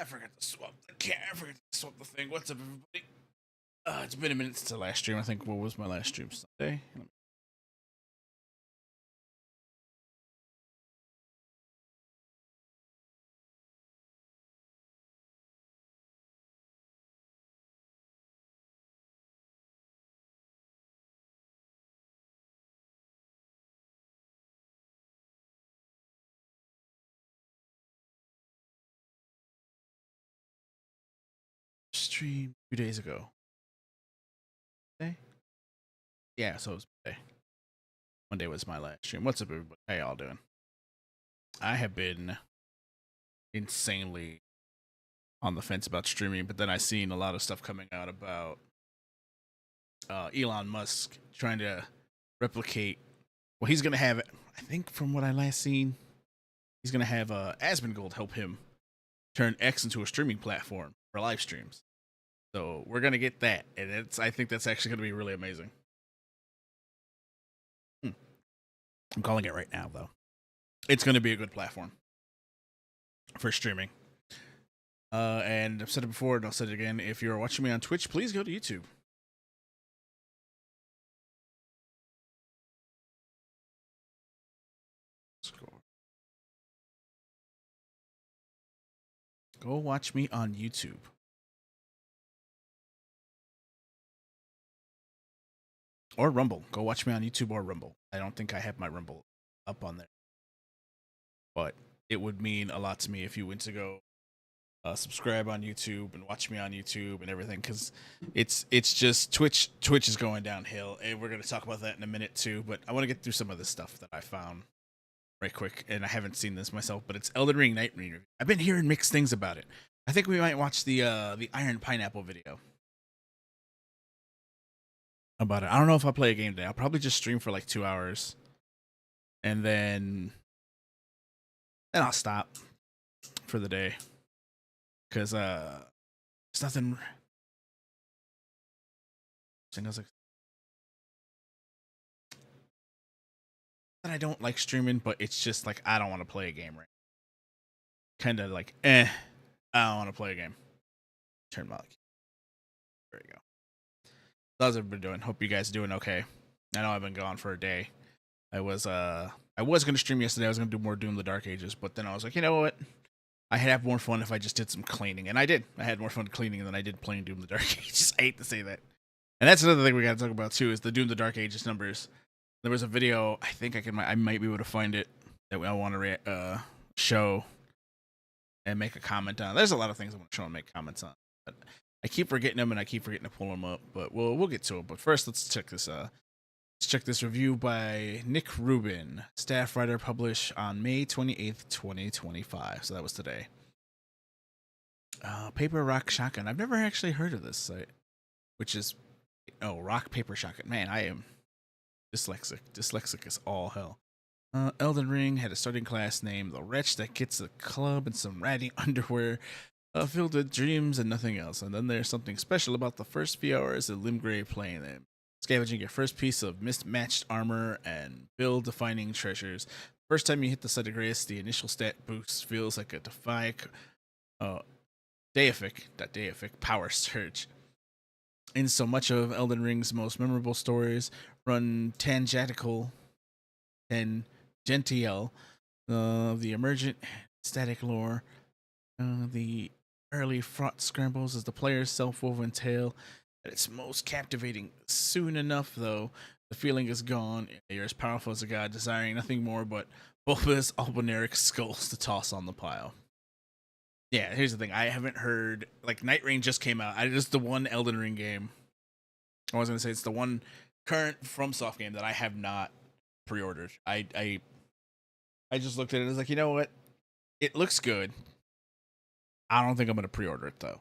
I forgot to swap the I forgot to swap the thing. What's up, everybody? It's been a minute since the last stream. I think what was my last stream? Sunday? Stream 2 days ago. Day? Yeah, so it was Monday. Monday was my last stream. What's up, everybody? How y'all doing? I have been insanely on the fence about streaming, but then I seen a lot of stuff coming out about Elon Musk trying to replicate. Well, he's gonna have. I think from what I last seen, he's gonna have Asmongold help him turn X into a streaming platform for live streams. So we're gonna get that, and I think that's actually gonna be really amazing. I'm calling it right now, though. It's gonna be a good platform for streaming. And I've said it before, and I'll say it again. If you're watching me on Twitch, please go to YouTube. Go watch me on YouTube. Or Rumble. Go watch me on YouTube or Rumble. I don't think I have my Rumble up on there. But it would mean a lot to me if you went to go subscribe on YouTube and watch me on YouTube and everything, because it's just Twitch is going downhill, and we're going to talk about that in a minute too. But I want to get through some of the stuff that I found right quick, and I haven't seen this myself, but it's Elden Ring Night Rain. I've been hearing mixed things about it. I think we might watch the Iron Pineapple video about it. I don't know if I'll play a game today. I'll probably just stream for like 2 hours, and then I'll stop for the day, because it's nothing. I don't like streaming, but it's just like I don't want to play a game right. Kind of like I don't want to play a game. Turn my there we go. How's everybody doing? Hope you guys doing okay. I know I've been gone for a day. I was gonna stream yesterday. I was gonna do more Doom: The Dark Ages, but then I was like, you know what? I had more fun if I just did some cleaning, and I did. I had more fun cleaning than I did playing Doom: The Dark Ages. I hate to say that, and that's another thing we got to talk about too. Is the Doom: The Dark Ages numbers. There was a video. I think I might be able to find it that I want to show and make a comment on. There's a lot of things I want to show and make comments on, but I keep forgetting them and I keep forgetting to pull them up. But we'll get to it. But first, let's check this. Let's check this review by Nick Rubin, staff writer, published on May 28th, 2025. So that was today. Paper Rock Shotgun. I've never actually heard of this site, which is Rock Paper Shotgun. Man, I am dyslexic. Dyslexic is all hell. Elden Ring had a starting class named the Wretch that gets a club and some ratty underwear filled with dreams and nothing else. And then there's something special about the first few hours of Limgrave playing them. Scavenging your first piece of mismatched armor and build-defining treasures. First time you hit the site of grace, the initial stat boost feels like a deific power surge. In so much of Elden Ring's most memorable stories run tangential, the emergent static lore, the early fraught scrambles as the player's self-woven tale at its most captivating. Soon enough, though, the feeling is gone. You're as powerful as a god, desiring nothing more but bulbous albinaric skulls to toss on the pile. Yeah, here's the thing. I haven't heard, like, Night Rain just came out. It's the one Elden Ring game. I was going to say it's the one current FromSoft game that I have not pre-ordered. I just looked at it and was like, you know what? It looks good. I don't think I'm going to pre-order it, though.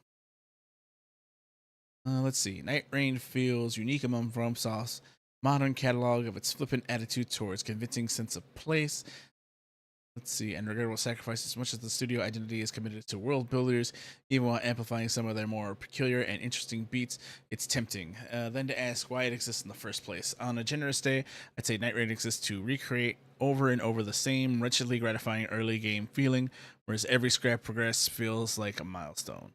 Let's see. Night Rain feels unique among FromSoft's modern catalog of its flippant attitude towards convincing sense of place. Let's see, and regret will sacrifice as much as the studio identity is committed to world builders, even while amplifying some of their more peculiar and interesting beats. It's tempting. Then to ask why it exists in the first place. On a generous day, I'd say Night Raid exists to recreate over and over the same wretchedly gratifying early game feeling, whereas every scrap progress feels like a milestone.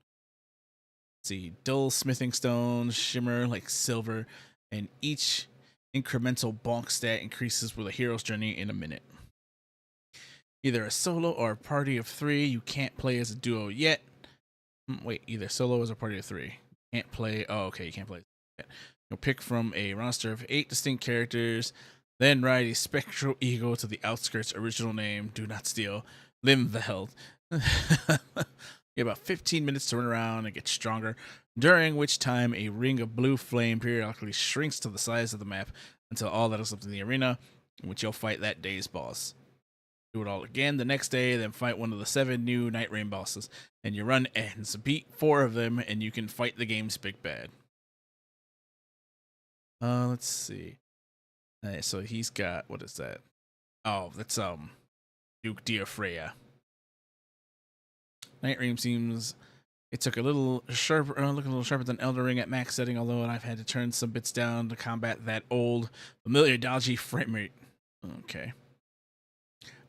Let's see, dull smithing stones shimmer like silver, and each incremental bonk stat increases with a hero's journey in a minute. Either a solo or a party of 3. You can't play as a duo yet. Wait, either solo or a party of 3. Can't play. Oh, okay, you can't play yet. You'll pick from a roster of 8 distinct characters, then ride a spectral ego to the outskirts. Original name: Do Not Steal. Limb the Held. You have about 15 minutes to run around and get stronger, during which time a ring of blue flame periodically shrinks to the size of the map until all that is left in the arena, in which you'll fight that day's boss. Do it all again the next day, then fight one of the 7 new Night Rain bosses, and your run ends. Beat 4 of them, and you can fight the game's big bad. Let's see. Alright, so he's got, what is that? Oh, that's Duke Diafreya. Night Rain seems it took a little sharper, looking a little sharper than Elden Ring at max setting, although I've had to turn some bits down to combat that old, familiar dodgy frame rate. Okay.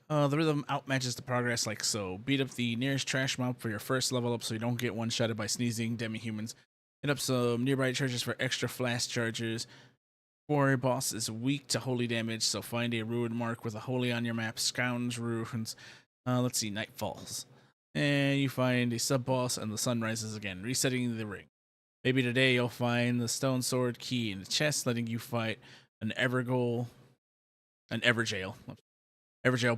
The rhythm outmatches the progress like so. Beat up the nearest trash mob for your first level up so you don't get one-shotted by sneezing demi-humans. Hit up some nearby churches for extra flash charges. Warrior boss is weak to holy damage, so find a ruin mark with a holy on your map. Scourge ruins. Let's see, night falls. And you find a sub-boss and the sun rises again, resetting the ring. Maybe today you'll find the stone sword key in the chest, letting you fight an Everjail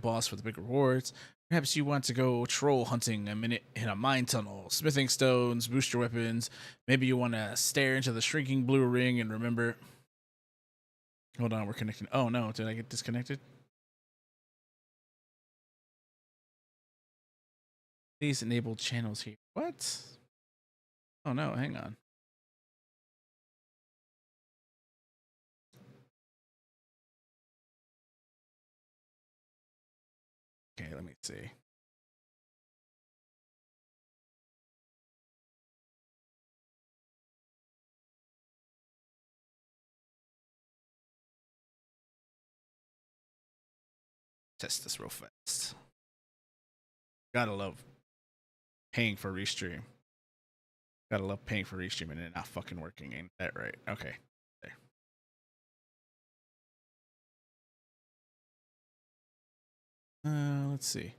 boss for the big rewards. Perhaps you want to go troll hunting a minute in a mine tunnel, smithing stones, boost your weapons. Maybe you want to stare into the shrinking blue ring and remember. Hold on, we're connecting. Oh no, did I get disconnected? Please enable channels here. What? Oh no, hang on. Okay, let me see. Test this real fast. Gotta love paying for restream. Gotta love paying for restream and it not fucking working. Ain't that right? Okay. There. Let's see.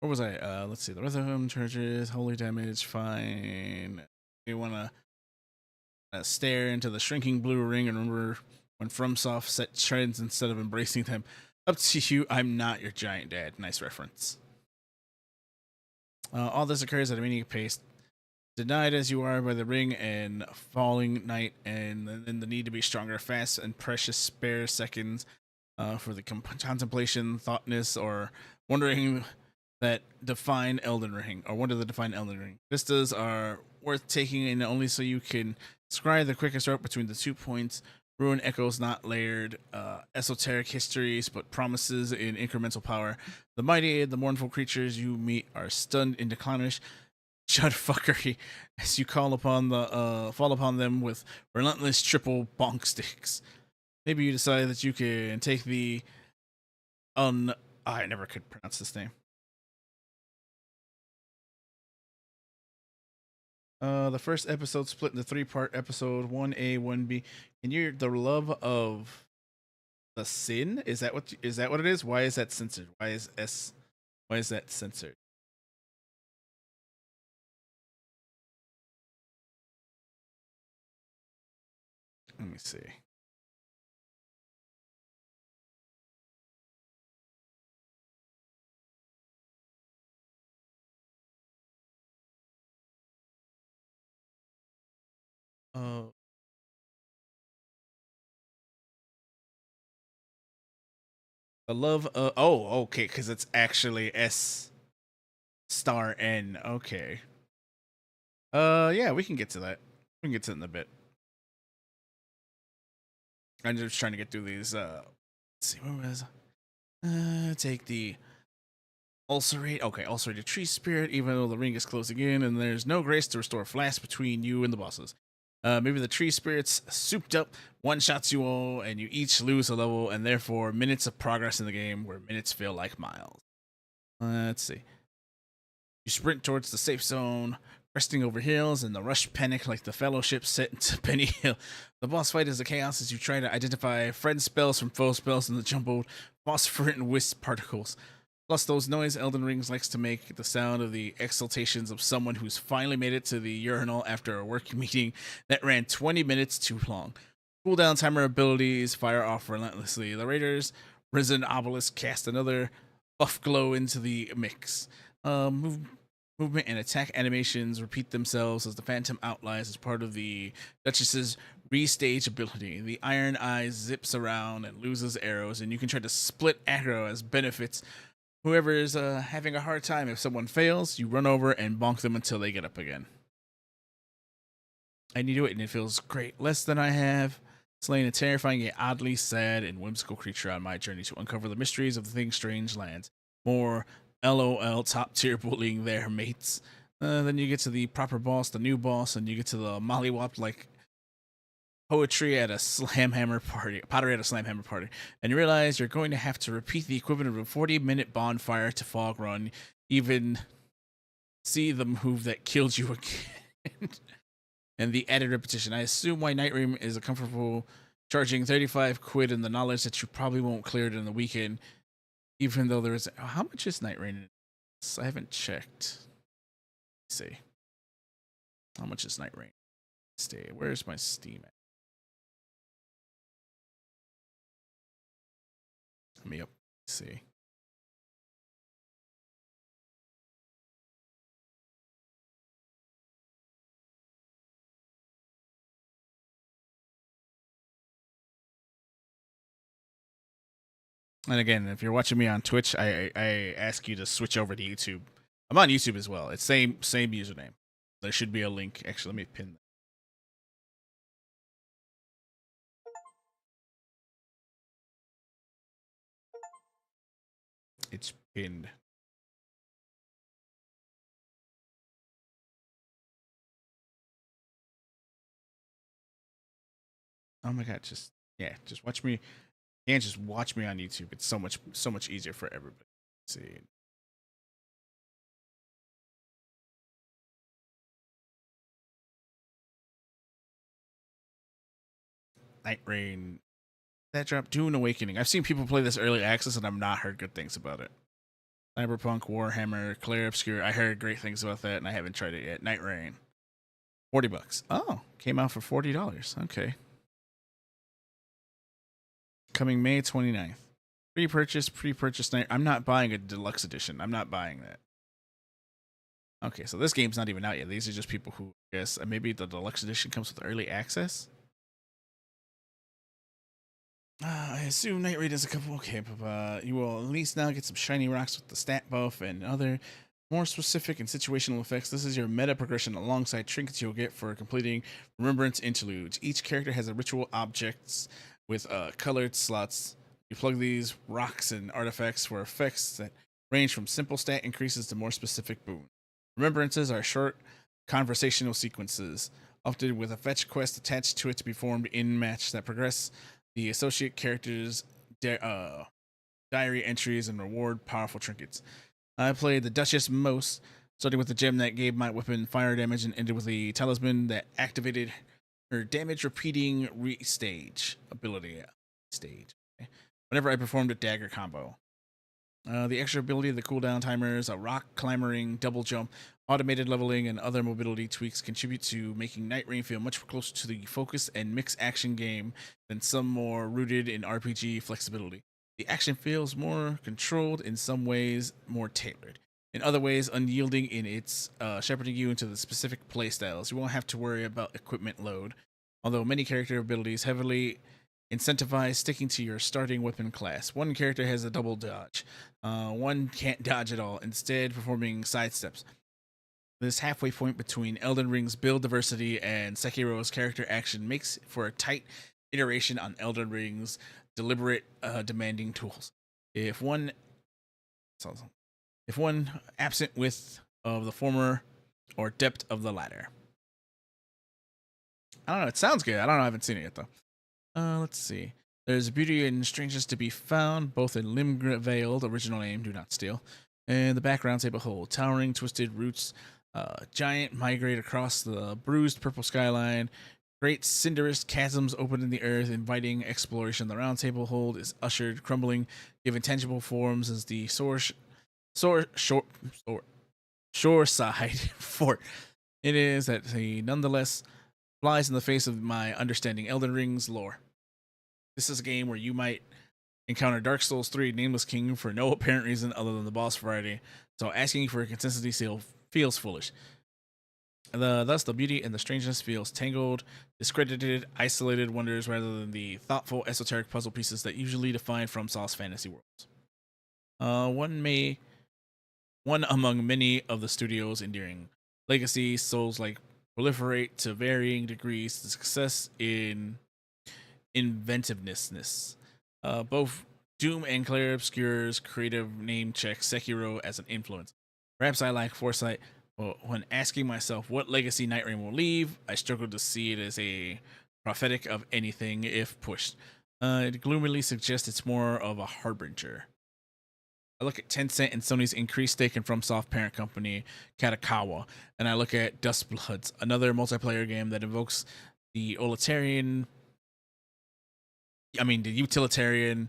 Where was I? Let's see. The rhythm, churches, holy damage, fine. You wanna stare into the shrinking blue ring and remember when FromSoft set trends instead of embracing them. Up to you. I'm not your giant dad. Nice reference. All this occurs at a meaning pace. Denied as you are by the ring and falling night, and then the need to be stronger, fast, and precious spare seconds for the contemplation, thoughtness, or wondering that define Elden Ring, or wonder that define Elden Ring. Vistas are worth taking in only so you can scry the quickest route between the 2 points. Ruin echoes not layered, esoteric histories, but promises in incremental power. The mighty, the mournful creatures you meet are stunned into clownish fuckery as you fall upon them with relentless triple bonk sticks. Maybe you decide that you can take the I never could pronounce this name. The first episode split into 3-part episode 1A, 1B. And you're the love of the sin? Is that what it is? Why is that censored? Why is that censored? Let me see. Oh. The love oh, okay, because it's actually S star N. Okay. Yeah, we can get to that. We can get to it in a bit. I'm just trying to get through these let's see, where was take the Ulcerate. Okay, ulcerated tree spirit, even though the ring is closing in and there's no grace to restore flash between you and the bosses. Maybe the tree spirits souped up one shots you all, and you each lose a level, and therefore minutes of progress in the game where minutes feel like miles. Let's see. You sprint towards the safe zone, cresting over hills, and the rush panic like the fellowship set into Penny Hill. The boss fight is a chaos as you try to identify friend spells from foe spells in the jumbled phosphorescent wisp particles. Plus, those noise Elden Rings likes to make the sound of the exultations of someone who's finally made it to the urinal after a work meeting that ran 20 minutes too long. Cooldown timer abilities fire off relentlessly. The Raiders, Risen Obelisk cast another buff glow into the mix. Movement and attack animations repeat themselves as the Phantom outlies as part of the Duchess's restage ability. The Iron Eye zips around and loses arrows, and you can try to split aggro as benefits. Whoever is having a hard time, if someone fails, you run over and bonk them until they get up again. And you do it, and it feels great. Less than I have slain a terrifying yet oddly sad and whimsical creature on my journey to uncover the mysteries of the thing's strange lands. More LOL top tier bullying there, mates. Then you get to the proper boss, the new boss, and you get to the mollywop like poetry at a slamhammer party, pottery at a slamhammer party, and you realize you're going to have to repeat the equivalent of a 40-minute bonfire to fog run, even see the move that killed you again. And the added repetition. I assume why Night Rain is a comfortable charging 35 quid in the knowledge that you probably won't clear it in the weekend, even though there is. How much is Night Rain? I haven't checked. Let's see. How much is Night Rain? Stay. Where's my Steam at? Let me see. And again, if you're watching me on Twitch, I ask you to switch over to YouTube. I'm on YouTube as well. It's same username. There should be a link. Actually, let me pin that. It's pinned. Oh my god, just watch me. You can't just watch me on YouTube. It's so much easier for everybody. Let's see. Night Rain. That drop Dune Awakening. I've seen people play this early access and I've not heard good things about it. Cyberpunk, Warhammer, Clair Obscur. I heard great things about that and I haven't tried it yet. Night Rain. $40. Oh, came out for $40. Okay. Coming May 29th. Pre-purchase night. I'm not buying a deluxe edition. I'm not buying that. Okay, so this game's not even out yet. These are just people who, I guess, maybe the deluxe edition comes with early access. I assume Night Raid is a couple. Okay, but you will at least now get some shiny rocks with the stat buff and other more specific and situational effects. This is your meta progression alongside trinkets you'll get for completing Remembrance Interludes. Each character has a ritual objects with colored slots. You plug these rocks and artifacts for effects that range from simple stat increases to more specific boons. Remembrances are short conversational sequences, often with a fetch quest attached to it to be formed in match that progress the associate characters' diary entries and reward powerful trinkets. I played the Duchess most, starting with the gem that gave my weapon fire damage and ended with the talisman that activated her damage repeating restage ability. Stage. Okay. Whenever I performed a dagger combo. The extra ability, the cooldown timers, a rock climbing, double jump, automated leveling, and other mobility tweaks contribute to making Night Rain feel much closer to the focus and mix action game than some more rooted in RPG flexibility. The action feels more controlled, in some ways more tailored. In other ways, unyielding in its shepherding you into the specific playstyles. You won't have to worry about equipment load, although many character abilities heavily incentivize sticking to your starting weapon class. One character has a double dodge. One can't dodge at all, instead performing sidesteps. This halfway point between Elden Ring's build diversity and Sekiro's character action makes for a tight iteration on Elden Ring's deliberate, demanding tools. If one if one absent width of the former or depth of the latter. I don't know. It sounds good. I don't know. I haven't seen it yet, though. Let's see. There's beauty and strangeness to be found, both in Limgrave, the original name, do not steal, and the backgrounds they behold. Towering, twisted roots, giant migrate across the bruised purple skyline. Great cinderous chasms open in the earth, inviting exploration. The round table hold is ushered, crumbling, given tangible forms as the shoreside fort. It is that he nonetheless flies in the face of my understanding Elden Ring's lore. This is a game where you might encounter Dark Souls 3 Nameless King for no apparent reason other than the boss variety, so asking for a consistency still feels foolish. Thus, the beauty and the strangeness feels tangled, discredited, isolated wonders rather than the thoughtful, esoteric puzzle pieces that usually define FromSoft's fantasy worlds. One among many of the studio's enduring legacy, Souls-like proliferate to varying degrees. The success in inventiveness. Both Doom and Claire Obscure's creative name check Sekiro as an influence. Perhaps I lack foresight, but when asking myself what legacy Night Rain will leave, I struggle to see it as a prophetic of anything if pushed. It gloomily suggests it's more of a harbinger. I look at Tencent and Sony's increased stake in FromSoft parent company Kadokawa, and I look at Dustbloods, another multiplayer game that evokes the utilitarian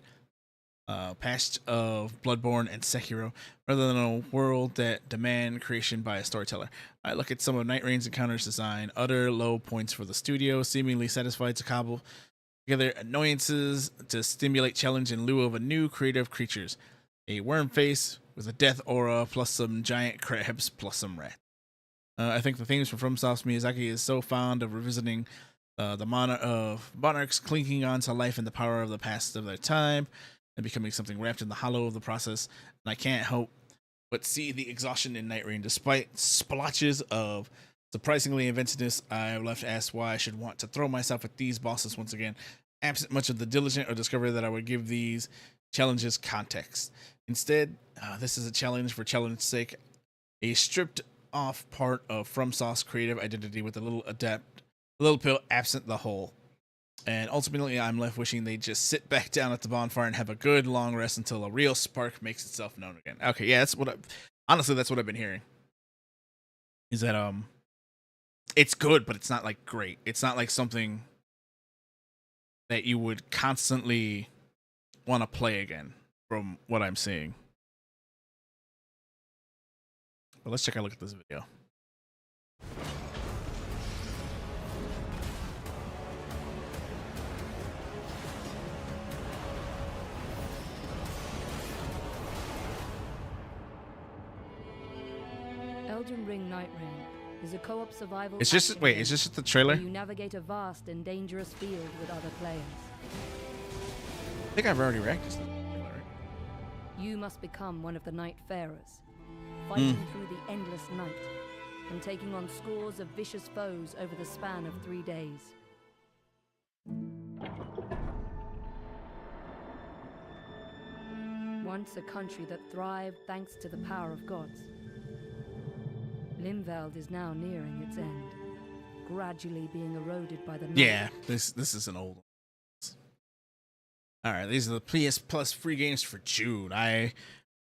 past of Bloodborne and Sekiro, rather than a world that demand creation by a storyteller. I look at some of Night Rain's encounters design, utter low points for the studio, seemingly satisfied to cobble together annoyances to stimulate challenge in lieu of a new creative creatures. A worm face with a death aura, plus some giant crabs, plus some rats. I think the themes from FromSoft's Miyazaki is so fond of revisiting the monarchs clinging on to life and the power of the past of their time and becoming something wrapped in the hollow of the process. And I can't help but see the exhaustion in Night Rain. Despite splotches of surprisingly inventiveness, I'm left to ask why I should want to throw myself at these bosses once again, absent much of the diligent or discovery that I would give these challenges context. Instead, this is a challenge for challenge's sake, a stripped off part of FromSoft's creative identity with a little pill absent the whole. And ultimately, I'm left wishing they just sit back down at the bonfire and have a good long rest until a real spark makes itself known again. Okay, yeah, that's what I've been hearing. Is that it's good, but it's not like great. It's not like something that you would constantly want to play again, from what I'm seeing. But let's check a look at this video. Elden Ring Night Rain is a co-op survival. It's just is this just the trailer? You navigate a vast and dangerous field with other players. I think I've already reacted to the trailer, right? You must become one of the Night Farers, fighting through the endless night and taking on scores of vicious foes over the span of 3 days. Once a country that thrived thanks to the power of gods, Limveld is now nearing its end, gradually being eroded by the night. Yeah, this is an old one. All right, these are the PS Plus free games for June. I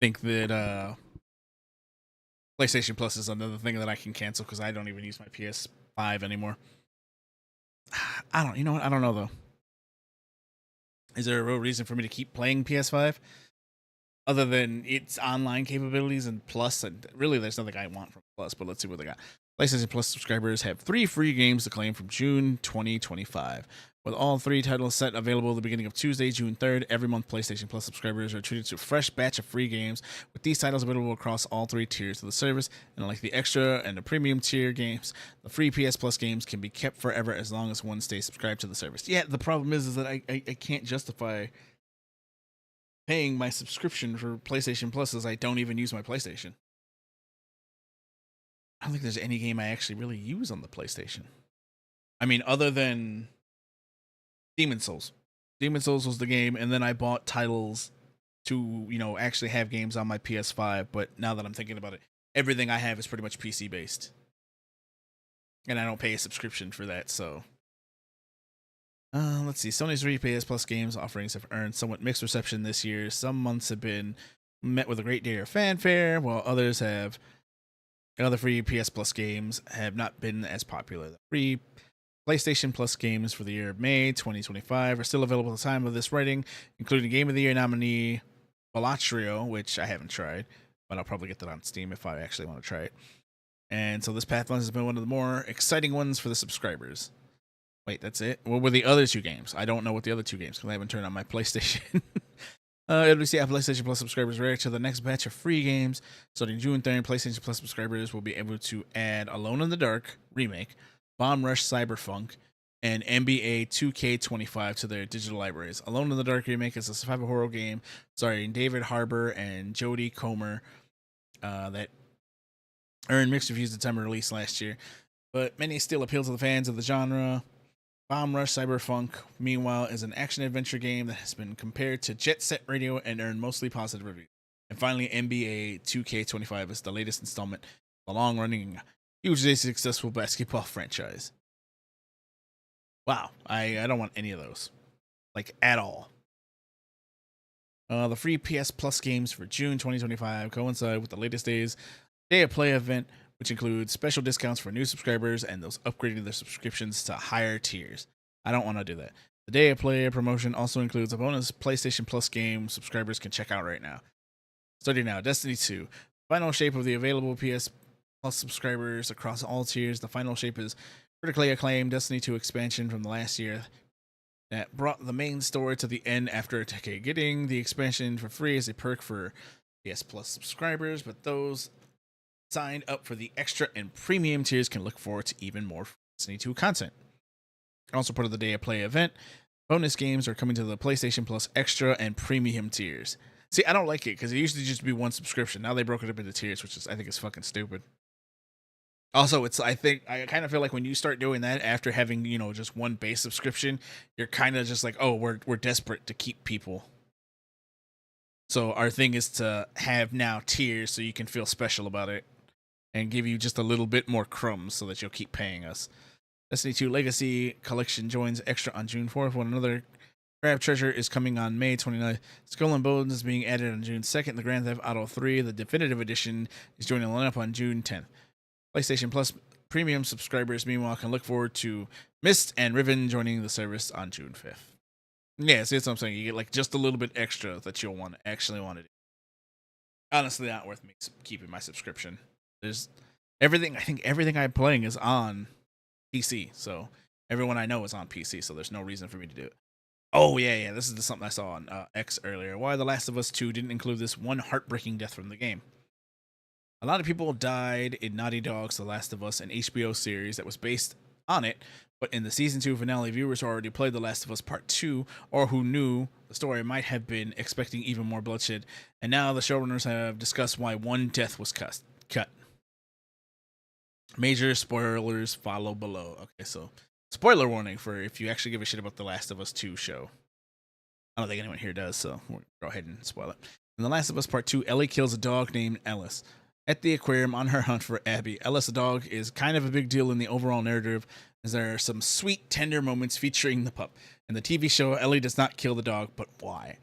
think that PlayStation Plus is another thing that I can cancel because I don't even use my PS5 anymore. You know what? I don't know though. Is there a real reason for me to keep playing PS5 other than its online capabilities and Plus? And really, there's nothing I want from Plus. But let's see what they got. PlayStation Plus subscribers have 3 free games to claim from June 2025. With all 3 titles set available at the beginning of Tuesday, June 3rd, every month PlayStation Plus subscribers are treated to a fresh batch of free games, with these titles available across all 3 tiers of the service. And like the extra and the premium tier games, the free PS Plus games can be kept forever as long as one stays subscribed to the service. Yeah, the problem is that I can't justify paying my subscription for PlayStation Plus as I don't even use my PlayStation. I don't think there's any game I actually really use on the PlayStation. I mean, other than Demon's Souls. Demon's Souls was the game, and then I bought titles to, you know, actually have games on my PS5. But now that I'm thinking about it, everything I have is pretty much PC based, and I don't pay a subscription for that. So, let's see. Sony's free PS Plus games offerings have earned somewhat mixed reception this year. Some months have been met with a great deal of fanfare, while others have other free PS Plus games have not been as popular. The free PlayStation Plus games for the year of May 2025 are still available at the time of this writing, including Game of the Year nominee Balatrio, which I haven't tried, but I'll probably get that on Steam if I actually want to try it. And so this Pathfinder has been one of the more exciting ones for the subscribers. Wait, that's it? What were the other two games? I don't know what the other two games, because I haven't turned on my PlayStation. LBC PlayStation Plus subscribers react to the next batch of free games. Starting June 3rd, PlayStation Plus subscribers will be able to add Alone in the Dark Remake, Bomb Rush Cyberpunk, and NBA 2K25 to their digital libraries. Alone in the Dark Remake is a survival horror game starring David Harbour and Jodie Comer that earned mixed reviews at the time of release last year, but many still appeal to the fans of the genre. Bomb Rush Cyberpunk, meanwhile, is an action-adventure game that has been compared to Jet Set Radio and earned mostly positive reviews. And finally, NBA 2K25 is the latest installment of a long-running, hugely successful basketball franchise. Wow, I don't want any of those, like, at all. The free PS Plus games for June 2025 coincide with the latest Day of Play event, which includes special discounts for new subscribers and those upgrading their subscriptions to higher tiers. I don't want to do that. The Day of Play promotion also includes a bonus PlayStation Plus game subscribers can check out right now. Starting now, Destiny 2. Final shape of the available PS Plus subscribers across all tiers. The final shape is critically acclaimed Destiny 2 expansion from the last year that brought the main story to the end after a decade. Getting the expansion for free is a perk for PS Plus subscribers, but those signed up for the extra and premium tiers can look forward to even more Destiny 2 content. Also part of the Day of Play event, bonus games are coming to the PlayStation Plus extra and premium tiers. See, I don't like it because it used to just be one subscription. Now they broke it up into tiers, which is I think is fucking stupid. Also, I kind of feel like when you start doing that after having, you know, just one base subscription, you're kind of just like, oh, we're desperate to keep people. So our thing is to have now tiers so you can feel special about it and give you just a little bit more crumbs so that you'll keep paying us. Destiny 2 Legacy Collection joins extra on June 4th, when another Grab Treasure is coming on May 29th. Skull and Bones is being added on June 2nd. The Grand Theft Auto 3, the Definitive Edition, is joining the lineup on June 10th. PlayStation Plus premium subscribers, meanwhile, can look forward to Myst and Riven joining the service on June 5th. Yeah, see, that's what I'm saying. You get like just a little bit extra that you'll actually want to do. Honestly, not worth me keeping my subscription. There's everything. I think everything I'm playing is on PC, so everyone I know is on PC, so there's no reason for me to do it. Oh yeah, this is something I saw on X earlier. Why The Last of Us 2 didn't include this one heartbreaking death from the game. A lot of people died in Naughty Dog's The Last of Us, an HBO series that was based on it, but in the season 2 finale, viewers who already played The Last of Us Part 2 or who knew the story might have been expecting even more bloodshed, and now the showrunners have discussed why one death was cut. Major spoilers follow below. Okay, so spoiler warning for if you actually give a shit about The Last of Us 2 show. I don't think anyone here does, so we'll go ahead and spoil it. In The Last of Us Part 2, Ellie kills a dog named Ellis. At the aquarium on her hunt for Abby, Ellis the dog is kind of a big deal in the overall narrative, as there are some sweet, tender moments featuring the pup. In the TV show, Ellie does not kill the dog, but why?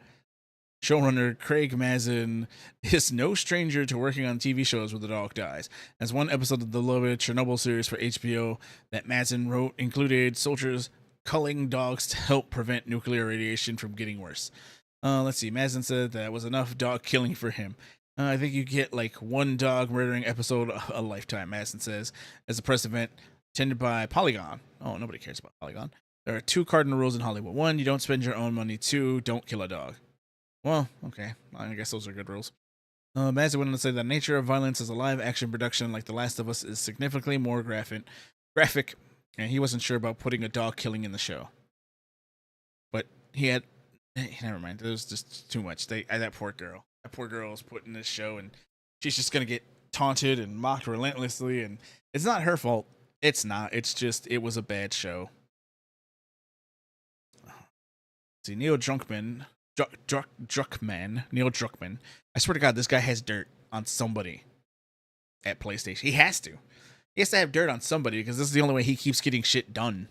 Showrunner Craig Mazin is no stranger to working on TV shows where the dog dies, as one episode of the beloved Chernobyl series for HBO that Mazin wrote included soldiers culling dogs to help prevent nuclear radiation from getting worse. Let's see, Mazin said that was enough dog killing for him. I think you get like one dog murdering episode a lifetime, Mazin says, as a press event attended by Polygon. Oh, nobody cares about Polygon. There are 2 cardinal rules in Hollywood. 1, you don't spend your own money. 2, don't kill a dog. Well, okay. I guess those are good rules. Mazin went on to say that the nature of violence as a live-action production like The Last of Us is significantly more graphic, and he wasn't sure about putting a dog killing in the show. But he had... Never mind. It was just too much. That poor girl. That poor girl was put in this show, and she's just going to get taunted and mocked relentlessly, and it's not her fault. It's not. It's just, it was a bad show. See, Neil Druckmann Druckmann, Neil Druckmann. I swear to God, this guy has dirt on somebody at PlayStation. He has to. He has to have dirt on somebody because this is the only way he keeps getting shit done.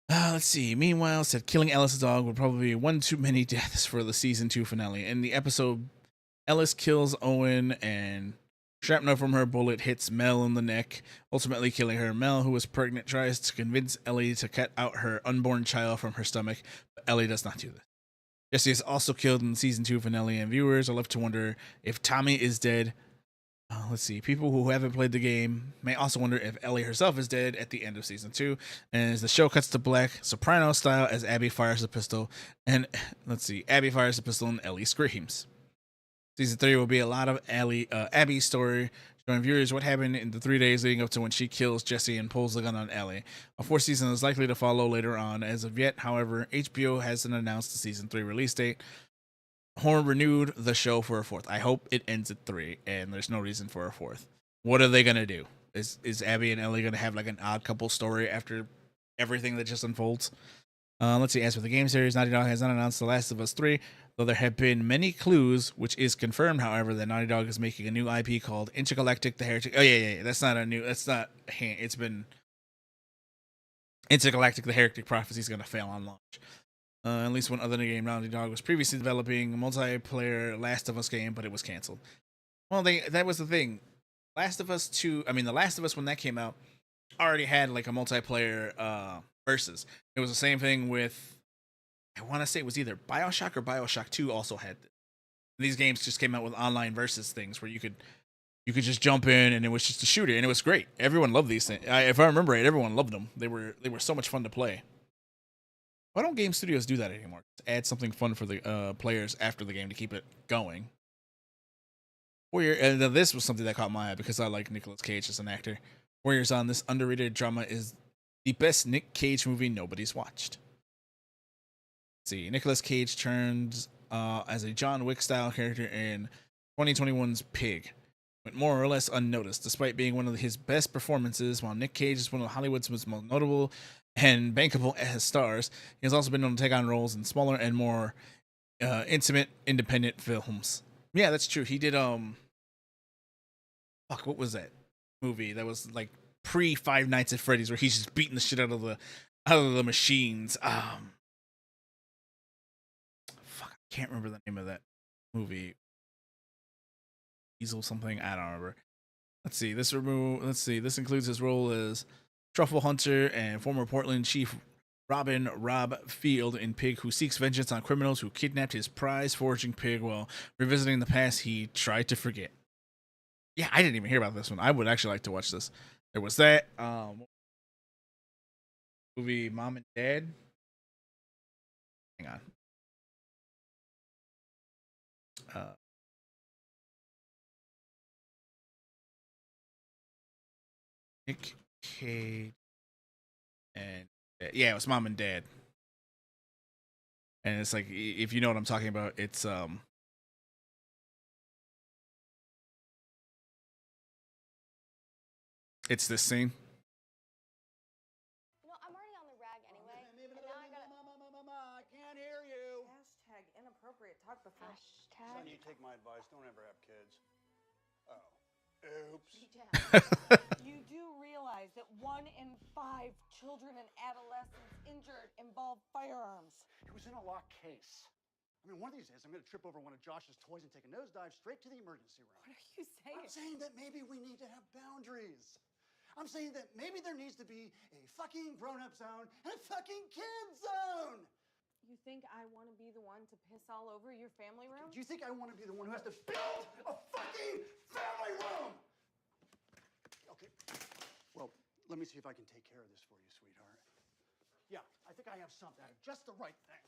Let's see. Meanwhile, said killing Ellis's dog would probably be one too many deaths for the season 2 finale. In the episode, Ellis kills Owen and shrapnel from her bullet hits Mel in the neck, ultimately killing her. Mel, who was pregnant, tries to convince Ellie to cut out her unborn child from her stomach, but Ellie does not do this. Jesse is also killed in the season 2 finale, and viewers are left to wonder if Tommy is dead. Let's see. People who haven't played the game may also wonder if Ellie herself is dead at the end of season 2. And as the show cuts to black, Soprano style, as Abby fires the pistol, and Abby fires the pistol and Ellie screams. Season 3 will be a lot of Abby's story, showing viewers what happened in the 3 days leading up to when she kills Jesse and pulls the gun on Ellie. A 4th season is likely to follow later on. As of yet, however, HBO hasn't announced the season 3 release date. Horn renewed the show for a 4th. I hope it ends at 3, and there's no reason for a 4th. What are they gonna do? Is Abby and Ellie gonna have like an odd couple story after everything that just unfolds? Let's see. As for the game series, Naughty Dog has not announced The Last of Us 3, though there have been many clues, which is confirmed, however, that Naughty Dog is making a new IP called Intergalactic: The Heretic. Oh yeah. That's not a new. That's not. It's been Intergalactic: The Heretic Prophecy is gonna fail on launch. At least one other game, Naughty Dog was previously developing a multiplayer Last of Us game, but it was canceled. Well, that was the thing. Last of Us 2, The Last of Us, when that came out, already had like a multiplayer versus. It was the same thing with, I want to say it was either BioShock or BioShock 2 also had this. These games just came out with online versus things where you could just jump in and it was just a shooter and it was great. Everyone loved these things. If I remember right, everyone loved them. They were so much fun to play. Why don't game studios do that anymore? Just add something fun for the players after the game to keep it going. And this was something that caught my eye because I like Nicolas Cage as an actor. Warriors On, this underrated drama is the best Nick Cage movie nobody's watched. Let's see, Nicolas Cage turns as a John Wick style character in 2021's Pig. Went more or less unnoticed, despite being one of his best performances. While Nick Cage is one of Hollywood's most notable and bankable as stars, he has also been known to take on roles in smaller and more intimate independent films. Yeah, that's true. He did what was that movie that was like pre Five Nights at Freddy's where he's just beating the shit out of the machines. I can't remember the name of that movie. Easel something, I don't remember. Let's see. This includes his role as truffle hunter and former Portland chief Rob Field in Pig, who seeks vengeance on criminals who kidnapped his prize foraging pig while revisiting the past he tried to forget. Yeah, I didn't even hear about this one. I would actually like to watch this. There was that movie Mom and Dad. Hang on. Nick Cage and yeah, it was Mom and Dad. And it's like, if you know what I'm talking about, it's this scene. No, I'm already on the rag anyway. And now I gotta. I can't hear you. Hashtag inappropriate talk before. Son, you take my advice. Don't ever have kids. Oh. Oops. You do realize that 1 in 5 children and adolescents injured involve firearms. It was in a locked case. I mean, one of these days, I'm going to trip over one of Josh's toys and take a nosedive straight to the emergency room. What are you saying? I'm saying that maybe we need to have boundaries. I'm saying that maybe there needs to be a fucking grown-up zone and a fucking kid zone. You think I want to be the one to piss all over your family room? Do you think I want to be the one who has to build a fucking family room? Okay. Well, let me see if I can take care of this for you, sweetheart. Yeah, I think I have something. I have just the right thing.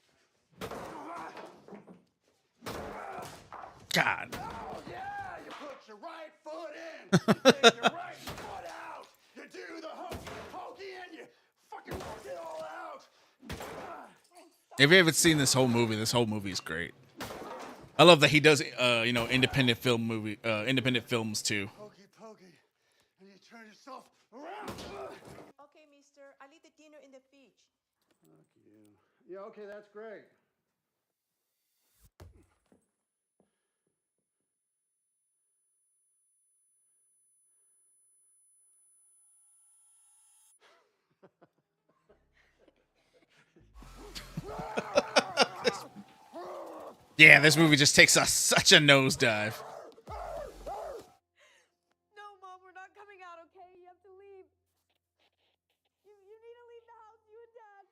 God. Oh, yeah! You put your right foot in. You take your right foot out. You do the hokey and you fucking work it all out. If you haven't seen this whole movie is great. I love that he does, independent films too. Pokey pokey, and you turn yourself around. Okay, mister, I leave the dinner in the fridge. Fuck you. Yeah, okay, that's great. Yeah, this movie just takes us such a nosedive. No, Mom, we're not coming out, okay? You have to leave. You need to leave the house, you and Dad.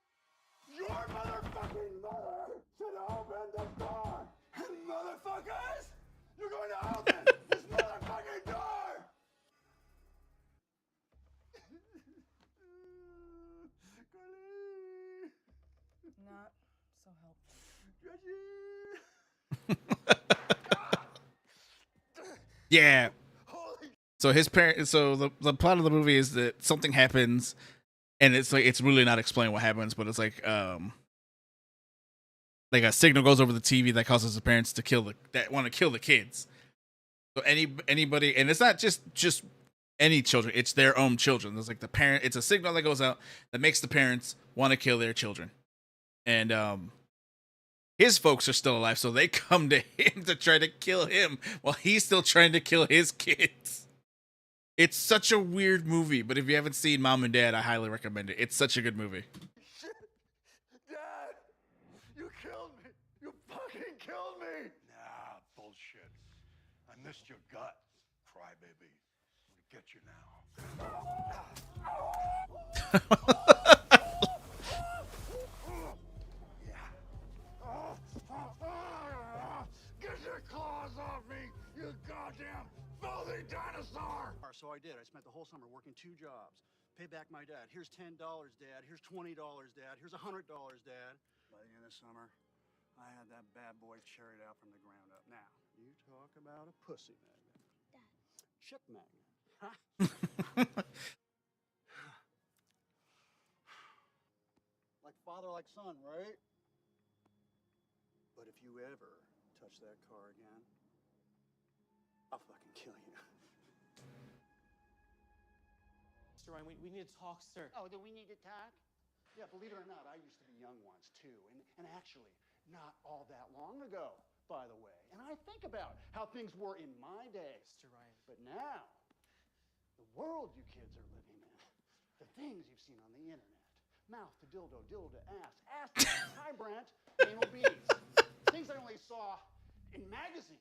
Your motherfucking mother should open the door. And motherfuckers, you're going to open this motherfucking door. Carly. Not so helpful. Yeah. Holy So his parent. So the plot of the movie is that something happens, and it's like it's really not explained what happens, but it's like a signal goes over the TV that causes the parents to want to kill the kids. So anybody, and it's not just any children; it's their own children. There's like the parent. It's a signal that goes out that makes the parents want to kill their children, and his folks are still alive, so they come to him to try to kill him while he's still trying to kill his kids. It's such a weird movie, but if you haven't seen Mom and Dad, I highly recommend it. It's such a good movie. shit. Dad, you killed me. You fucking killed me. Nah, bullshit. I missed your gut, crybaby. I'm gonna get you now. Get your claws off me, you goddamn filthy dinosaur! So I did. I spent the whole summer working 2 jobs. Pay back my dad. Here's $10, Dad. Here's $20, Dad. Here's $100, Dad. By the end of summer, I had that bad boy cherried out from the ground up. Now, you talk about a pussy magnet. Dad. Chick magnet. Like father, like son, right? But if you ever touch that car again, I'll fucking kill you. Mr. Ryan, we need to talk, sir. Oh, do we need to talk? Yeah, believe it or not, I used to be young once too, and actually, not all that long ago, by the way. And I think about how things were in my day. Mr. Ryan. But now, the world you kids are living in, the things you've seen on the internet, mouth to dildo, dildo to ass to ass, hi Brent, anal beads, things I only saw in magazines.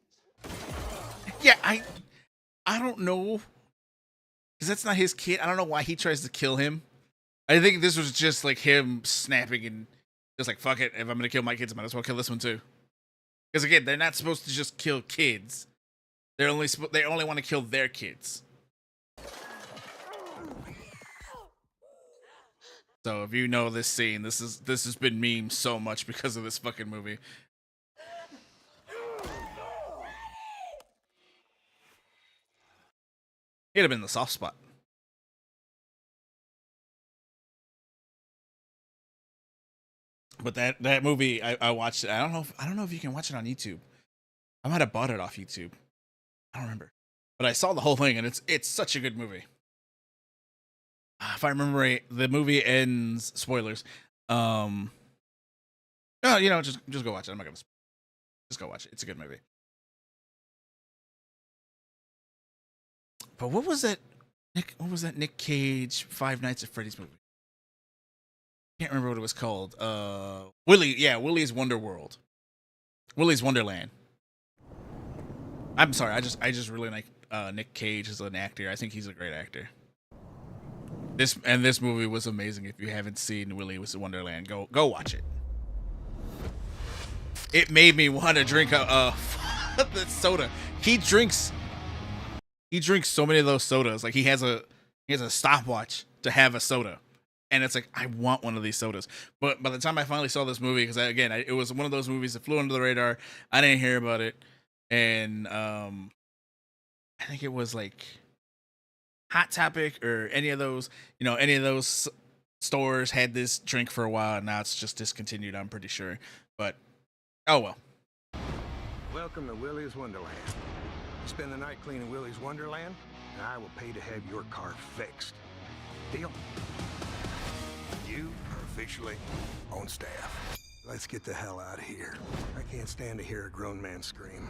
Yeah, I don't know, because that's not his kid. I don't know why he tries to kill him. I think this was just like him snapping and just like, fuck it, if I'm gonna kill my kids, I might as well kill this one too. Because again, they're not supposed to just kill kids. They only want to kill their kids. So if you know this scene, this has been memed so much because of this fucking movie. He'd have been the soft spot. But that movie, I watched it. I don't know if you can watch it on YouTube. I might have bought it off YouTube. I don't remember. But I saw the whole thing, and it's such a good movie. If I remember right, the movie ends. Spoilers. No, just go watch it. I'm not gonna. Just go watch it. It's a good movie. But what was that? What was that Nick Cage Five Nights at Freddy's movie? Can't remember what it was called. Willy's Wonder World. Willy's Wonderland. I'm sorry, I just really like Nick Cage as an actor. I think he's a great actor. This movie was amazing. If you haven't seen Willy's Wonderland, go watch it. It made me want to drink the soda. He drinks so many of those sodas. Like he has a stopwatch to have a soda. And it's like, I want one of these sodas. But by the time I finally saw this movie, because it was one of those movies that flew under the radar. I didn't hear about it. And I think it was like Hot Topic or any of those stores had this drink for a while. And now it's just discontinued, I'm pretty sure. But, oh well. Welcome to Willy's Wonderland. Spend the night cleaning Willy's Wonderland, and I will pay to have your car fixed. Deal? You are officially on staff. Let's get the hell out of here. I can't stand to hear a grown man scream.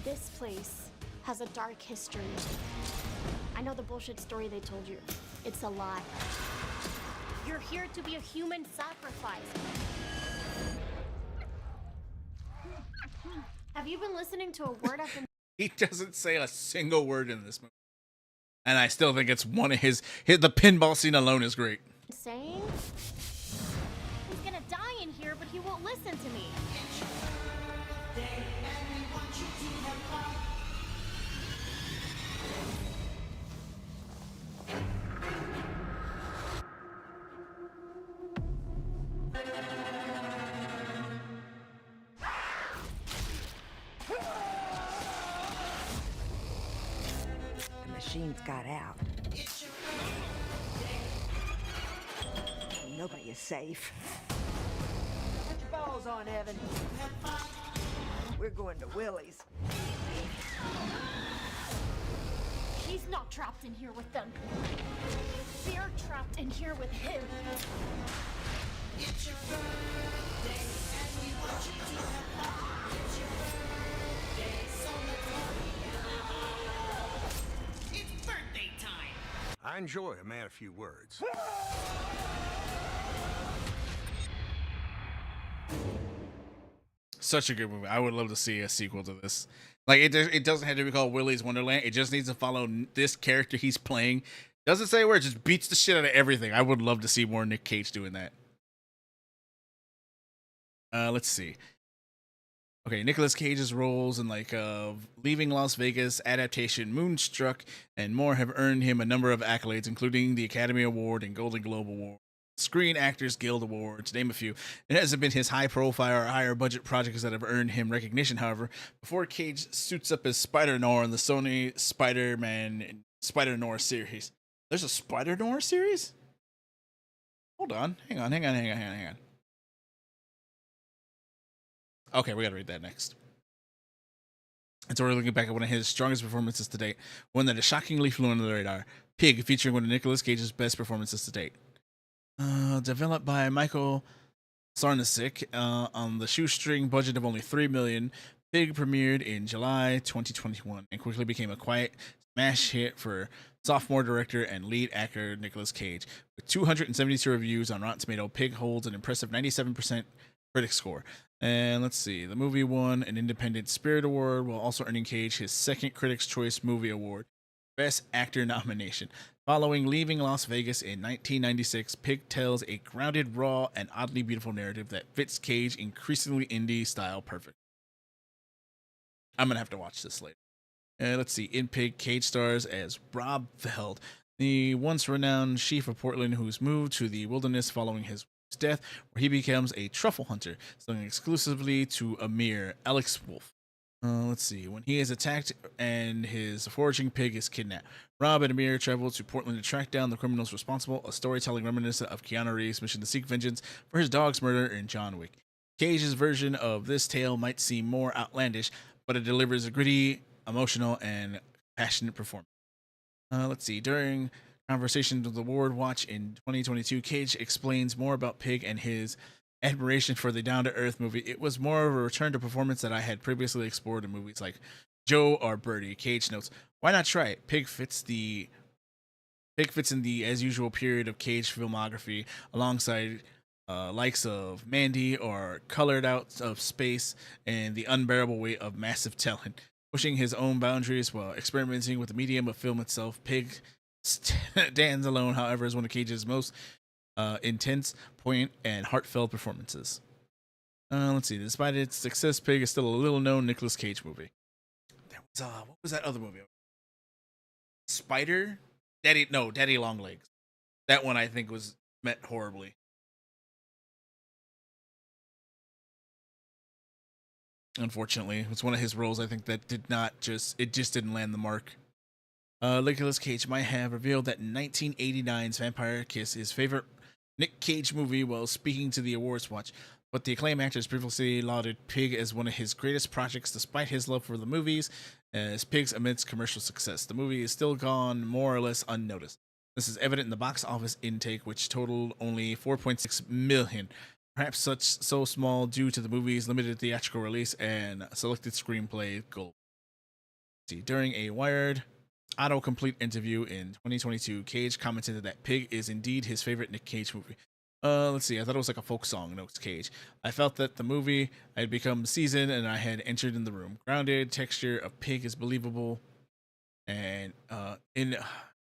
This place has a dark history. I know the bullshit story they told you. It's a lie. You're here to be a human sacrifice. Have you been listening to a word I've been He doesn't say a single word in this movie. And I still think it's one of the pinball scene alone is great. saying? He's gonna die in here, but he won't listen to me. The machines got out. Nobody is safe. Put your balls on, Evan. We're going to Willie's. He's not trapped in here with them. We're trapped in here with him. I enjoy a man of few words. Such a good movie. I would love to see a sequel to this. Like it doesn't have to be called Willy's Wonderland. It just needs to follow this character he's playing. Doesn't say where, it just beats the shit out of everything. I would love to see more Nick Cage doing that. Let's see. Okay, Nicolas Cage's roles in Leaving Las Vegas, adaptation, Moonstruck, and more have earned him a number of accolades, including the Academy Award and Golden Globe Award, Screen Actors Guild Award, to name a few. It hasn't been his high-profile or higher-budget projects that have earned him recognition, however. Before Cage suits up as Spider-Noir in the Sony Spider-Man Spider-Noir series. There's a Spider-Noir series? Hold on. Hang on. Okay, we gotta read that next. And so we're looking back at one of his strongest performances to date, one that is shockingly flew under the radar. Pig, featuring one of Nicolas Cage's best performances to date. Developed by Michael Sarnasik on the shoestring budget of only $3 million, Pig premiered in July 2021 and quickly became a quiet smash hit for sophomore director and lead actor Nicolas Cage. With 272 reviews on Rotten Tomatoes, Pig holds an impressive 97% critic score. And let's see, the movie won an Independent Spirit Award while also earning Cage his second Critics' Choice Movie Award, Best Actor nomination. Following Leaving Las Vegas in 1996, Pig tells a grounded, raw, and oddly beautiful narrative that fits Cage increasingly indie style perfect. I'm gonna have to watch this later. Let's see, in Pig, Cage stars as Rob Feld, the once renowned chief of Portland who's moved to the wilderness following his death, where he becomes a truffle hunter, selling exclusively to Amir, Alex Wolf. Let's see, when he is attacked and his foraging pig is kidnapped, Rob and Amir travel to Portland to track down the criminals responsible, a storytelling reminiscent of Keanu Reeves' mission to seek vengeance for his dog's murder in John Wick. Cage's version of this tale might seem more outlandish, but it delivers a gritty, emotional, and passionate performance. Let's see, during Conversations with the Award Watch in 2022, Cage explains more about Pig and his admiration for the down-to-earth movie. It was more of a return to performance that I had previously explored in movies like Joe or Birdie. Cage notes, "Why not try it? Pig fits in the as usual period of Cage filmography, alongside likes of Mandy or Colored Out of Space and The Unbearable Weight of Massive Talent, pushing his own boundaries while experimenting with the medium of film itself. Pig stands alone, however, as one of Cage's most intense, poignant, and heartfelt performances." Let's see. Despite its success, Pig is still a little-known Nicolas Cage movie. There was what was that other movie? Daddy Longlegs. That one I think was met horribly. Unfortunately, it's one of his roles I think that just didn't land the mark. Nicolas Cage might have revealed that 1989's Vampire Kiss is his favorite Nick Cage movie while speaking to the Awards Watch, but the acclaimed actor has previously lauded Pig as one of his greatest projects despite his love for the movies, as Pig's immense commercial success. The movie is still gone more or less unnoticed. This is evident in the box office intake, which totaled only 4.6 million. Perhaps so small due to the movie's limited theatrical release and selected screenplay goal. During a Wired autocomplete interview in 2022, Cage commented that Pig is indeed his favorite Nick Cage movie. Let's see. I thought it was like a folk song, Notes Cage. I felt that the movie had become seasoned and I had entered in the room. Grounded texture of Pig is believable, and in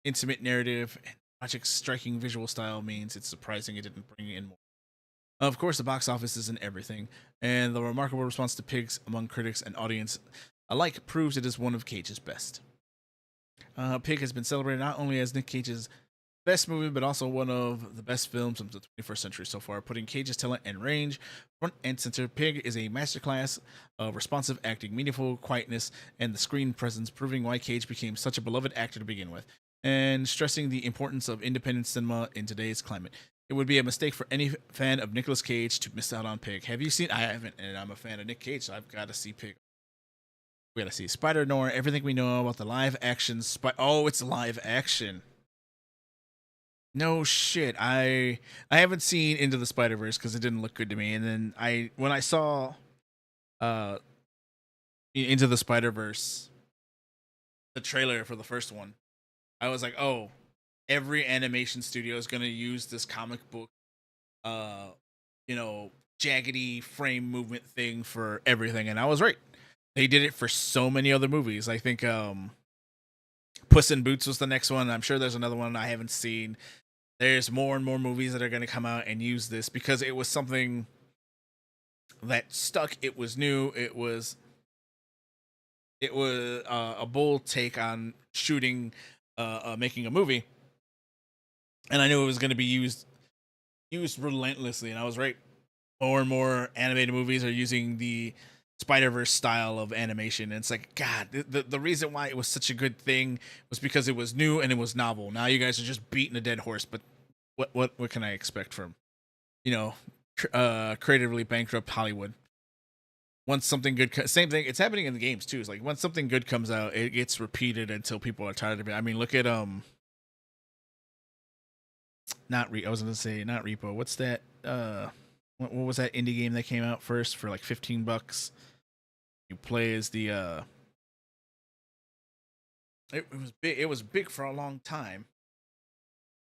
intimate narrative and Project's striking visual style means it's surprising it didn't bring in more. Of course, the box office isn't everything, and the remarkable response to Pigs among critics and audience alike proves it is one of Cage's best. Pig has been celebrated not only as Nick Cage's best movie, but also one of the best films of the 21st century so far, putting Cage's talent and range front and center. Pig is a masterclass of responsive acting, meaningful quietness, and the screen presence, proving why Cage became such a beloved actor to begin with, and stressing the importance of independent cinema in today's climate. It would be a mistake for any fan of Nicolas Cage to miss out on Pig. Have you seen? I haven't, and I'm a fan of Nick Cage, so I've got to see Pig. We got to see Spider-Noir, everything we know about the live action. Oh, it's live action. No shit. I haven't seen Into the Spider-Verse because it didn't look good to me. And then when I saw Into the Spider-Verse, the trailer for the first one, I was like, oh, every animation studio is gonna use this comic book jaggedy frame movement thing for everything, and I was right. They did it for so many other movies. I think Puss in Boots was the next one. I'm sure there's another one I haven't seen. There's more and more movies that are going to come out and use this because it was something that stuck. It was new. It was a bold take on shooting, making a movie, and I knew it was going to be used relentlessly. And I was right. More and more animated movies are using the Spider-Verse style of animation, and it's like, God, the reason why it was such a good thing was because it was new and it was novel. Now you guys are just beating a dead horse, but what can I expect from creatively bankrupt Hollywood? Once something good, same thing. It's happening in the games too. It's like once something good comes out, it gets repeated until people are tired of it. I mean, look at I was gonna say not Repo. What's that? What was that indie game that came out first for like $15? You play as the it was big. It was big for a long time,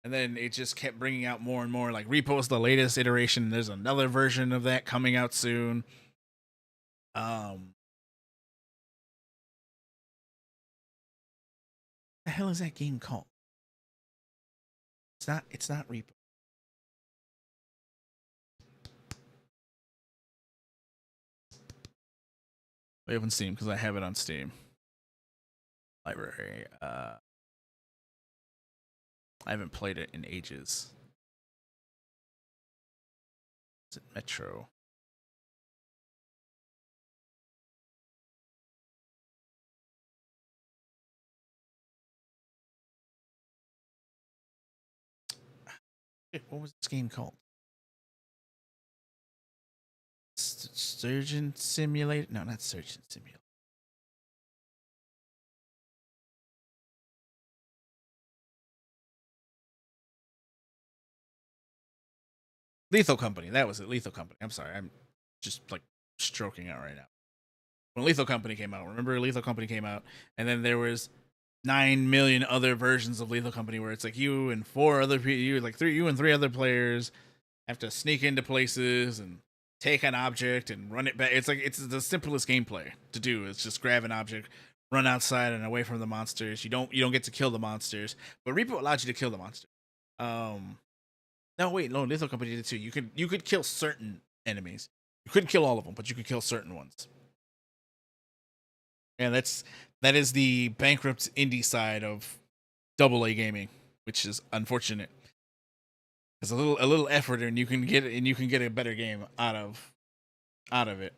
and then it just kept bringing out more and more. Like Repo is the latest iteration. There's another version of that coming out soon. The hell is that game called? It's not Repo. I haven't Steam because I have it on Steam. Library. I haven't played it in ages. Is it Metro? What was this game called? Surgeon Simulator? No, not Surgeon Simulator. Lethal Company. That was it. Lethal Company. I'm sorry. I'm just like stroking out right now. When Lethal Company came out, remember Lethal Company came out, and then there was 9 million other versions of Lethal Company where it's like you and 4 other people, you and 3 other players have to sneak into places and take an object and run it back. It's like it's the simplest gameplay to do. It's just grab an object, run outside and away from the monsters. You don't get to kill the monsters, but Repo allowed you to kill the monster. No, Lethal Company did too. You could kill certain enemies. You couldn't kill all of them, but you could kill certain ones. And that is the bankrupt indie side of AA gaming, which is unfortunate. There's a little effort, and you can get a better game out of it.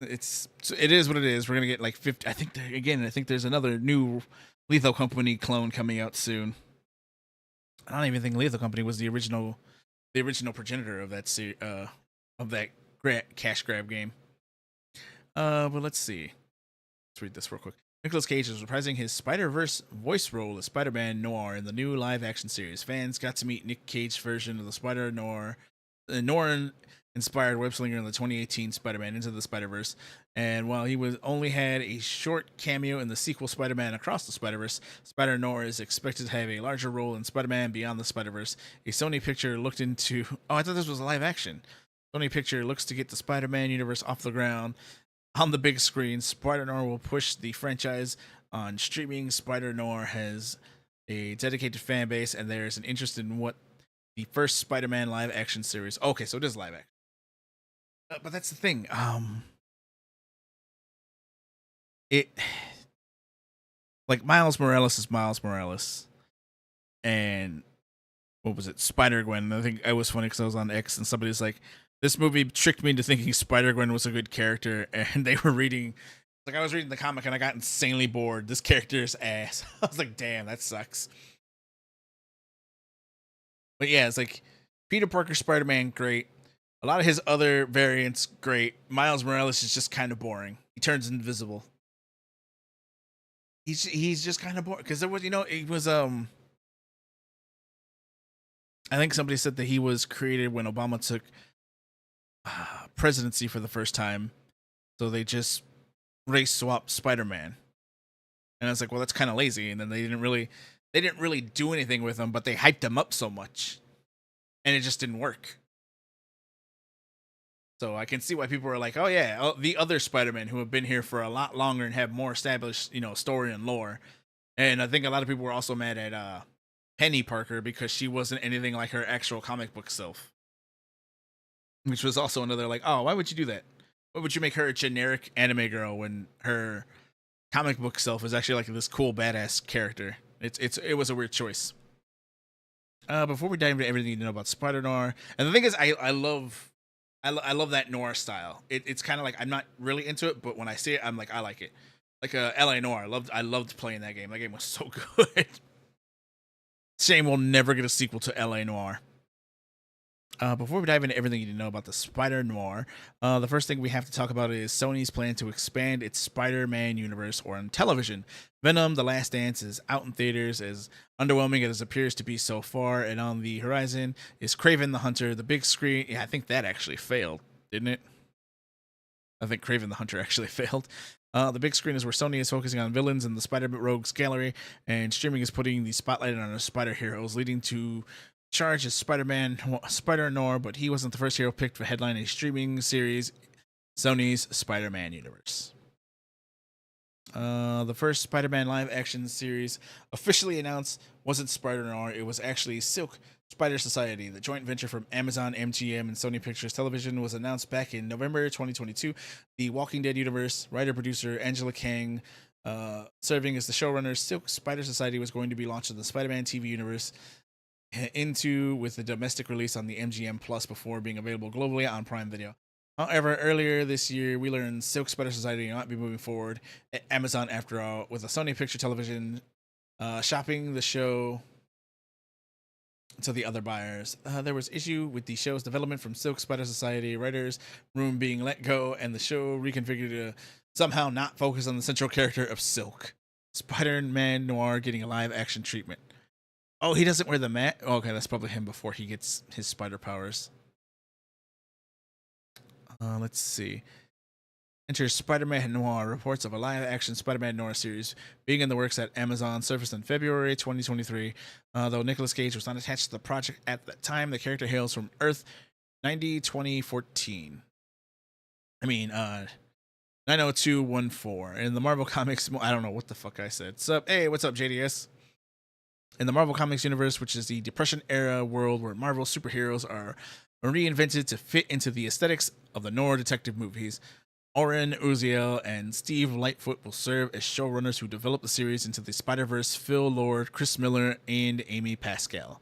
It is what it is. We're gonna get like 50. I think there's another new Lethal Company clone coming out soon. I don't even think Lethal Company was the original progenitor of that cash grab game. But let's see. Let's read this real quick. Nicolas Cage is reprising his Spider-Verse voice role as Spider-Man Noir in the new live-action series. Fans got to meet Nick Cage's version of the Spider-Noir inspired web slinger in the 2018 Spider-Man Into the Spider-Verse. And while he was only had a short cameo in the sequel Spider-Man Across the Spider-Verse, Spider-Noir is expected to have a larger role in Spider-Man Beyond the Spider-Verse. A Sony picture looked into... Oh, I thought this was a live action. Sony picture looks to get the Spider-Man universe off the ground on the big screen. Spider-Noir will push the franchise on streaming. Spider-Noir has a dedicated fan base, and there's an interest in what the first Spider-Man live action series... Okay, so it is live action. But that's the thing. Like Miles Morales is Miles Morales, and what was it, Spider-Gwen? I think it was funny because I was on X and somebody's like, "This movie tricked me into thinking Spider-Gwen was a good character," and they were reading. Like I was reading the comic and I got insanely bored. This character's ass. I was like, "Damn, that sucks." But yeah, it's like Peter Parker Spider-Man, great. A lot of his other variants, great. Miles Morales is just kind of boring. He turns invisible. He's just kind of boring because there was, it was I think somebody said that he was created when Obama took presidency for the first time, so they just race swapped Spider-Man. And I was like, well, that's kind of lazy. And then they didn't really do anything with him, but they hyped him up so much, and it just didn't work. So I can see why people are like, oh yeah, the other Spider-Man who have been here for a lot longer and have more established, story and lore. And I think a lot of people were also mad at Penny Parker because she wasn't anything like her actual comic book self. Which was also another like, oh, why would you do that? Why would you make her a generic anime girl when her comic book self is actually like this cool badass character? It was a weird choice. Before we dive into everything you know about Spider-Noir, and the thing is, I love that noir style. It's kind of like, I'm not really into it, but when I see it, I'm like, I like it. Like LA Noir. I loved playing that game. That game was so good. Shame we'll never get a sequel to LA Noir. Before we dive into everything you need to know about the Spider-Noir, the first thing we have to talk about is Sony's plan to expand its Spider-Man universe or on television. Venom: The Last Dance is out in theaters, as underwhelming as it appears to be so far, and on the horizon is Kraven the Hunter. The big screen, yeah, I think that actually failed, didn't it? I think Kraven the Hunter actually failed. The big screen is where Sony is focusing on villains in the Spider-Rogues gallery, and streaming is putting the spotlight on our spider heroes, leading to charge as Spider-Noir, but he wasn't the first hero picked for headline a streaming series, Sony's Spider-Man universe. The first Spider-Man live-action series officially announced wasn't Spider-Noir, it was actually Silk Spider Society. The joint venture from Amazon, MGM, and Sony Pictures Television was announced back in November 2022. The Walking Dead universe writer-producer Angela Kang serving as the showrunner. Silk Spider Society was going to be launched in the Spider-Man TV universe with the domestic release on the MGM Plus before being available globally on Prime Video. However, earlier this year, we learned Silk Spider Society will not be moving forward at Amazon after all, with a Sony Picture Television shopping the show to the other buyers. There was issue with the show's development from Silk Spider Society writers' room being let go, and the show reconfigured to somehow not focus on the central character of Silk. Spider-Man Noir getting a live-action treatment. Oh, he doesn't wear the mask? Oh, okay, that's probably him before he gets his spider powers. Let's see. Enters Spider-Man Noir. Reports of a live-action Spider-Man Noir series being in the works at Amazon surfaced in February 2023. Though Nicolas Cage was not attached to the project at that time, the character hails from Earth 90-2014. 90214. In the Marvel Comics... I don't know what the fuck I said. Hey, what's up, JDS? In the Marvel Comics universe, which is the Depression-era world where Marvel superheroes are reinvented to fit into the aesthetics of the noir detective movies, Oren Uziel and Steve Lightfoot will serve as showrunners who develop the series into the Spider-Verse. Phil Lord, Chris Miller, and Amy Pascal.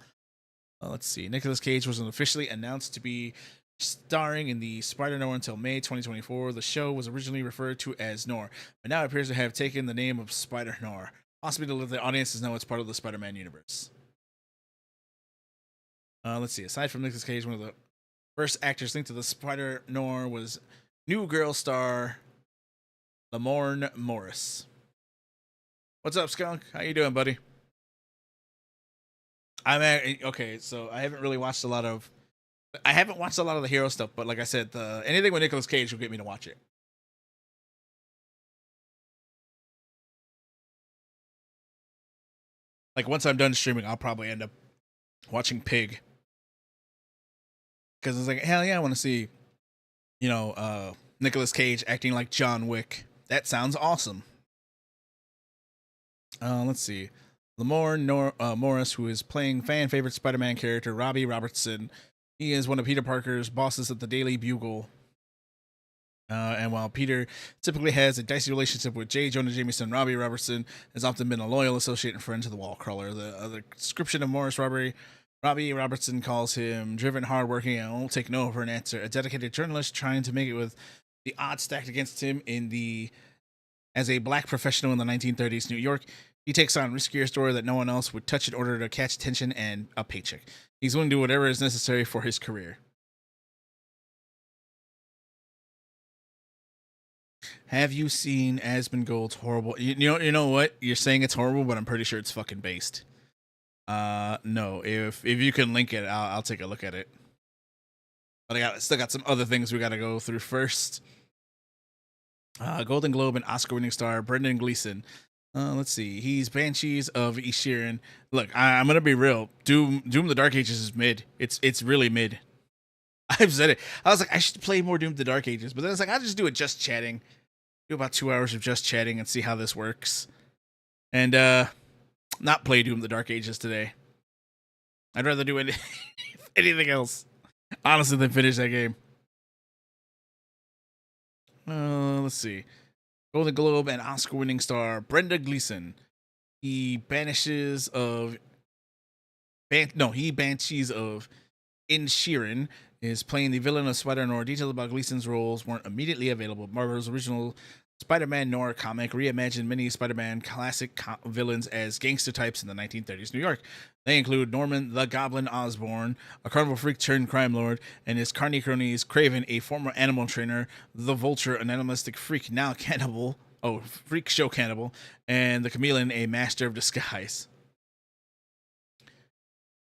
Let's see. Nicolas Cage wasn't officially announced to be starring in the Spider-Noir until May 2024. The show was originally referred to as Noir, but now it appears to have taken the name of Spider-Noir, possibly to let the audiences know it's part of the Spider-Man universe. Let's see. Aside from Nicolas Cage, one of the first actors linked to the Spider-Noir was New Girl star Lamorne Morris. What's up, Skunk? How you doing, buddy? Okay, so I haven't really watched a lot of... I haven't watched a lot of the hero stuff, but like I said, anything with Nicolas Cage will get me to watch it. Like once I'm done streaming, I'll probably end up watching Pig. Because it's like, hell yeah, I want to see, Nicolas Cage acting like John Wick. That sounds awesome. Let's see. Lamorne Morris, who is playing fan favorite Spider-Man character Robbie Robertson. He is one of Peter Parker's bosses at the Daily Bugle. And while Peter typically has a dicey relationship with J. Jonah Jameson, Robbie Robertson has often been a loyal associate and friend to the Wallcrawler. The description of Morris Robbie Robertson calls him driven, hardworking, and won't take no for an answer. A dedicated journalist trying to make it with the odds stacked against him as a black professional in the 1930s New York. He takes on riskier story that no one else would touch in order to catch attention and a paycheck. He's willing to do whatever is necessary for his career. Have you seen Asmongold's horrible? You know what? You're saying it's horrible, but I'm pretty sure it's fucking based. No. If you can link it, I'll take a look at it. But I still got some other things we got to go through first. Golden Globe and Oscar-winning star Brendan Gleeson. Let's see. He's Banshees of Inisherin. Look, I'm gonna be real. Doom: The Dark Ages is mid. It's really mid. I've said it. I was like, I should play more Doom: The Dark Ages, but then it's like I'll just do it just chatting. Do about 2 hours of just chatting and see how this works. And not play Doom: The Dark Ages today. I'd rather do anything else, honestly, than finish that game. Let's see. Golden Globe and Oscar-winning star Brenda Gleeson. He Banshees of Inisherin is playing the villain of Spider-Noir. Details about Gleason's roles weren't immediately available. Marvel's original Spider-Man Noir comic reimagined many Spider-Man classic villains as gangster types in the 1930s New York. They include Norman the Goblin Osborn, a carnival freak turned crime lord, and his carny cronies Craven, a former animal trainer, the Vulture, an animalistic freak now cannibal, freak show cannibal, and the Chameleon, a master of disguise.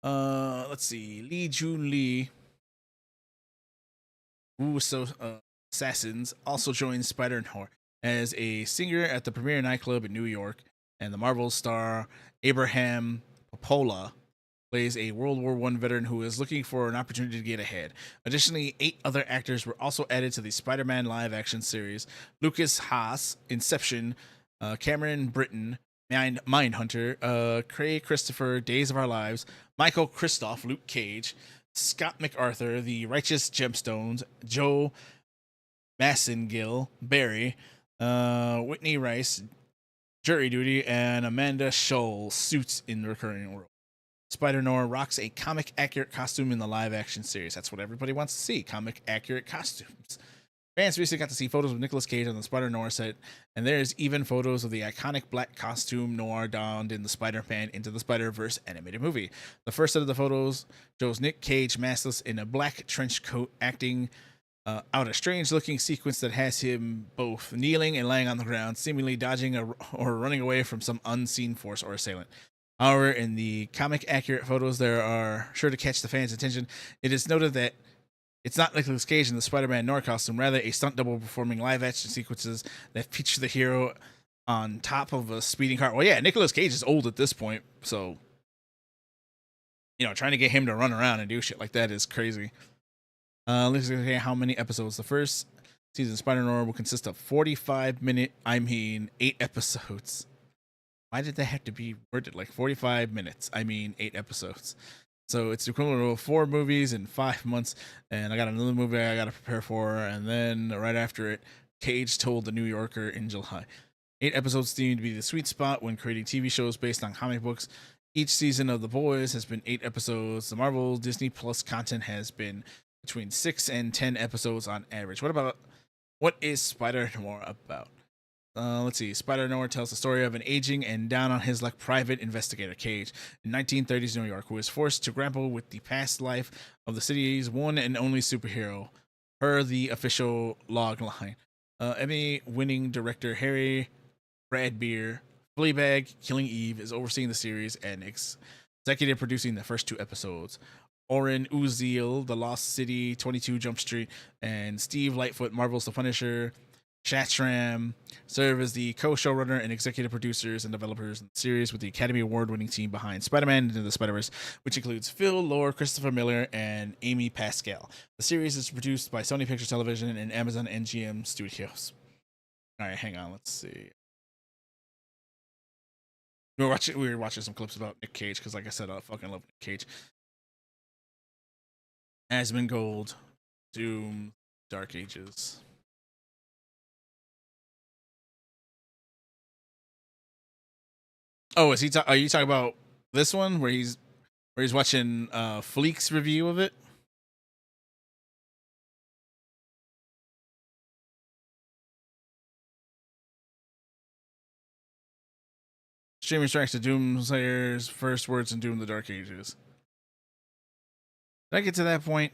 Let's see. Lee Jun Lee, Assassins, also joined Spider-Noir as a singer at the premier nightclub in New York, and the Marvel star Abraham Popola plays a World War I veteran who is looking for an opportunity to get ahead. Additionally, 8 other actors were also added to the Spider-Man live-action series. Lucas Haas, Inception, Cameron Britton, Mindhunter, Craig Christopher, Days of Our Lives, Michael Kristoff, Luke Cage, Scott MacArthur, The Righteous Gemstones, Joe Massengill, Barry, Whitney Rice, Jury Duty, and Amanda Scholl, Suits in the recurring role. Spider-Noir rocks a comic-accurate costume in the live-action series. That's what everybody wants to see, comic-accurate costumes. Fans recently got to see photos of Nicolas Cage on the Spider-Noir set, and there's even photos of the iconic black costume Noir donned in the Spider-Man Into the Spider-Verse animated movie. The first set of the photos shows Nick Cage maskless in a black trench coat acting out a strange-looking sequence that has him both kneeling and laying on the ground, seemingly dodging or running away from some unseen force or assailant. However, in the comic-accurate photos, there are sure to catch the fans' attention. It is noted that it's not Nicolas Cage in the Spider-Man Noir costume, rather a stunt double performing live-action sequences that feature the hero on top of a speeding car. Well, yeah, Nicolas Cage is old at this point, so trying to get him to run around and do shit like that is crazy. Let's see how many episodes. The first season of Spider-Noir will consist of 8 episodes. Why did they have to be worded like 45 minutes? 8 episodes. So it's equivalent of 4 movies in 5 months. And I got another movie I got to prepare for. And then right after it, Cage told the New Yorker in July. 8 episodes seem to be the sweet spot when creating TV shows based on comic books. Each season of The Boys has been 8 episodes. The Marvel Disney Plus content has been between 6 and 10 episodes on average. What is Spider-Noir about? Let's see. Spider-Noir tells the story of an aging and down on his luck private investigator, Cage, in 1930s New York, who is forced to grapple with the past life of the city's one and only superhero, per the official log line. Emmy-winning director Harry Bradbeer, Fleabag, Killing Eve, is overseeing the series and executive producing the first 2 episodes. Oren Uziel, The Lost City, 22 Jump Street, and Steve Lightfoot, Marvel's The Punisher. Shatram serve as the co-showrunner and executive producers and developers in the series with the Academy Award-winning team behind Spider-Man Into the Spider-Verse, which includes Phil Lord, Christopher Miller, and Amy Pascal. The series is produced by Sony Pictures Television and Amazon NGM Studios. All right, hang on. Let's see. We were watching some clips about Nick Cage because, like I said, I fucking love Nick Cage. Asmongold, Doom, Dark Ages. Oh, are you talking about this one where he's watching Fleek's review of it? Streaming strikes to Doomslayer's first words in Doom: The Dark Ages. Did I get to that point?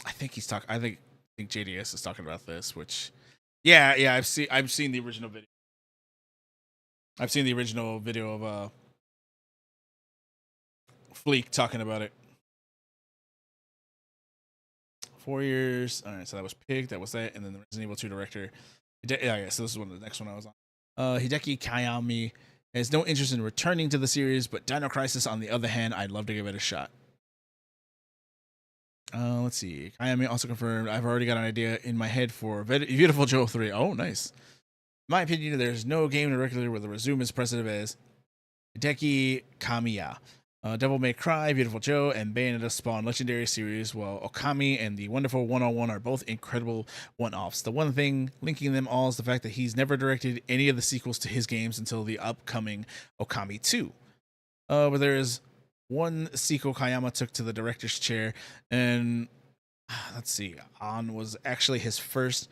I think he's talking. I think JDS is talking about this, which, yeah, I've seen the original video. I've seen the original video of Fleek talking about it. 4 years. All right, so that was Pig. That was that, and then the Resident Evil 2 director. Yeah, so this is the next one I was on. Hideki Kayami has no interest in returning to the series, but Dino Crisis, on the other hand, I'd love to give it a shot. Let's see. Kayami also confirmed, I've already got an idea in my head for Beautiful Joe 3. Oh, nice. In my opinion, there's no game director with a resume as impressive as Hideki Kamiya. Devil May Cry, Beautiful Joe, and Bayonetta spawn legendary series, while Okami and the Wonderful 101 are both incredible one-offs. The one thing linking them all is the fact that he's never directed any of the sequels to his games until the upcoming Okami 2. But there is one sequel Kayama took to the director's chair, and let's see, On was actually his first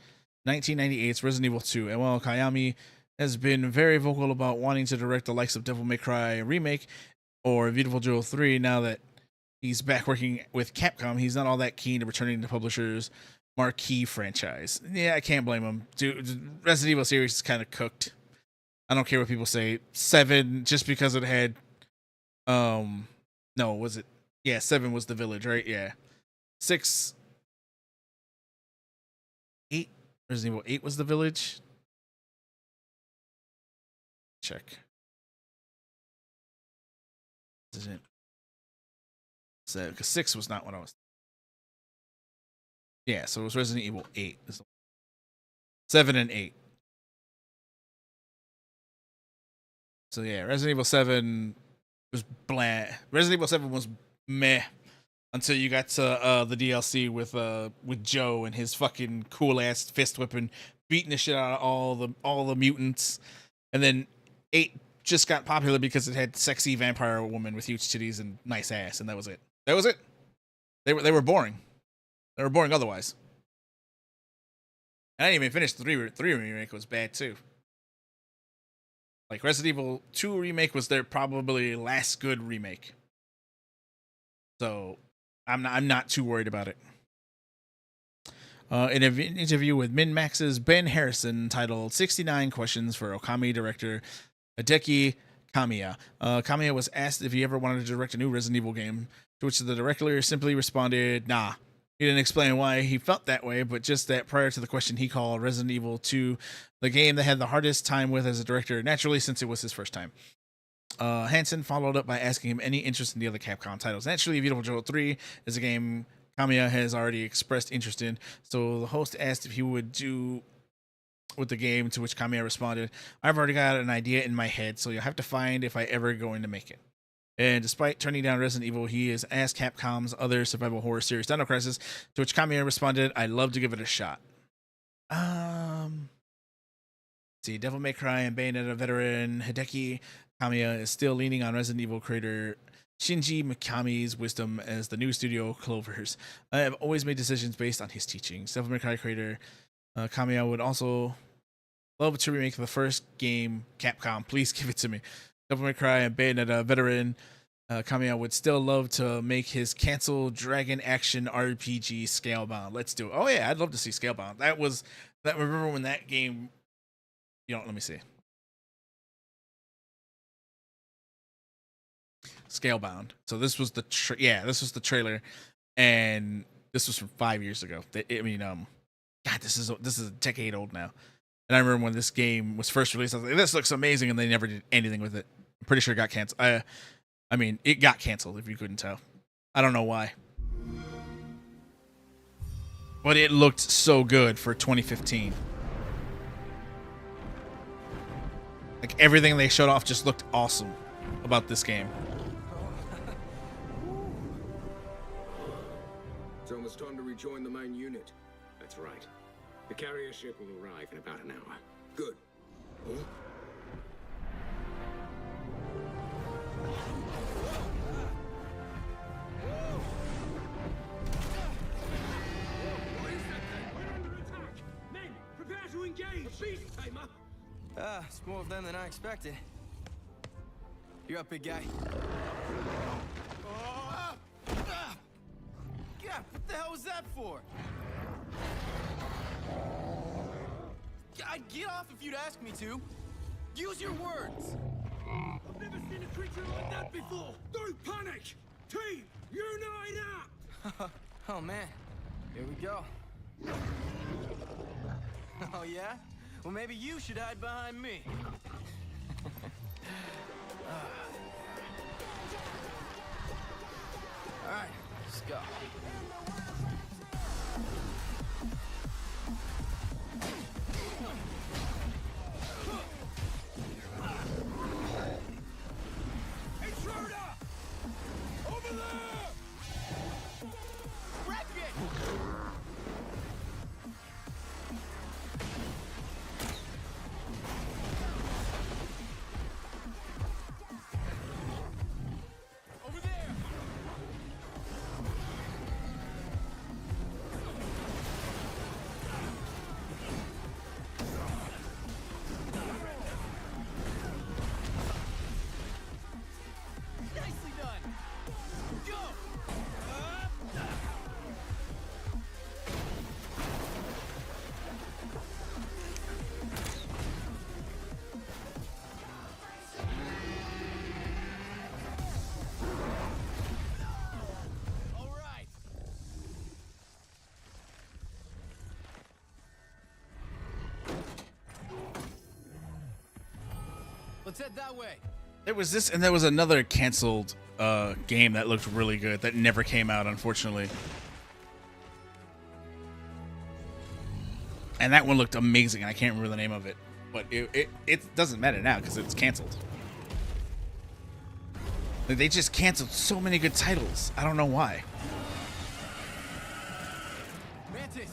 1998's Resident Evil 2. And while Kayami has been very vocal about wanting to direct the likes of Devil May Cry remake or Beautiful Joe 3, now that he's back working with Capcom, he's not all that keen to returning to publisher's marquee franchise. Yeah, I can't blame him. Dude, Resident Evil series is kind of cooked. I don't care what people say. 7, just because it had no, was it? Yeah, 7 was the village, right? Yeah. 6, 8, Resident Evil 8 was the village. Check. Is it? So, because 6 was not what I was. Yeah, so it was Resident Evil 8. 7 and 8. So yeah, Resident Evil 7 was blah. Resident Evil 7 was meh until you got to the DLC with Joe and his fucking cool ass fist whipping, beating the shit out of all the mutants, and then 8 just got popular because it had sexy vampire woman with huge titties and nice ass, and that was it. That was it. They were boring. They were boring otherwise. And I didn't even finish the 3 remake was bad too. Like Resident Evil 2 remake was their probably last good remake. So I'm not too worried about it. In an interview with MinMax's Ben Harrison titled 69 Questions for Okami Director Hideki Kamiya. Kamiya was asked if he ever wanted to direct a new Resident Evil game, to which the director simply responded, nah. He didn't explain why he felt that way, but just that prior to the question, he called Resident Evil 2 the game that had the hardest time with as a director, naturally, since it was his first time. Hansen followed up by asking him any interest in the other Capcom titles. Naturally, Beautiful Joe 3 is a game Kamiya has already expressed interest in, so the host asked if he would do with the game, to which Kamiya responded, I've already got an idea in my head, so you'll have to find if I ever going to make it. And despite turning down Resident Evil, he has asked Capcom's other survival horror series, Dino Crisis, to which Kamiya responded, I'd love to give it a shot. See, Devil May Cry and Bayonetta veteran Hideki Kamiya is still leaning on Resident Evil creator Shinji Mikami's wisdom as the new studio Clovers. I have always made decisions based on his teachings. Devil May Cry creator Kamiya would also love to remake the first game, Capcom. Please give it to me. Devil May Cry and Bayonetta veteran Kamiya would still love to make his canceled Dragon Action RPG Scalebound. Let's do it. Oh yeah, I'd love to see Scalebound. Remember when that game, let me see. Scalebound. So this was the this was the trailer, and this was from 5 years ago. I mean, God, this is a decade old now. And I remember when this game was first released, I was like, this looks amazing, and they never did anything with it. I'm pretty sure it got canceled. I mean, it got canceled, if you couldn't tell. I don't know why. But it looked so good for 2015. Like, everything they showed off just looked awesome about this game. It's almost time to rejoin the main unit. That's right. The carrier ship will arrive in about an hour. Good. Huh? What is that thing? We're under attack! Men, prepare to engage! A beast tamer! It's more of them than I expected. You up, big guy? God, what the hell was that for? I'd get off if you'd ask me to. Use your words. I've never seen a creature like that before! Don't panic! Team, unite up! Oh, man. Here we go. Oh, yeah? Well, maybe you should hide behind me. All right, let's go. Intruder! Over there! Wreck it! Over there! Nicely done! Go! All right. Let's head that way. There was this, and there was another canceled game that looked really good that never came out, unfortunately. And that one looked amazing, and I can't remember the name of it. But it doesn't matter now because it's canceled. Like, they just canceled so many good titles. I don't know why. Mantis,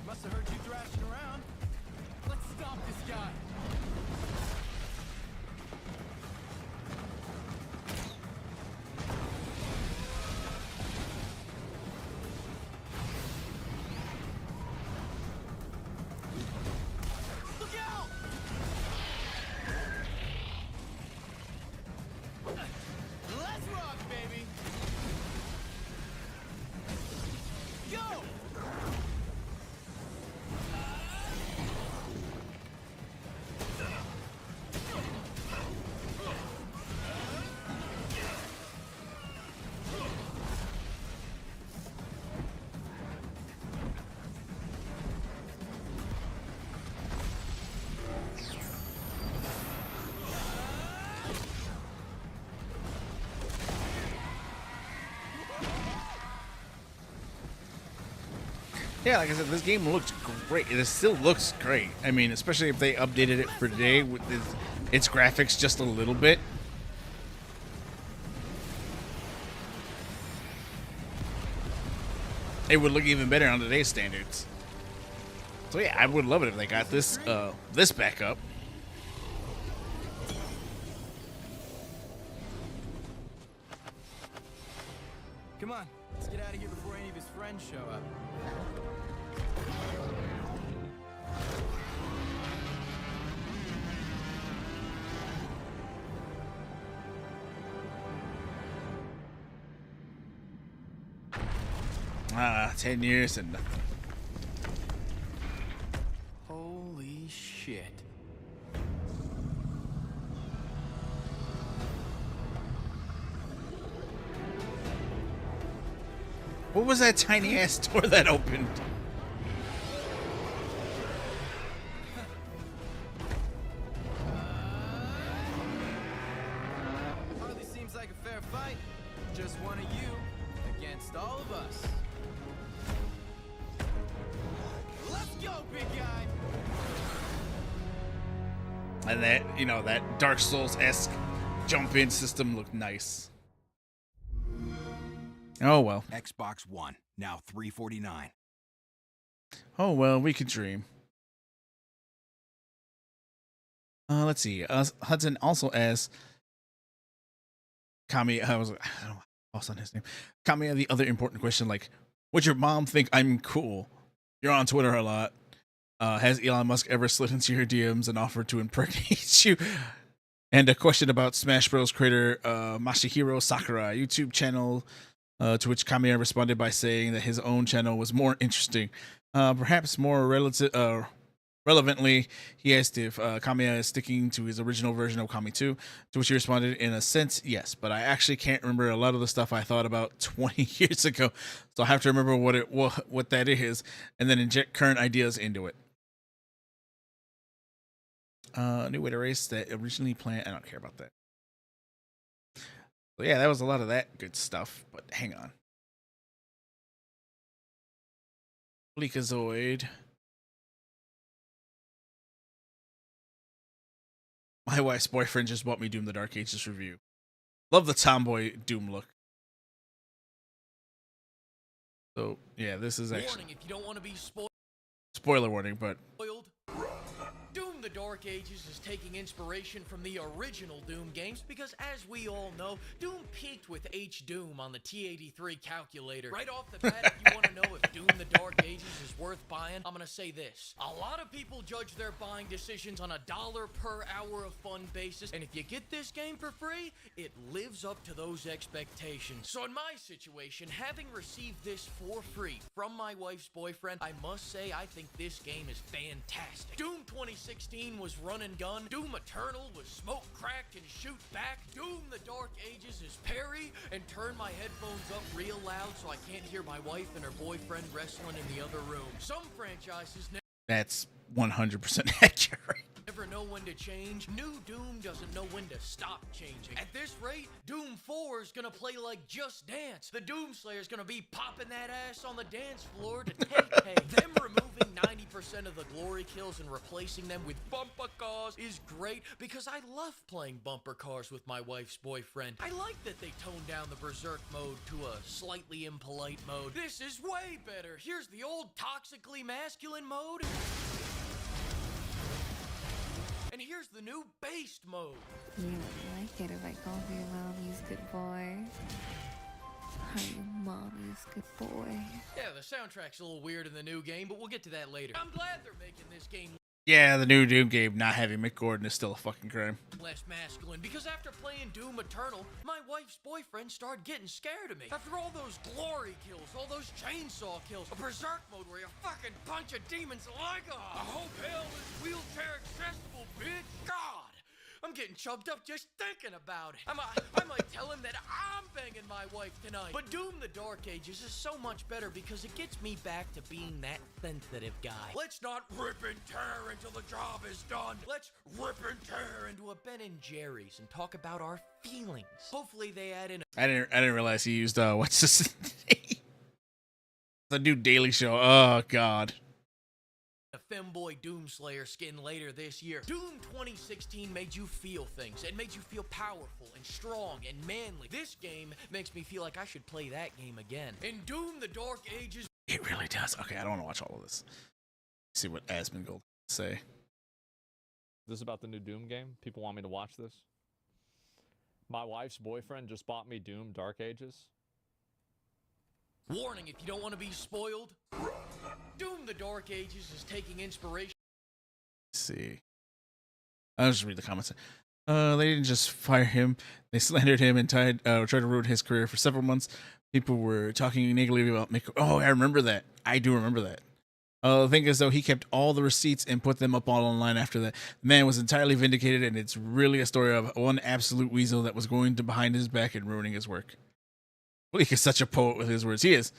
must have heard you thrashing around. Let's stop this guy. Look out! Let's rock, baby. Go! Yeah, like I said, this game looks great. It still looks great. I mean, especially if they updated it for today with its graphics just a little bit. It would look even better on today's standards. So yeah, I would love it if they got this this back up. Come on, let's get out of here before any of his friends show up. Ah, 10 years and nothing. Holy shit. What was that tiny ass door that opened? Hardly seems like a fair fight. Just one of you against all of us. Let's go, big guy. And that, you know, that Dark Souls-esque jump-in system looked nice. Oh well. Xbox One, now $349. Oh well, we could dream. Let's see. Hudson also asks Kami. I don't know. What's on his name? Kami. The other important question, like, would your mom think I'm cool? You're on Twitter a lot. Has Elon Musk ever slid into your DMs and offered to impregnate you? And a question about Smash Bros. Creator Masahiro Sakura YouTube channel. To which Kamiya responded by saying that his own channel was more interesting. Perhaps more relevantly, he asked if Kamiya is sticking to his original version of Kami 2, to which he responded, in a sense, yes, but I actually can't remember a lot of the stuff I thought about 20 years ago, so I have to remember what that is, and then inject current ideas into it. New way to race that originally planned. I don't care about that. So yeah, that was a lot of that good stuff, but hang on. Bleakazoid. My wife's boyfriend just bought me Doom the Dark Ages review. Love the tomboy Doom look. So yeah, this is actually Warning if you don't want to be spoiler warning, but spoiled. Doom the Dark Ages is taking inspiration from the original Doom games because, as we all know, Doom peaked with H-Doom on the T83 calculator. Right off the bat, if you want to know if Doom the Dark Ages is worth buying, I'm going to say this. A lot of people judge their buying decisions on $1 per hour of fun basis, and if you get this game for free, it lives up to those expectations. So in my situation, having received this for free from my wife's boyfriend, I must say I think this game is fantastic. Doom 2016 was run and gun. Doom Eternal was smoke cracked and shoot back. Doom the Dark Ages is parry and turn my headphones up real loud so I can't hear my wife and her boyfriend wrestling in the other room. Some franchises that's 100% accurate. never know when to change. New Doom doesn't know when to stop changing. At this rate, Doom 4 is gonna play like Just Dance. The Doomslayer's gonna be popping that ass on the dance floor to take pay. Them removing 90% of the glory kills and replacing them with bumper cars is great because I love playing bumper cars with my wife's boyfriend. I like that they toned down the Berserk mode to a slightly impolite mode. This is way better. Here's the old toxically masculine mode. And here's the new based mode. You would like it if I called you Mommy's good boy. Are you Mommy's good boy? Yeah, the soundtrack's a little weird in the new game, but we'll get to that later. I'm glad they're making this game Yeah, the new Doom game not having Mick Gordon is still a fucking crime. less masculine, because after playing Doom Eternal, my wife's boyfriend started getting scared of me. After all those glory kills, all those chainsaw kills, a berserk mode where you fucking punch a demon's leg off. I hope hell is wheelchair accessible, bitch. God, I'm getting chubbed up just thinking about it. I might tell him that I'm banging my wife tonight. But Doom the Dark Ages is so much better because it gets me back to being that sensitive guy. Let's not rip and tear until the job is done. Let's rip and tear into a Ben and Jerry's and talk about our feelings. Hopefully they add in I didn't realize he used what's this name? The new Daily Show. Oh god. a femboy Doomslayer skin later this year. Doom 2016 made you feel things. It made you feel powerful and strong and manly. This game makes me feel like I should play that game again. In Doom the Dark Ages... It really does. Okay, I don't want to watch all of this. See what Asmongold say. This is about the new Doom game. People want me to watch this. My wife's boyfriend just bought me Doom Dark Ages. Warning if you don't want to be spoiled. Doom the Dark Ages is taking inspiration. Let's see. I'll just read the comments. They didn't just fire him. They slandered him and tried to ruin his career for several months. People were talking negatively about Mick. Oh, I remember that. I do remember that. I think as though he kept all the receipts and put them up all online after that. The man was entirely vindicated, and it's really a story of one absolute weasel that was going to behind his back and ruining his work. Bleak is such a poet with his words. He is.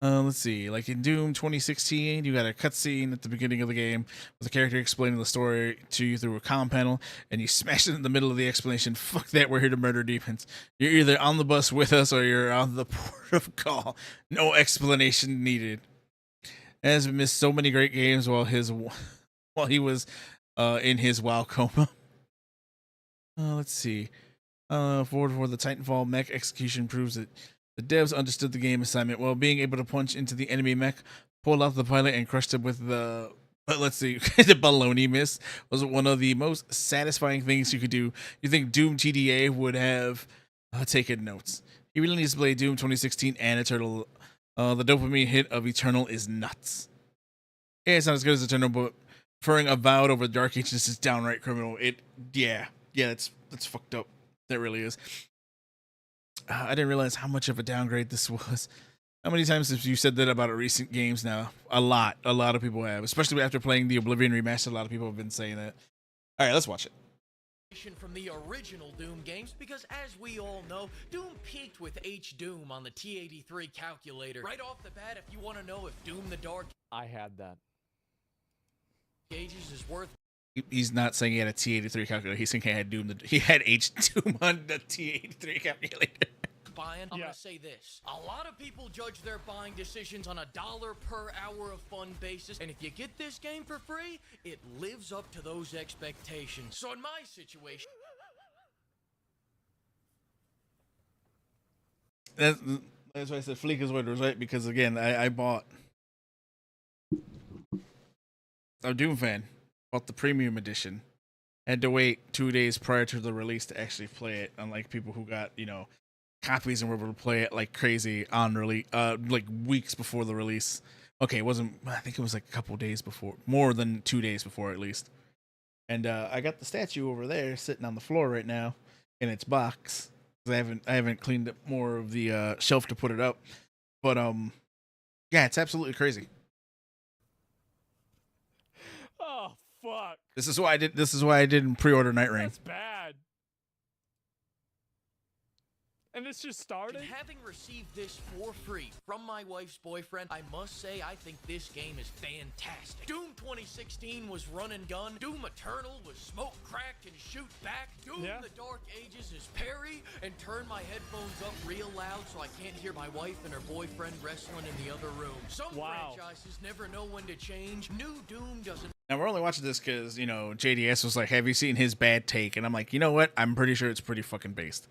Let's see. Like in Doom 2016, you got a cutscene at the beginning of the game with a character explaining the story to you through a comm panel, and you smash it in the middle of the explanation. Fuck that, we're here to murder demons. You're either on the bus with us or you're on the port of call. No explanation needed. Has missed so many great games while he was in his WoW coma. Let's see. Forward for the Titanfall mech execution proves that the devs understood the game assignment well, being able to punch into the enemy mech, pull out the pilot, and crush them with the. Let's see, the baloney miss was one of the most satisfying things you could do. You think Doom TDA would have taken notes? He really needs to play Doom 2016 and Eternal. The dopamine hit of Eternal is nuts. Yeah, it's not as good as Eternal, but preferring Avowed over Dark Ages is downright criminal. Yeah, that's fucked up. That really is. I didn't realize how much of a downgrade this was. How many times have you said that about recent games now? A lot of people have, especially after playing the Oblivion remaster. A lot of people have been saying that. All right, let's watch it. From the original Doom games, because as we all know, Doom peaked with H-Doom on the T83 calculator. Right off the bat, if you want to know if Doom the Dark I had that. Ages is worth He's not saying he had a T83 calculator. He's saying he had H-Doom on the T83 calculator. buying, I'm gonna say this. A lot of people judge their buying decisions on a $1 per hour of fun basis, and if you get this game for free, it lives up to those expectations. So in my situation... That's why I said Fleeka's word was right, because again, I bought... I'm a Doom fan. Bought the premium edition. Had to wait 2 days prior to the release to actually play it, unlike people who got, copies and were able to play it like crazy on release, like weeks before the release. Okay, it wasn't, I think it was like a couple days before, more than 2 days before at least. And I got the statue over there sitting on the floor right now in its box. I haven't cleaned up more of the shelf to put it up. But yeah, it's absolutely crazy. Oh fuck. This is why I didn't pre-order Night Rain. That's bad. And this just started? And having received this for free from my wife's boyfriend, I must say I think this game is fantastic. Doom 2016 was run and gun. Doom Eternal was smoke, crack, and shoot back. Doom The Dark Ages is parry and turn my headphones up real loud so I can't hear my wife and her boyfriend wrestling in the other room. Some franchises never know when to change. New Doom doesn't. Now, we're only watching this because, JDS was like, have you seen his bad take? And I'm like, you know what? I'm pretty sure it's pretty fucking based.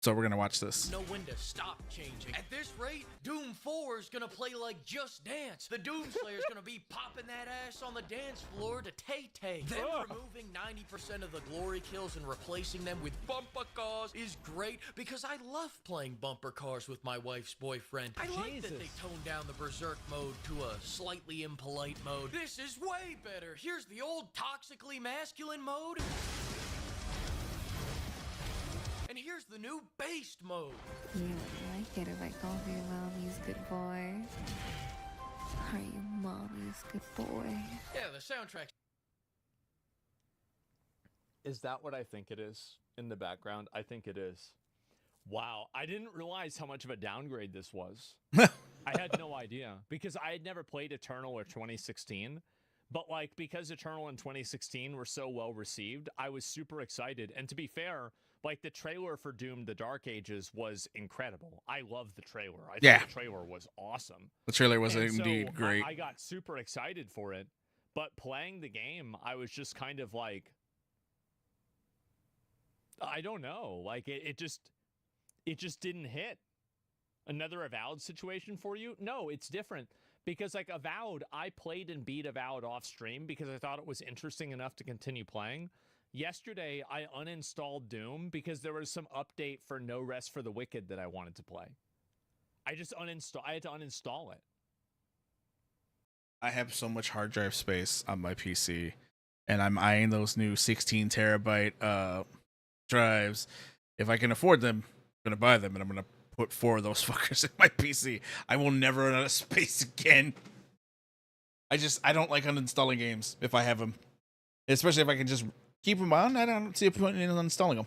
So we're going to watch this. Know when to stop changing. At this rate, Doom 4 is going to play like Just Dance. The Doom Slayer is going to be popping that ass on the dance floor to Tay-Tay. Then removing 90% of the glory kills and replacing them with bumper cars is great because I love playing bumper cars with my wife's boyfriend. I like that they toned down the Berserk mode to a slightly impolite mode. This is way better. Here's the old toxically masculine mode. And here's the new based mode. You like it if I call you mommy's good boy? Are you mommy's good boy? Yeah, the soundtrack. Is that what I think it is in the background? I think it is. Wow, I didn't realize how much of a downgrade this was. I had no idea because I had never played Eternal or 2016. But because Eternal and 2016 were so well received, I was super excited. And to be fair, the trailer for Doom The Dark Ages was incredible. I loved the trailer. I thought the trailer was awesome. The trailer was indeed great. I got super excited for it. But playing the game, I was just kind of I don't know. It just didn't hit. Another Avowed situation for you? No, it's different. Because Avowed, I played and beat Avowed off stream because I thought it was interesting enough to continue playing. Yesterday, I uninstalled Doom because there was some update for No Rest for the Wicked that I wanted to play. I had to uninstall it. I have so much hard drive space on my PC, and I'm eyeing those new 16 terabyte drives. If I can afford them, I'm going to buy them, and I'm going to put 4 of those fuckers in my PC. I will never run out of space again. I don't like uninstalling games if I have them. Especially if I can just keep them on. I don't see a point in uninstalling them.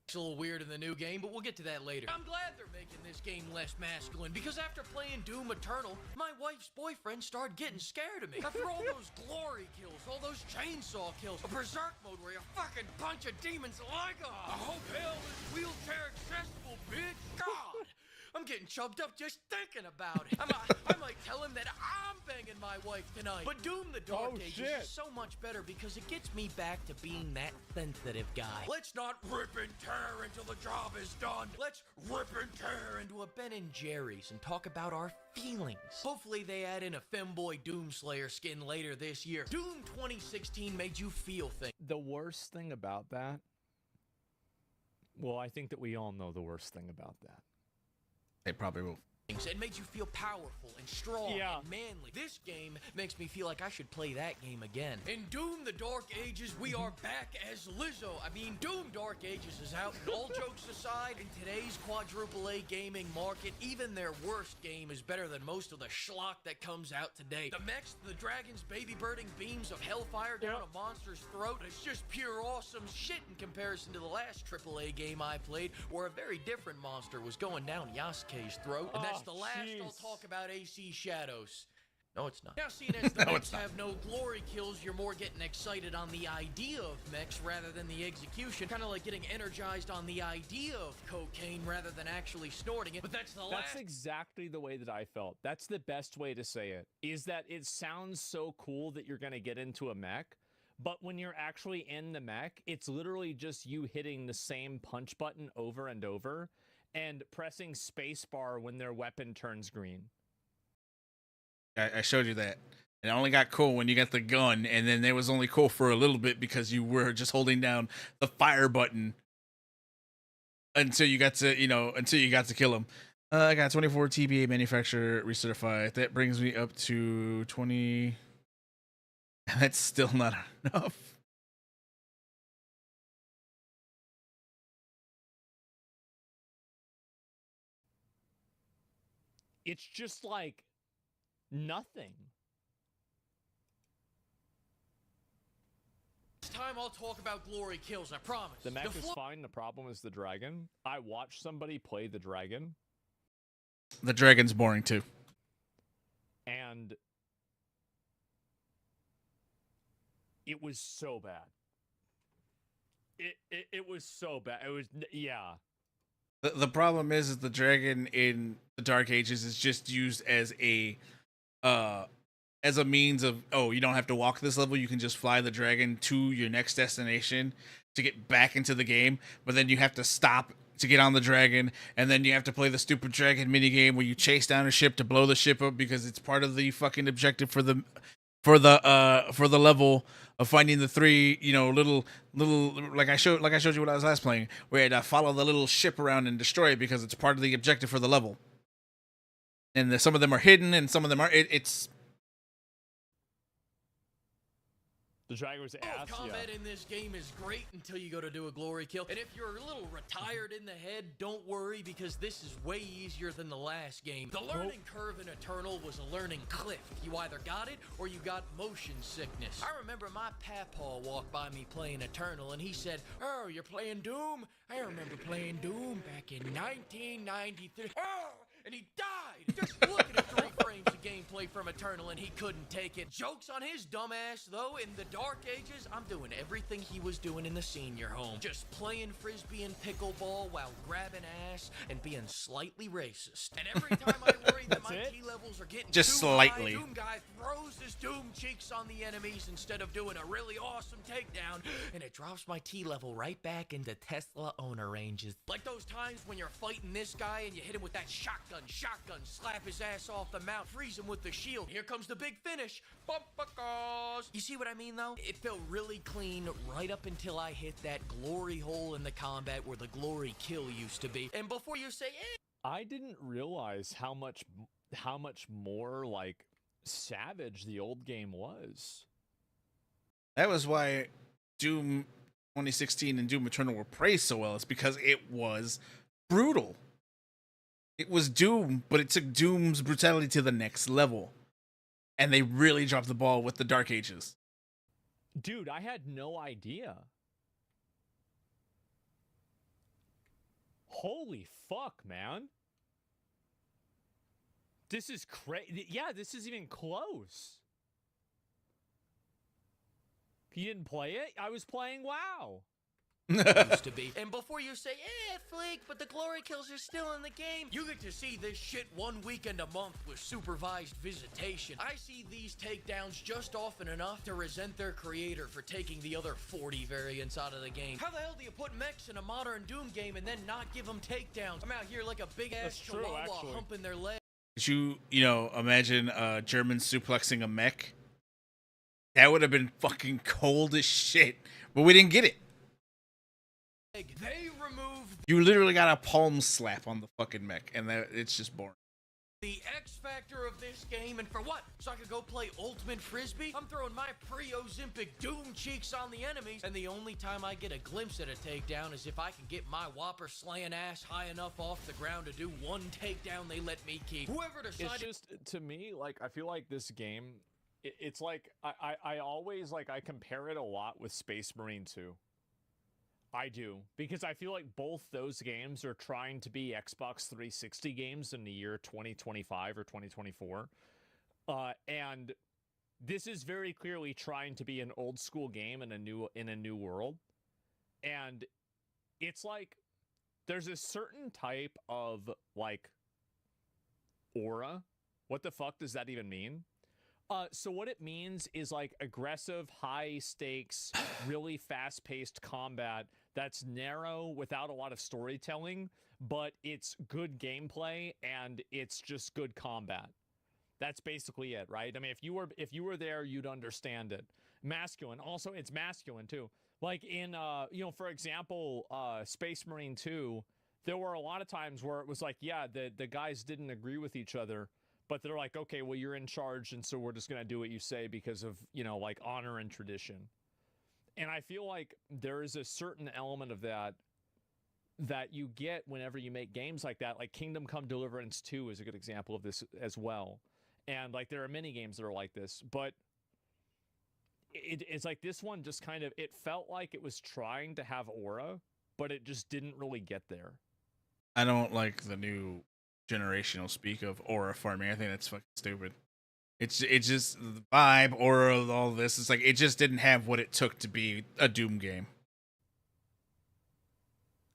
It's a little weird in the new game, but we'll get to that later. I'm glad they're making this game less masculine, because after playing Doom Eternal, my wife's boyfriend started getting scared of me. After all those glory kills, all those chainsaw kills, a berserk mode where you fucking punch a demon's leg off. I hope hell is wheelchair accessible, bitch. God, I'm getting chubbed up just thinking about it. I might tell him that I'm banging my wife tonight. But Doom the Dark Ages is so much better because it gets me back to being that sensitive guy. Let's not rip and tear until the job is done. Let's rip and tear into a Ben and Jerry's and talk about our feelings. Hopefully they add in a femboy Doomslayer skin later this year. Doom 2016 made you feel things. The worst thing about that, well, I think that we all know the worst thing about that. They probably will. It made you feel powerful and strong and manly. This game makes me feel like I should play that game again. In Doom the Dark Ages, we are back as Lizzo. I mean, Doom Dark Ages is out. All jokes aside, in today's quadruple A gaming market, even their worst game is better than most of the schlock that comes out today. The mechs, the dragons, baby birding beams of hellfire down a monster's throat. It's just pure awesome shit in comparison to the last AAA game I played, where a very different monster was going down Yasuke's throat. And that's the last I'll talk about AC Shadows. No, it's not. Now, seeing as the mechs have no glory kills, you're more getting excited on the idea of mechs rather than the execution. Kind of like getting energized on the idea of cocaine rather than actually snorting it. But that's the last. That's exactly the way that I felt. That's the best way to say it, is that it sounds so cool that you're going to get into a mech, but when you're actually in the mech, it's literally just you hitting the same punch button over and over and pressing spacebar when their weapon turns green. I showed you that. It only got cool when you got the gun, and then it was only cool for a little bit because you were just holding down the fire button until you got to, kill him. I got 24 TBA manufacturer recertified. That brings me up to 20. That's still not enough. It's just like nothing. This time I'll talk about glory kills, I promise. The mech is fine. The problem is the dragon. I watched somebody play the dragon. The dragon's boring too. And it was so bad. It was so bad. It was, yeah. The problem is the dragon in the Dark Ages is just used as a means of, you don't have to walk this level, you can just fly the dragon to your next destination to get back into the game, but then you have to stop to get on the dragon, and then you have to play the stupid dragon minigame where you chase down a ship to blow the ship up because it's part of the fucking objective for the level of finding the three, little like I showed you when I was last playing, where you had to follow the little ship around and destroy it because it's part of the objective for the level. And some of them are hidden, and some of them are. It's the dragon was ass. Combat in this game is great until you go to do a glory kill. And if you're a little retired in the head, don't worry, because this is way easier than the last game. The learning curve in Eternal was a learning cliff. You either got it or you got motion sickness. I remember my papaw walked by me playing Eternal and he said, "Oh, you're playing Doom? I remember playing Doom back in 1993. Oh!" And he died just looking at 3 frames of gameplay from Eternal, and he couldn't take it. Jokes on his dumbass, though. In the Dark Ages, I'm doing everything he was doing in the senior home. Just playing Frisbee and pickleball while grabbing ass and being slightly racist. And every time I worry that my T levels are getting just too slightly high, Doom guy throws his Doom cheeks on the enemies instead of doing a really awesome takedown, and it drops my T level right back into Tesla owner ranges. Like those times when you're fighting this guy and you hit him with that shotgun, slap his ass off the mount, freeze him with the shield. Here comes the big finish. Bumpacos. You see what I mean, though? It felt really clean right up until I hit that glory hole in the combat where the glory kill used to be. And before you say, I didn't realize how much more like savage the old game was. That was why Doom 2016 and Doom Eternal were praised so well. It's because it was brutal. It was Doom, but it took Doom's brutality to the next level. And they really dropped the ball with the Dark Ages. Dude, I had no idea. Holy fuck, man. This is crazy. Yeah, this is even close. You didn't play it? I was playing WoW. Used to be. And before you say, Flick, but the glory kills are still in the game, you get to see this shit 1 weekend a month with supervised visitation. I see these takedowns just often enough to resent their creator for taking the other 40 variants out of the game. How the hell do you put mechs in a modern Doom game and then not give them takedowns? I'm out here like a big ass chihuahua humping their leg. Did you imagine German suplexing a mech? That would have been fucking cold as shit. But we didn't get it. They removed You literally got a palm slap on the fucking mech, and it's just boring. the X factor of this game, and for what? So I could go play Ultimate Frisbee? I'm throwing my pre-Ozempic Doom cheeks on the enemies, and the only time I get a glimpse at a takedown is if I can get my whopper slaying ass high enough off the ground to do one takedown they let me keep. Whoever decided... It's just, to me, like, I feel like this game, it's like, I always, like, I compare it a lot with Space Marine 2. I do, because I feel like both those games are trying to be Xbox 360 games in the year 2025 or 2024. And this is very clearly trying to be an old school game in a new world. And it's like there's a certain type of like aura. What the fuck does that even mean? So what it means is like aggressive, high stakes, really fast paced combat that's narrow without a lot of storytelling, but it's good gameplay and it's just good combat. That's basically it, right? I mean, if you were there, you'd understand it. Masculine. Also, it's masculine too. Like in for example, Space Marine 2, there were a lot of times where it was like, yeah, the guys didn't agree with each other. But they're like, okay, well, you're in charge, and so we're just going to do what you say because of, like, honor and tradition. And I feel like there is a certain element of that you get whenever you make games like that. Like Kingdom Come Deliverance 2 is a good example of this as well. And, like, there are many games that are like this. But it's like this one just kind of, it felt like it was trying to have aura, but it just didn't really get there. I don't like the new generational speak of aura farming. I think that's fucking stupid. It's just the vibe, aura, all this. It's like it just didn't have what it took to be a Doom game.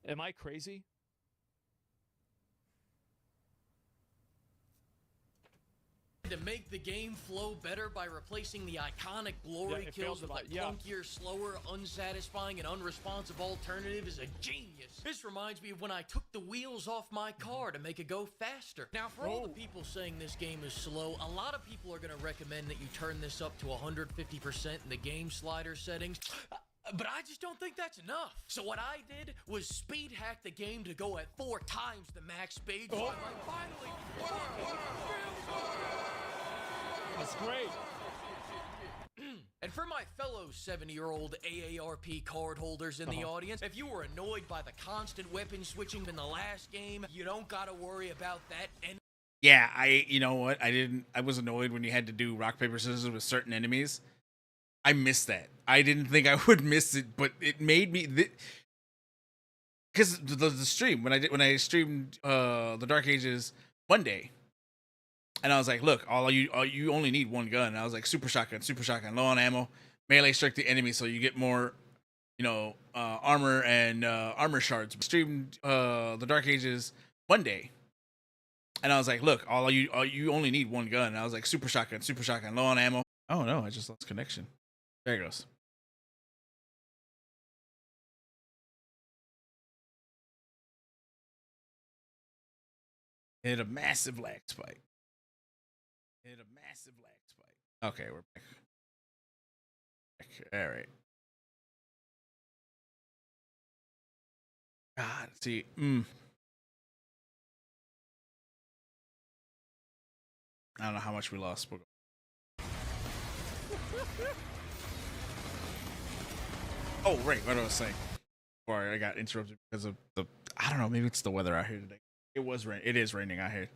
Am I crazy? To make the game flow better by replacing the iconic glory kills with a clunkier, slower, unsatisfying, and unresponsive alternative is a genius. This reminds me of when I took the wheels off my car to make it go faster. Now, for all the people saying this game is slow, a lot of people are going to recommend that you turn this up to 150% in the game slider settings. But I just don't think that's enough. So what I did was speed hack the game to go at 4 times the max speed. So I'm like, finally... That's great. And for my fellow 70-year-old AARP card holders in the audience, if you were annoyed by the constant weapon switching in the last game, you don't gotta worry about that. Yeah, you know what? I was annoyed when you had to do rock, paper, scissors with certain enemies. I missed that. I didn't think I would miss it, but it made me... Because the stream, when I streamed the Dark Ages Monday, and I was like, look, you only need one gun. And I was like, super shotgun, low on ammo, melee strike the enemy so you get more, armor and armor shards. Streamed the Dark Ages Monday, and I was like, look, you only need one gun. And I was like, super shotgun, low on ammo. Oh no, I just lost connection. There it goes. Hit a massive lag spike. Okay, we're back. All right. God, see, I don't know how much we lost. Oh, right, what I was saying. Before I got interrupted because of I don't know, maybe it's the weather out here today. It is raining out here.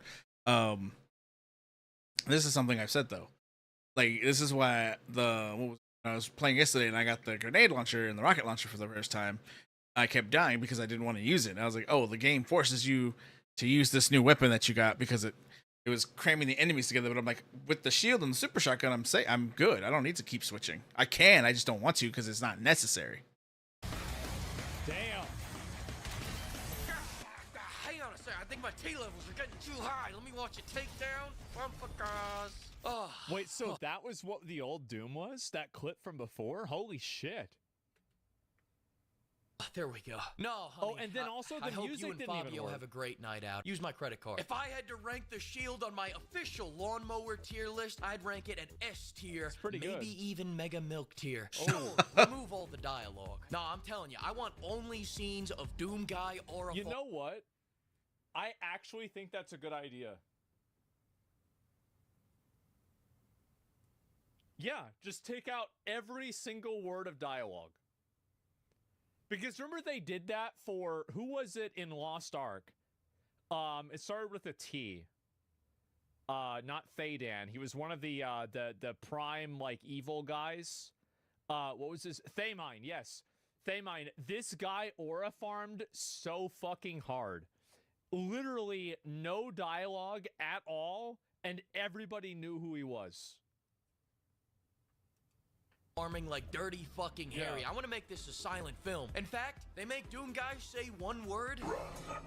This is something I've said though. Like, this is why I was playing yesterday and I got the grenade launcher and the rocket launcher for the first time. I kept dying because I didn't want to use it. And I was like, oh, the game forces you to use this new weapon that you got because it was cramming the enemies together. But I'm like, with the shield and the super shotgun, I'm good. I don't need to keep switching. I can, I just don't want to because it's not necessary. Damn. Hang on a second. I think my T levels are getting too high. Let me watch it take down. Motherfuckers. Oh. Wait, so that was what the old Doom was? That clip from before? Holy shit. There we go. No, honey. Oh, and then also the I hope music you and didn't even Fabio work. have a great night out. Use my credit card. If I had to rank the shield on my official lawnmower tier list, I'd rank it at S tier. It's pretty maybe good. even Mega Milk tier. Oh. Sure, remove all the dialogue. Nah, I'm telling you, I want only scenes of Doom Guy or a. You know what? I actually think that's a good idea. Yeah, just take out every single word of dialogue. Because remember they did that for, who was it in Lost Ark? It started with a T. Not Thadan. He was one of the prime, like, evil guys. What was his? Thamine, yes. Thamine. This guy aura farmed so fucking hard. Literally no dialogue at all, and everybody knew who he was. Farming like Dirty fucking Harry. Yeah. I want to make this a silent film. In fact, they make Doom guys say one word.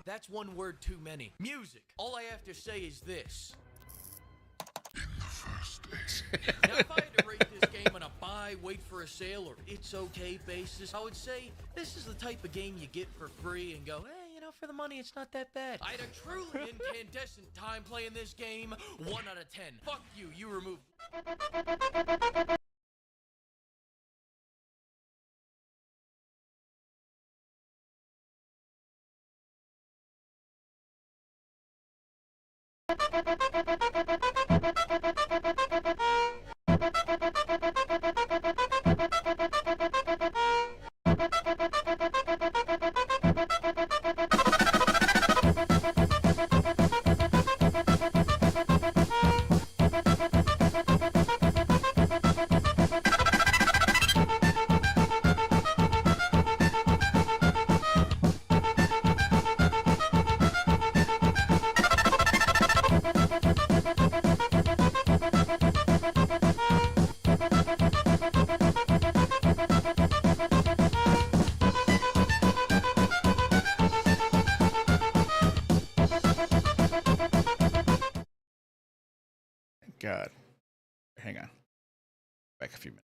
That's one word too many. Music. All I have to say is this. In the first stage. Now, if I had to rate this game on a buy, wait for a sale, or it's okay basis, I would say this is the type of game you get for free and go, hey, you know, for the money, it's not that bad. I had a truly incandescent time playing this game. 1 out of 10. Fuck you. You removed. God. Hang on. Back a few minutes.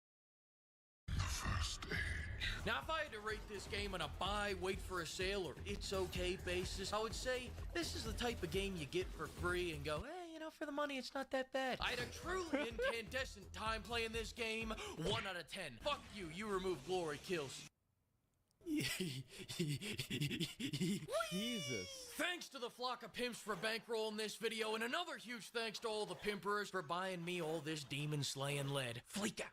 Now, if I had to rate this game on a buy, wait for a sale, or it's okay basis, I would say this is the type of game you get for free and go, hey, you know, for the money, it's not that bad. I had a truly incandescent time playing this game. 1 out of 10. Fuck you. You removed glory kills. Jesus. Thanks to the flock of pimps for bankrolling this video, and another huge thanks to all the pimpers for buying me all this demon slaying lead. Fleeka.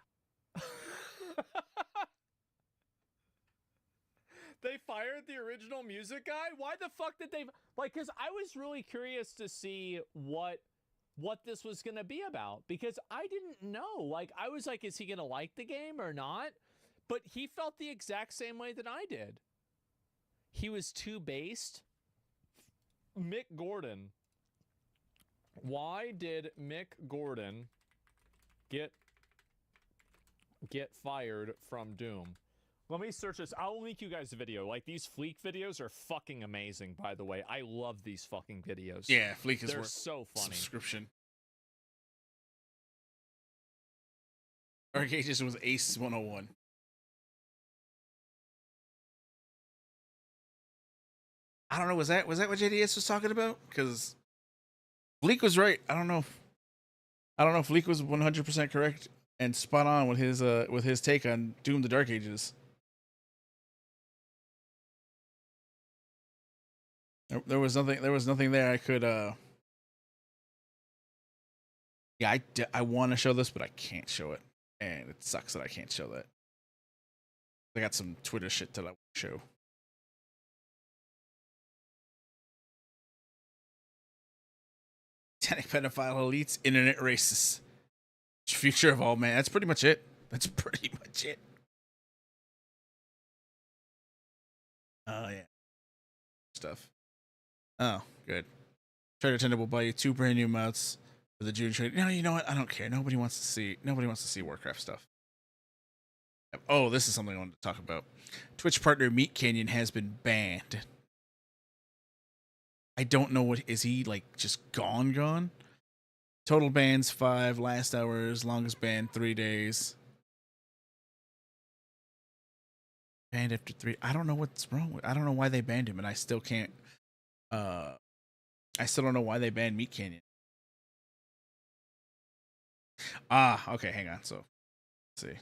They fired the original music guy? Why the fuck did they... Like, because I was really curious to see what this was going to be about. Because I didn't know. Like, I was like, is he going to like the game or not? But he felt the exact same way that I did. He was too based. Mick Gordon. Why did Mick Gordon get fired from Doom? Let me search this. I'll link you guys a video. Like, these Fleek videos are fucking amazing, by the way. I love these fucking videos. Yeah, Fleek is They're worth so funny. subscription. Dark Ages was Ace 101. I don't know. Was that what JDS was talking about? Because Fleek was right. I don't know if Fleek was 100% correct and spot on with his take on Doom: The Dark Ages. There was nothing there I could. Yeah, I want to show this, but I can't show it, and it sucks that I can't show that. I got some Twitter shit that I want to show. Satanic pedophile elites, internet racists. Future of all man. That's pretty much it. Oh yeah. Stuff. Oh, good. Trader Tender will buy you 2 brand new mounts for the June trade. No, you know what? I don't care. Nobody wants to see Warcraft stuff. Oh, this is something I wanted to talk about. Twitch partner Meat Canyon has been banned. I don't know what is he like just gone? Total bans 5, last hours, longest ban 3 days. Banned after 3. I don't know what's wrong with. I don't know why they banned him, and I still can't. I still don't know why they banned Meat Canyon. Ah, okay, hang on. So, let's see.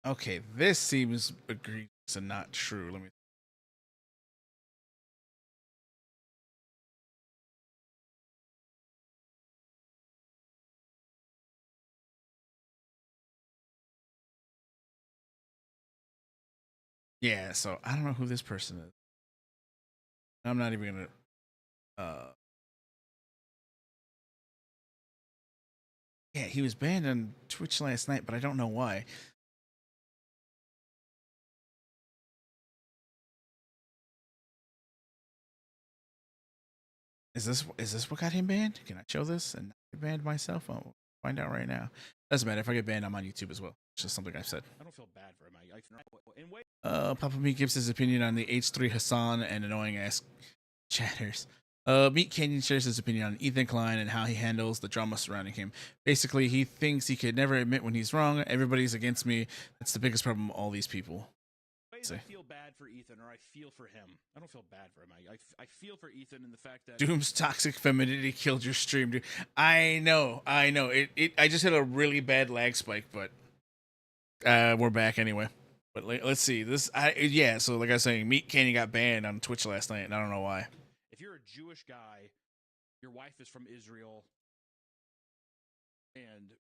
Okay, this seems egregious and not true. Let me. Yeah, so I don't know who this person is. I'm not even gonna. Yeah, he was banned on Twitch last night, but I don't know why. Is this what got him banned? Can I show this and not get banned myself? I'll find out right now. Doesn't matter if I get banned. I'm on YouTube as well. It's just something I've said. I don't feel bad for him. Papa Meat gives his opinion on the H3 Hassan and annoying ass chatters. Meat Canyon shares his opinion on Ethan Klein and how he handles the drama surrounding him. Basically, he thinks he could never admit when he's wrong. Everybody's against me. That's the biggest problem. All these people. I feel bad for Ethan, or I feel for him. I don't feel bad for him. I feel for Ethan in the fact that Doom's toxic femininity killed your stream, dude. I know. I just hit a really bad lag spike, but we're back anyway. But let's see this. Yeah. So like I was saying, Meat Canyon got banned on Twitch last night, and I don't know why. If you're a Jewish guy, your wife is from Israel, and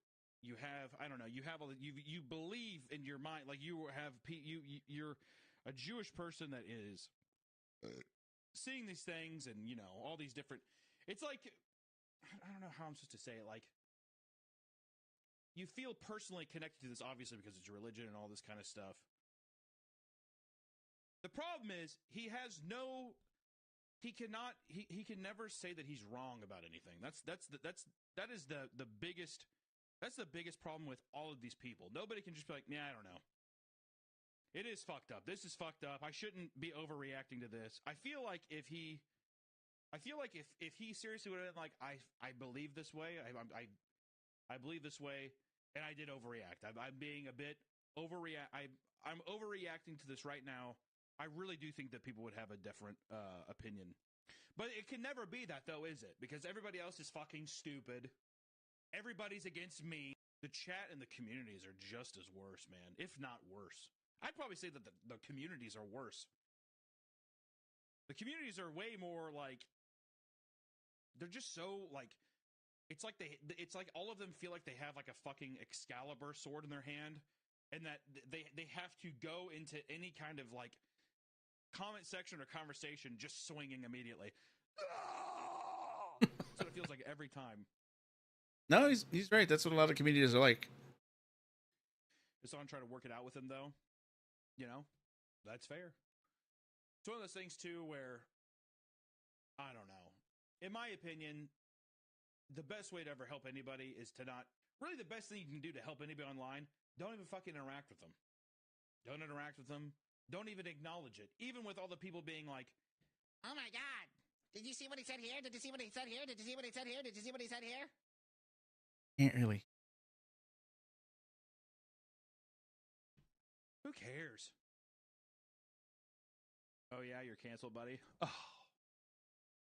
you have, I don't know, you have all the, you believe in your mind, like you're a Jewish person that is seeing these things, and you know all these different. It's like, I don't know how I'm supposed to say it. Like, you feel personally connected to this, obviously because it's your religion and all this kind of stuff. The problem is he can never say that he's wrong about anything. That is the biggest. That's the biggest problem with all of these people. Nobody can just be like, yeah, I don't know. It is fucked up. This is fucked up. I shouldn't be overreacting to this. I feel like if he seriously would have been like, I believe this way. I believe this way, and I did overreact. I'm being a bit I'm overreacting to this right now. I really do think that people would have a different opinion. But it can never be that, though, is it? Because everybody else is fucking stupid. Everybody's against me. The chat and the communities are just as worse, man, if not worse. I'd probably say that the communities are worse. The communities are way more like, they're just so like, it's like all of them feel like they have like a fucking Excalibur sword in their hand, and that they have to go into any kind of like comment section or conversation just swinging immediately. That's what it feels like every time. No, he's right. That's what a lot of comedians are like. So I'm trying to work it out with him, though. You know, that's fair. It's one of those things too where, I don't know. In my opinion, the best way to ever help anybody is to not. Really, the best thing you can do to help anybody online, don't even fucking interact with them. Don't interact with them. Don't even acknowledge it. Even with all the people being like, oh my god, did you see what he said here? Did you see what he said here? Did you see what he said here? Did you see what he said here? Can't really. Who cares? Oh yeah, you're canceled, buddy. Oh.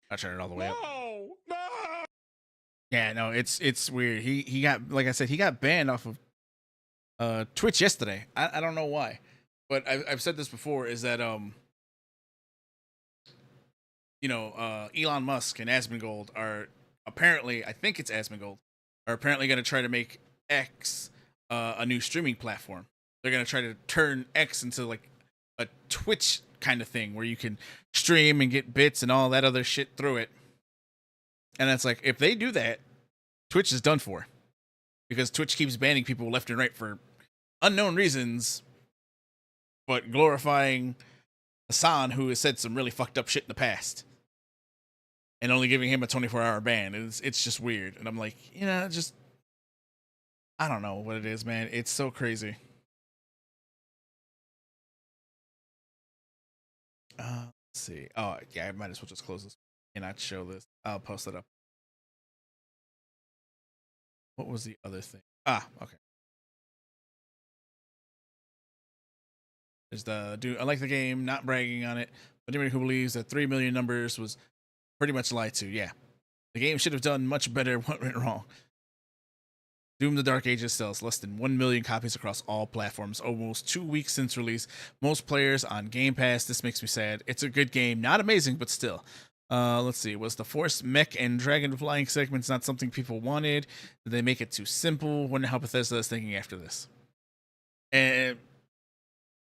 I turned it all the way up. No. Yeah, no, it's weird. He got, like I said, he got banned off of Twitch yesterday. I don't know why, but I've said this before. Is that Elon Musk and Asmongold are apparently, I think it's Asmongold, are apparently going to try to make X a new streaming platform. They're gonna try to turn X into like a Twitch kind of thing where you can stream and get bits and all that other shit through it. And it's like, if they do that, Twitch is done for, because Twitch keeps banning people left and right for unknown reasons, but glorifying Hassan, who has said some really fucked up shit in the past, and only giving him a 24-hour ban. It's just weird. And I'm like, just, I don't know what it is, man. It's so crazy. Let's see. Oh, yeah, I might as well just close this and not show this. I'll post it up. What was the other thing? Okay. There's the dude. I like the game, not bragging on it, but anybody who believes that 3 million numbers was pretty much lied to. Yeah. The game should have done much better. What went wrong? Doom: The Dark Ages sells less than 1 million copies across all platforms, almost 2 weeks since release. Most players on Game Pass. This makes me sad. It's a good game. Not amazing, but still. Let's see. Was the Force mech and dragon flying segments not something people wanted? Did they make it too simple? Wonder how Bethesda is thinking after this. And,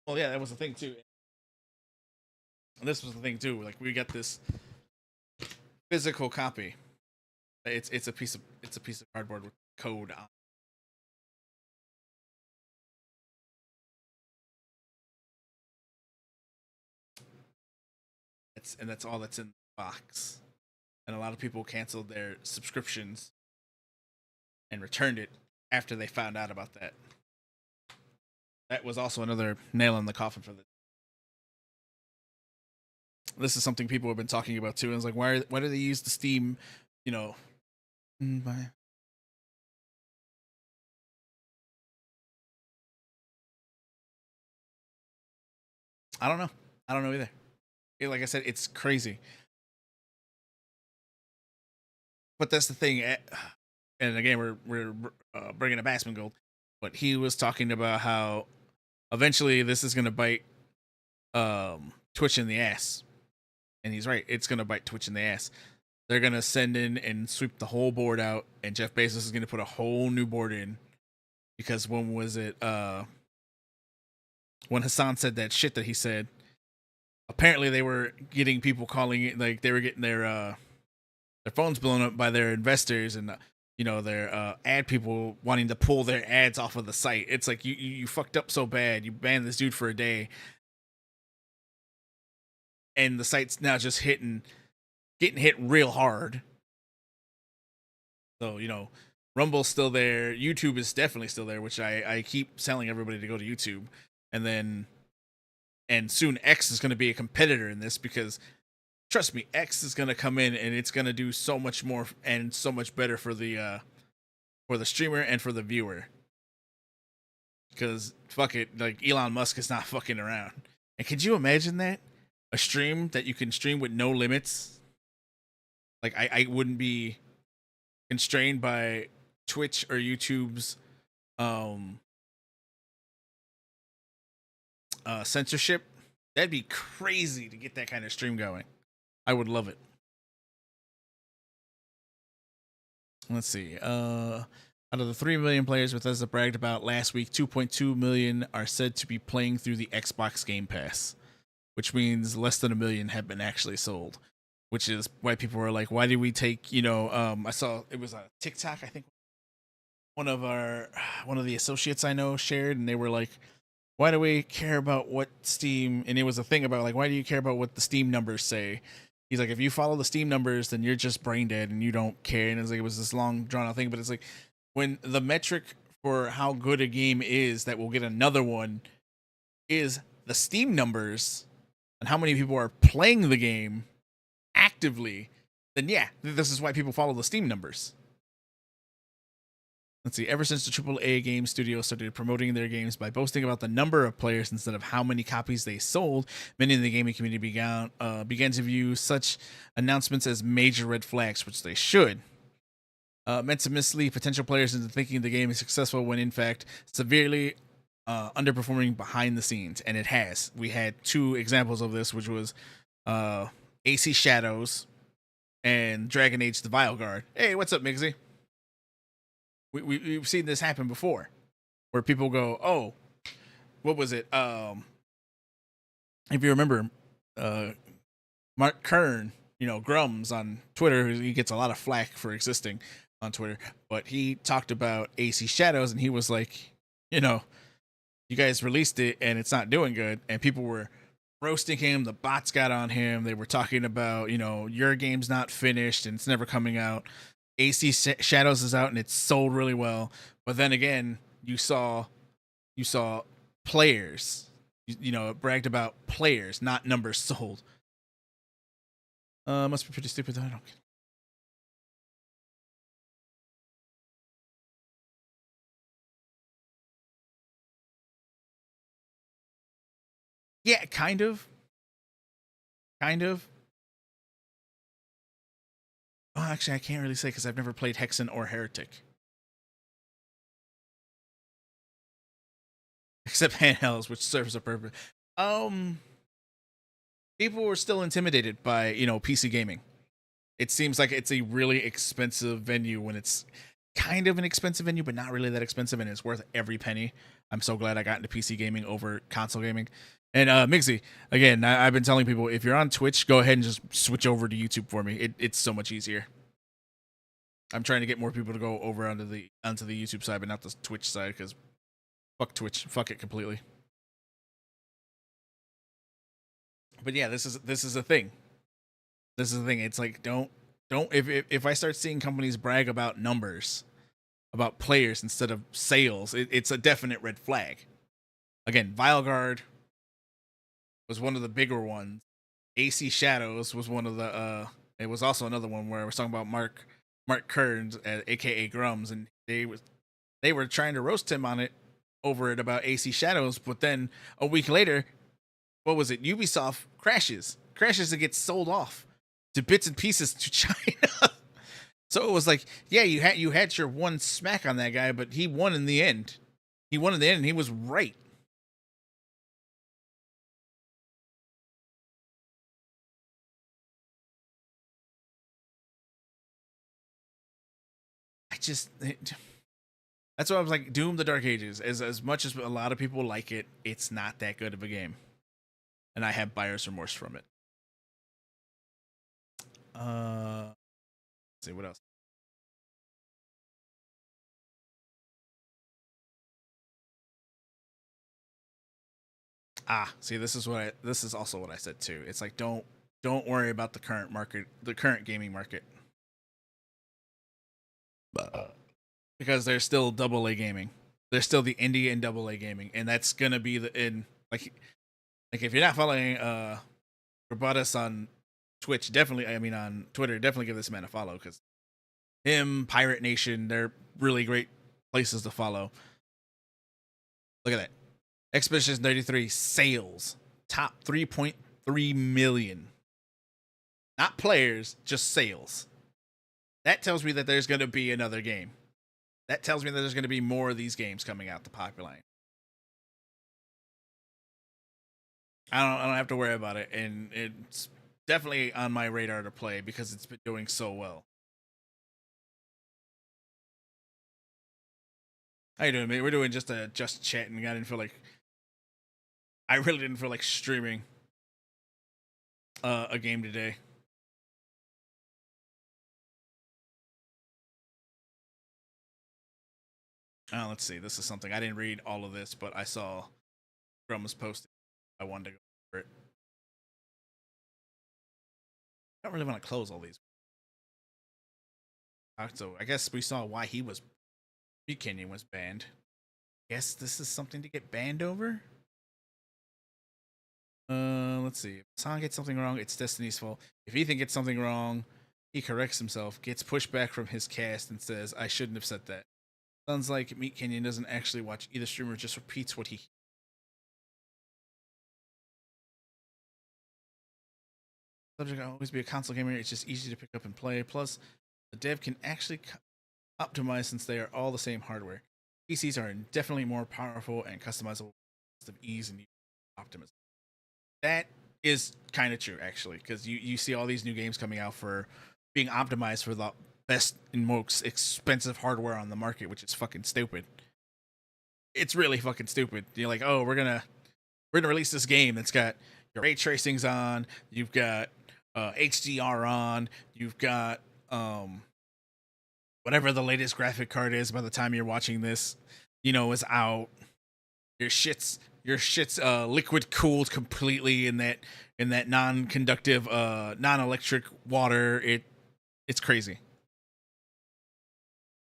well, yeah, that was the thing, too. And this was the thing, too. Like, we got this physical copy. It's a piece of cardboard with code on. That's all that's in the box. And a lot of people canceled their subscriptions and returned it after they found out about that. That was also another nail in the coffin for this. This is something people have been talking about too. And it's like, why do they use the Steam, I don't know. I don't know either. Like I said, it's crazy. But that's the thing. And again, we're bringing up Asmongold, but he was talking about how eventually this is going to bite Twitch in the ass. And he's right. It's going to bite Twitch in the ass. They're going to send in and sweep the whole board out, and Jeff Bezos is going to put a whole new board in. Because when was it? When Hassan said that shit that he said, apparently they were getting people calling it, like they were getting their phones blown up by their investors and their ad people wanting to pull their ads off of the site. It's like you fucked up so bad. You banned this dude for a day, and the site's now just getting hit real hard. So Rumble's still there. YouTube is definitely still there, which I keep telling everybody to go to YouTube. And soon X is going to be a competitor in this, because trust me, X is going to come in and it's going to do so much more and so much better for the streamer and for the viewer. Because fuck it, like Elon Musk is not fucking around. And could you imagine that? A stream that you can stream with no limits? Like I wouldn't be constrained by Twitch or YouTube's censorship. That'd be crazy to get that kind of stream going. I would love it. Let's see. Out of the 3 million players Bethesda bragged about last week, 2.2 million are said to be playing through the Xbox Game Pass, which means less than 1 million have been actually sold. Which is why people were like, why did we take, I saw it was a TikTok, I think one of the associates I know shared, and they were like, why do we care about what Steam, and it was a thing about like, why do you care about what the Steam numbers say? He's like, if you follow the Steam numbers, then you're just brain dead and you don't care. And it's like, it was this long drawn out thing, but it's like, when the metric for how good a game is that will get another one is the Steam numbers and how many people are playing the game actively, then yeah, this is why people follow the Steam numbers. Let's see. Ever since the AAA game studio started promoting their games by boasting about the number of players instead of how many copies they sold, many in the gaming community began to view such announcements as major red flags, which they should. Meant to mislead potential players into thinking the game is successful when in fact severely underperforming behind the scenes, and it has. We had 2 examples of this, which was AC Shadows and Dragon Age: The Vile Guard. Hey, what's up, Migsy? we've seen this happen before, where people go, "Oh, what was it? If you remember, Mark Kern, Grums on Twitter, he gets a lot of flack for existing on Twitter, but he talked about AC Shadows, and he was like, you guys released it and it's not doing good, and people were roasting him. The bots got on him. They were talking about, your game's not finished and it's never coming out. AC Shadows is out and it's sold really well. But then again, you saw players, it bragged about players, not numbers sold. Must be pretty stupid though. I don't. Yeah, kind of. Oh, actually, I can't really say because I've never played Hexen or Heretic. Except handhelds, which serves a purpose. People were still intimidated by, PC gaming. It seems like it's a really expensive venue when it's kind of an expensive venue, but not really that expensive, and it's worth every penny. I'm so glad I got into PC gaming over console gaming. And Mixie, again, I've been telling people, if you're on Twitch, go ahead and just switch over to YouTube for me. It's so much easier. I'm trying to get more people to go over onto the YouTube side, but not the Twitch side, because fuck Twitch, fuck it completely. But yeah, this is a thing. This is the thing. It's like don't if I start seeing companies brag about numbers, about players instead of sales, it's a definite red flag. Again, Vileguard was one of the bigger ones. AC Shadows was one of the it was also another one where I was talking about Mark Kearns, aka Grums, and they were trying to roast him on it over it about AC Shadows, but then a week later, what was it? Ubisoft crashes and gets sold off to bits and pieces to China. So it was like, yeah, you had your one smack on that guy, but he won in the end. And he was right. That's why I was like, Doom: The Dark Ages. As much as a lot of people like it, it's not that good of a game, and I have buyer's remorse from it. Let's see what else. See, this is also what I said too. It's like don't worry about the current market, the current gaming market. Because there's still AA gaming. There's still the indie and AA gaming, and that's gonna be like if you're not following Robotus on Twitch, on Twitter, definitely give this man a follow, because him, Pirate Nation, they're really great places to follow. Look at that. Expedition 33 sales top 3.3 million. Not players, just sales. That tells me that there's going to be another game. That tells me that there's going to be more of these games coming out the pipeline. I don't have to worry about it, and it's definitely on my radar to play because it's been doing so well. How you doing, mate? We're doing just chatting. I really didn't feel like streaming a game today. Let's see. This is something I didn't read all of this, but I saw Grum's posting. I wanted to go over it. I don't really want to close all these. So I guess we saw why Meat Canyon was banned. Guess this is something to get banned over. Let's see. If Sonic gets something wrong, it's Destiny's fault. If Ethan gets something wrong, he corrects himself, gets pushed back from his cast, and says, "I shouldn't have said that." Sounds like Meat Canyon doesn't actually watch either streamer, just repeats what he. Subject will always be a console gamer. It's just easy to pick up and play. Plus, the dev can actually optimize since they are all the same hardware. PCs are definitely more powerful and customizable of ease and optimism. That is kind of true, actually, because you see all these new games coming out for being optimized for the best and most expensive hardware on the market, which is fucking stupid. It's really fucking stupid. You're like, oh, we're gonna release this game that's got your ray tracings on, you've got HDR on, you've got whatever the latest graphic card is by the time you're watching this, is out. Your shit's liquid cooled completely in that non-conductive non-electric water. It's crazy.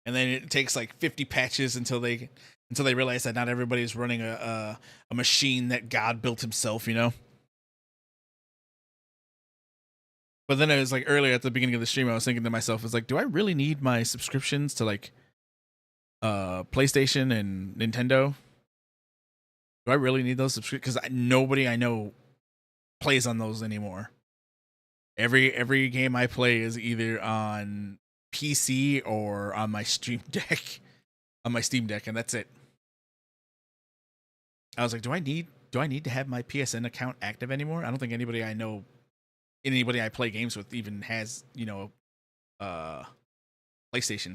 And then it takes like 50 patches until they realize that not everybody's running a machine that God built himself, But then it was like earlier at the beginning of the stream, I was thinking to myself, was like, do I really need my subscriptions to like PlayStation and Nintendo? Do I really need those subscriptions? Because nobody I know plays on those anymore. Every game I play is either on PC or on my Steam Deck, and that's it. I was like, do I need to have my PSN account active anymore? I don't think anybody I know, anybody I play games with, even has PlayStation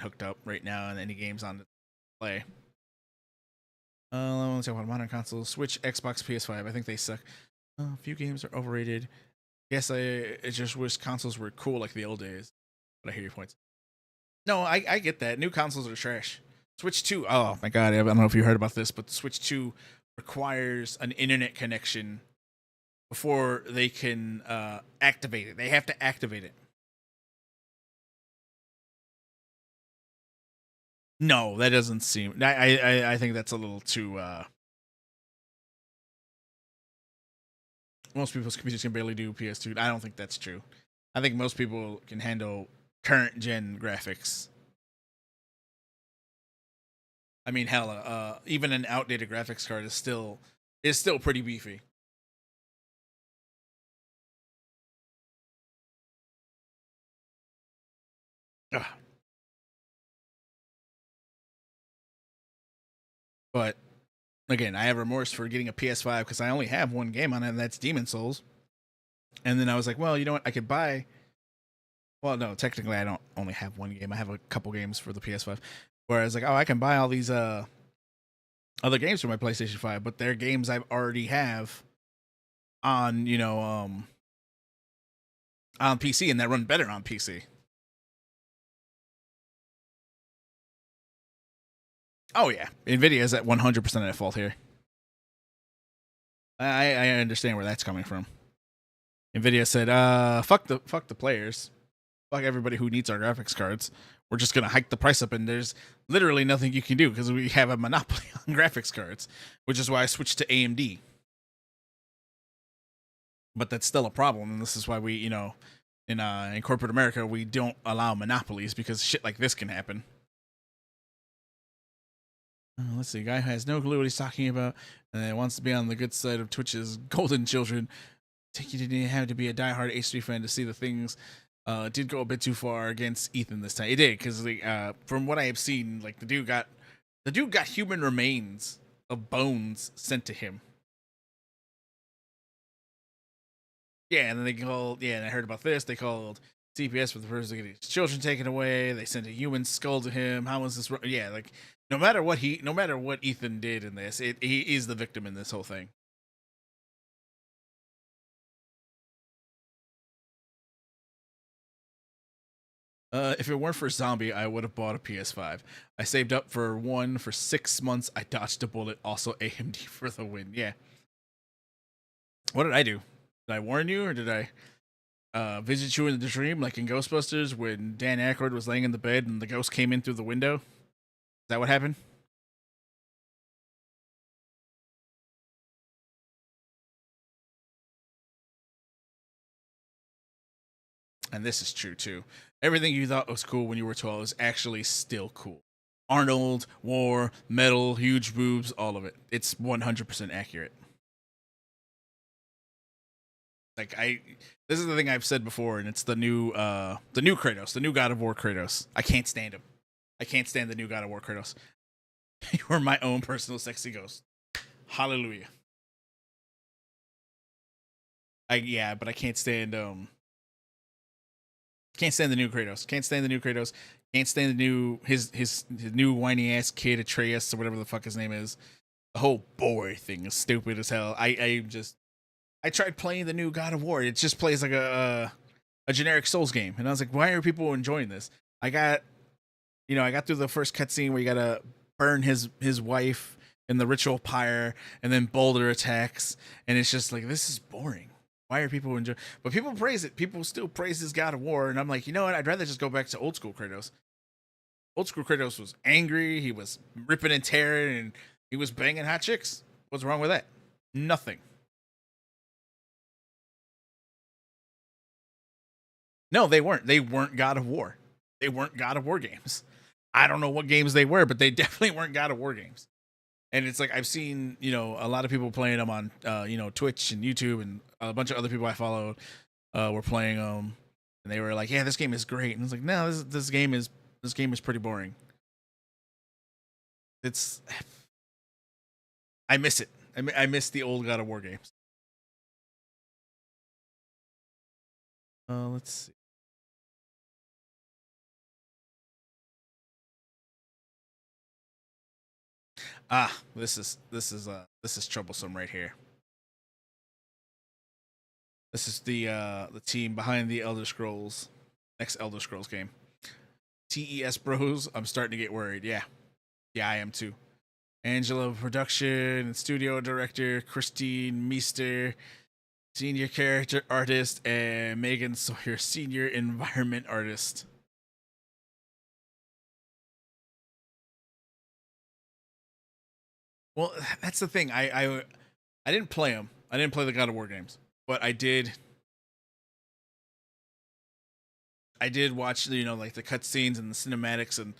hooked up right now, and any games on the play. Let's talk about modern consoles: Switch, Xbox, PS5. I think they suck. A few games are overrated. Yes, I just wish consoles were cool like the old days. But I hear your points. No, I get that. New consoles are trash. Switch 2. Oh my god, I don't know if you heard about this, but Switch 2 requires an internet connection before they can activate it. They have to activate it. No, that doesn't seem. I think that's a little too. Most people's computers can barely do PS2. I don't think that's true. I think most people can handle current gen graphics. I mean, hell, even an outdated graphics card is still pretty beefy. Ugh. But again, I have remorse for getting a PS5 because I only have one game on it, and that's Demon's Souls. And then I was like, well, you know what? I could buy. Well, no, technically I don't only have one game. I have a couple games for the PS5. Whereas, like, oh, I can buy all these other games for my PlayStation 5, but they're games I already have on, on PC, and that run better on PC. Oh yeah, Nvidia is at 100% at fault here. I understand where that's coming from. Nvidia said, fuck the players, fuck everybody who needs our graphics cards. We're just gonna hike the price up, and there's literally nothing you can do because we have a monopoly on graphics cards, which is why I switched to AMD. But that's still a problem, and this is why we, in corporate America, we don't allow monopolies because shit like this can happen. Let's see. Guy has no clue what he's talking about and wants to be on the good side of Twitch's golden children. I think you didn't have to be a diehard H3 fan to see the things did go a bit too far against Ethan this time. It did, because from what I have seen, like the dude got human remains of bones sent to him. Yeah, and then and I heard about this. They called CPS for the person to get his children taken away. They sent a human skull to him. How was this? Yeah, like no matter what Ethan did in this, he is the victim in this whole thing. If it weren't for Zombie, I would have bought a PS5. I saved up for one for 6 months. I dodged a bullet. Also AMD for the win. Yeah. What did I do? Did I warn you, or did I visit you in the dream like in Ghostbusters when Dan Aykroyd was laying in the bed and the ghost came in through the window? Is that what happened? And this is true too. Everything you thought was cool when you were 12 is actually still cool. Arnold, war, metal, huge boobs, all of it. It's 100% accurate. Like this is the thing I've said before, and it's the new Kratos, the new God of War Kratos. I can't stand him. I can't stand the new God of War Kratos. You are my own personal sexy ghost. Hallelujah. But I can't stand the new Kratos. Can't stand the new Kratos. Can't stand the new his new whiny ass kid Atreus or whatever the fuck his name is. The whole boy thing is stupid as hell. I tried playing the new God of War. It just plays like a generic Souls game, and I was like, why are people enjoying this? I got through the first cutscene where you gotta burn his wife in the ritual pyre, and then boulder attacks, and it's just like, this is boring. Why are people enjoying? But people praise it. People still praise this God of War, and I'm like, you know what? I'd rather just go back to old school Kratos. Old school Kratos was angry. He was ripping and tearing, and he was banging hot chicks. What's wrong with that? Nothing. No, they weren't. They weren't God of War. They weren't God of War games. I don't know what games they were, but they definitely weren't God of War games. And it's like, I've seen, a lot of people playing them on, Twitch and YouTube, and a bunch of other people I followed were playing them, and they were like, "Yeah, this game is great." And I was like, "No, this game is pretty boring." I miss it. I miss the old God of War games. Let's see. This is troublesome right here. This is the team behind the next Elder Scrolls game. TES Bros. I'm starting to get worried. Yeah, I am too. Angela, production and studio director, Christine Meester, senior character artist, and Megan Sawyer, senior environment artist. Well, that's the thing. I didn't play them. I didn't play the God of War games, but I did watch, like the cutscenes and the cinematics, and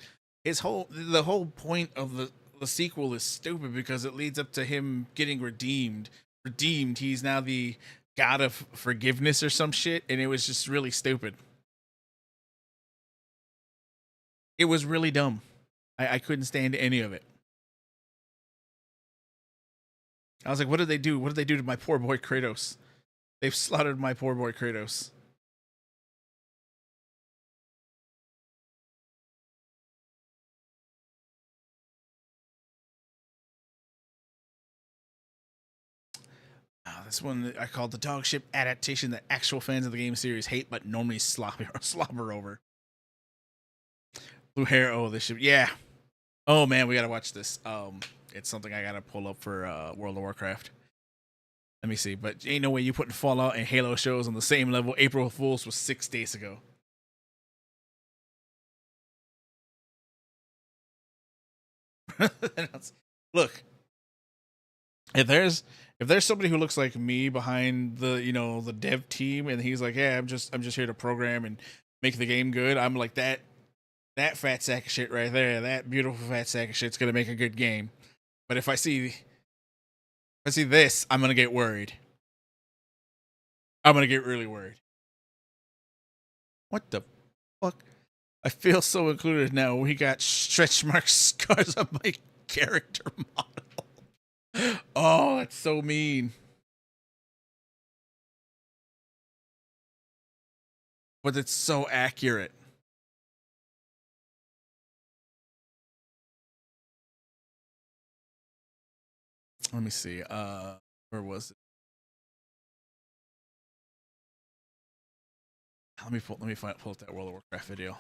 the whole point of the sequel is stupid because it leads up to him getting redeemed. He's now the God of forgiveness or some shit, and it was just really stupid. It was really dumb. I couldn't stand any of it. I was like, what did they do? What did they do to my poor boy Kratos? They've slaughtered my poor boy Kratos. This one I called the dog ship adaptation that actual fans of the game series hate but normally slobber over. Blue hair, this ship. Yeah. Oh man, we gotta watch this. It's something I gotta pull up for World of Warcraft. Let me see, but ain't no way you putting Fallout and Halo shows on the same level. April Fools was 6 days ago. Look, if there's somebody who looks like me behind the the dev team, and he's like, yeah, I'm just here to program and make the game good, I'm like, that fat sack of shit right there, that beautiful fat sack of shit's gonna make a good game. But if I see this, I'm gonna get worried. I'm gonna get really worried. What the fuck? I feel so included now. We got stretch mark scars on my character model. Oh, that's so mean. But it's so accurate. Let me see. Where was it? Let me pull up that World of Warcraft video.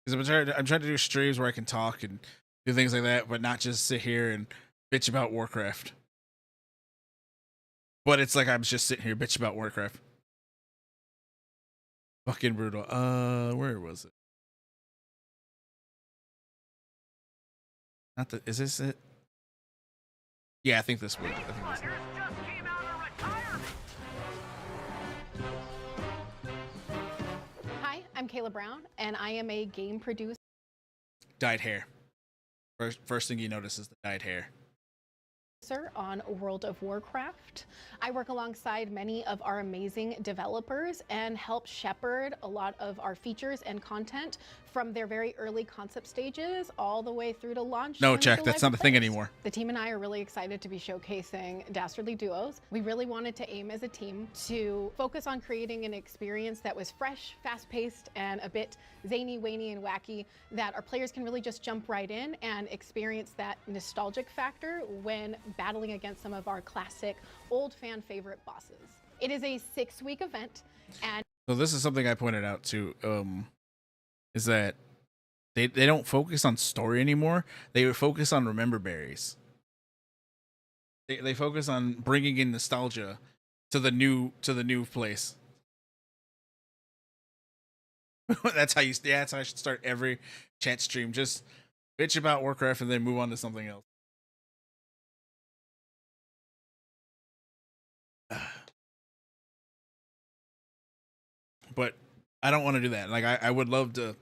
Because I'm trying to do streams where I can talk and do things like that, but not just sit here and bitch about Warcraft. But it's like I'm just sitting here bitch about Warcraft. Fucking brutal. Where was it? Is this it? Yeah, I think this week. Hi, I'm Kayla Brown, and I am a game producer. Dyed hair. First thing you notice is the dyed hair. on World of Warcraft. I work alongside many of our amazing developers and help shepherd a lot of our features and content from their very early concept stages all the way through to launch. No, and Jack, go that's live not a with thing players. anymore. The team and I are really excited to be showcasing Dastardly Duos. We really wanted to aim as a team to focus on creating an experience that was fresh, fast-paced, and a bit zany, wany, and wacky, that our players can really just jump right in and experience that nostalgic factor when battling against some of our classic old fan favorite bosses. It is a 6-week event, and So this is something I pointed out too, is that they don't focus on story anymore. They focus on remember berries. They focus on bringing in nostalgia to the new place. That's how that's how I should start every chat stream. Just bitch about Warcraft and then move on to something else. But I don't want to do that. Like I would love to.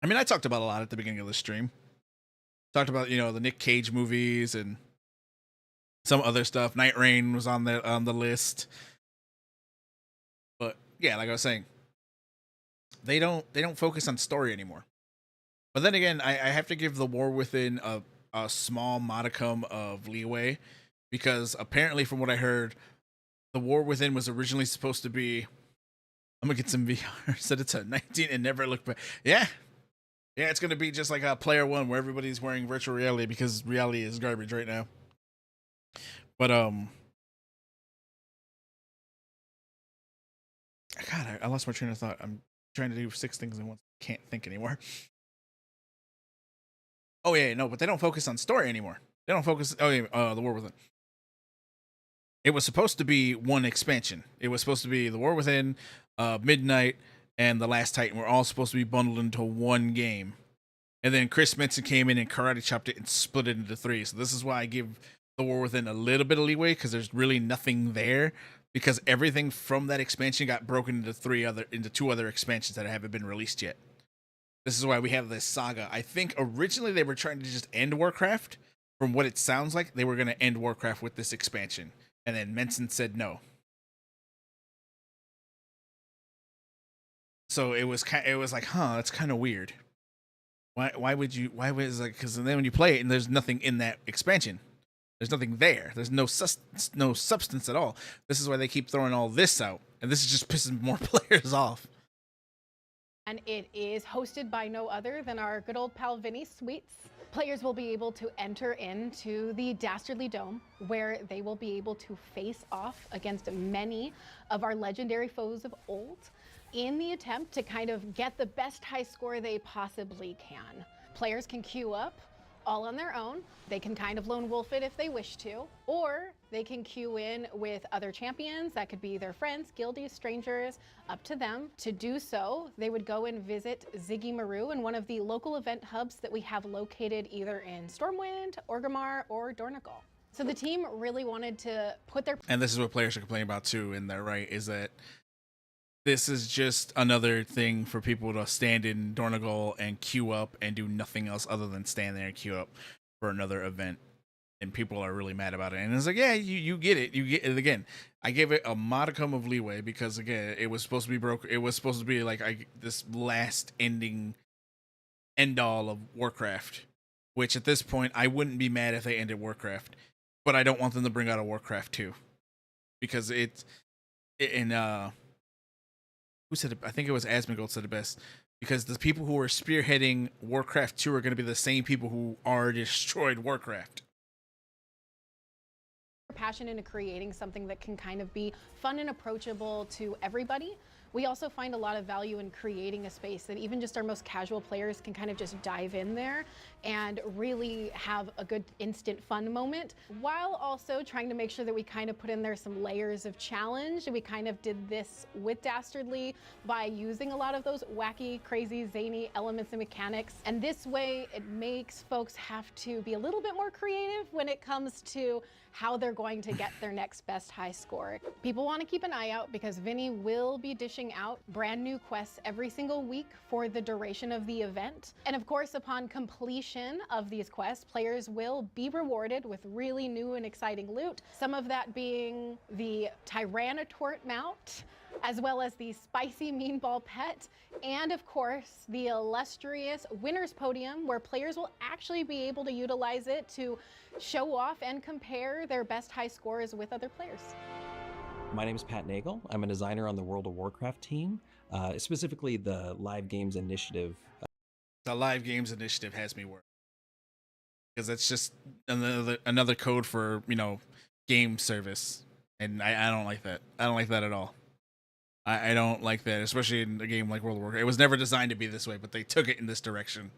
I mean, I talked about a lot at the beginning of the stream. Talked about, you know, the Nick Cage movies and some other stuff. Night Rain was on the list. But yeah, like I was saying, they don't focus on story anymore. But then again, I have to give The War Within a small modicum of leeway, because apparently from what I heard, The War Within was originally supposed to be, I'm gonna get some VR, set it to 19 and never look back. Yeah, it's gonna be just like a Player One where everybody's wearing virtual reality because reality is garbage right now. But God, I lost my train of thought. I'm trying to do 6 things at once. Can't think anymore. Oh yeah, no, but they don't focus on story anymore. They don't focus. Oh yeah, The War Within. It was supposed to be one expansion. It was supposed to be The War Within, Midnight, and The Last Titan were all supposed to be bundled into one game. And then Chris Metzen came in and karate chopped it and split it into 3. So this is why I give The War Within a little bit of leeway, because there's really nothing there, because everything from that expansion got broken into 2 other expansions that haven't been released yet. This is why we have this saga. I think originally they were trying to just end Warcraft. From what it sounds like, they were going to end Warcraft with this expansion. And then Metzen said no. So it was like, huh, that's kind of weird. Why was like, because then when you play it and there's nothing in that expansion. There's nothing there. There's no substance at all. This is why they keep throwing all this out. And this is just pissing more players off. And it is hosted by no other than our good old pal Vinny Sweets. Players will be able to enter into the Dastardly Dome, where they will be able to face off against many of our legendary foes of old in the attempt to kind of get the best high score they possibly can. Players can queue up all on their own. They can kind of lone wolf it if they wish to, or they can queue in with other champions. That could be their friends, guildies, strangers, up to them. To do so, they would go and visit Ziggy Maru in one of the local event hubs that we have located either in Stormwind, Orgrimmar, or Dornogal. So the team really wanted to put their... And this is what players are complaining about too, and they're right, is that this is just another thing for people to stand in Dornogal and queue up and do nothing else other than stand there and queue up for another event. And people are really mad about it. And it's like, yeah, you get it. You get it. Again, I give it a modicum of leeway because, again, it was supposed to be broke. It was supposed to be like this last end all of Warcraft, which at this point, I wouldn't be mad if they ended Warcraft. But I don't want them to bring out a Warcraft 2. Because who said it? I think it was Asmongold said it best. Because the people who are spearheading Warcraft 2 are going to be the same people who already destroyed Warcraft. Passion into creating something that can kind of be fun and approachable to everybody. We also find a lot of value in creating a space that even just our most casual players can kind of just dive in there and really have a good instant fun moment, while also trying to make sure that we kind of put in there some layers of challenge. We kind of did this with Dastardly by using a lot of those wacky, crazy, zany elements and mechanics. And this way it makes folks have to be a little bit more creative when it comes to how they're going to get their next best high score. People want to keep an eye out because Vinny will be dishing pushing out brand new quests every single week for the duration of the event. And of course, upon completion of these quests, players will be rewarded with really new and exciting loot. Some of that being the Tyranotort mount, as well as the spicy meanball pet, and of course, the illustrious winner's podium, where players will actually be able to utilize it to show off and compare their best high scores with other players. My name is Pat Nagel. I'm a designer on the World of Warcraft team, specifically the Live Games Initiative. The Live Games Initiative has me worried, because it's just another code for, you know, game service, and I don't like that. I don't like that at all. I don't like that, especially in a game like World of Warcraft. It was never designed to be this way, but they took it in this direction.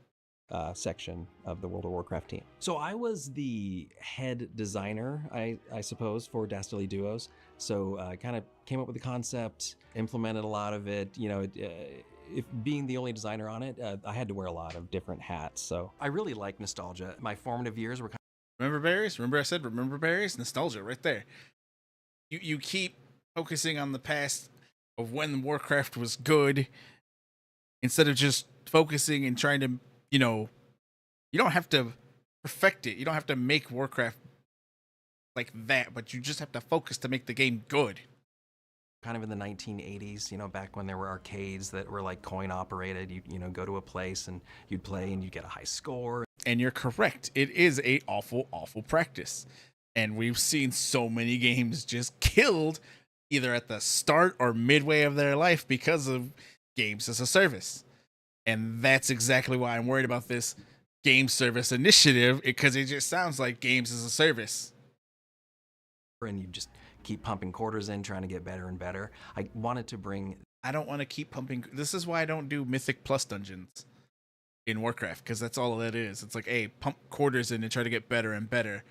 Section of the World of Warcraft team. So I was the head designer, I suppose, for Dastardly Duos. So I kind of came up with the concept, implemented a lot of it. You know, if being the only designer on it, I had to wear a lot of different hats. So I really like nostalgia. My formative years were kind of... Remember berries? Remember I said remember berries? Nostalgia right there. You keep focusing on the past of when Warcraft was good, instead of just focusing and trying to, you know, you don't have to perfect it. You don't have to make Warcraft like that, but you just have to focus to make the game good. Kind of in the 1980s, you know, back when there were arcades that were like coin operated. You know, go to a place and you'd play and you'd get a high score. And you're correct. It is a awful practice. And we've seen so many games just killed either at the start or midway of their life because of games as a service. And that's exactly why I'm worried about this game service initiative, because it just sounds like games as a service. And you just keep pumping quarters in, trying to get better and better. I wanted to bring... I don't want to keep pumping... This is why I don't do Mythic Plus dungeons in Warcraft, because that's all that is. It's like, hey, pump quarters in and try to get better and better,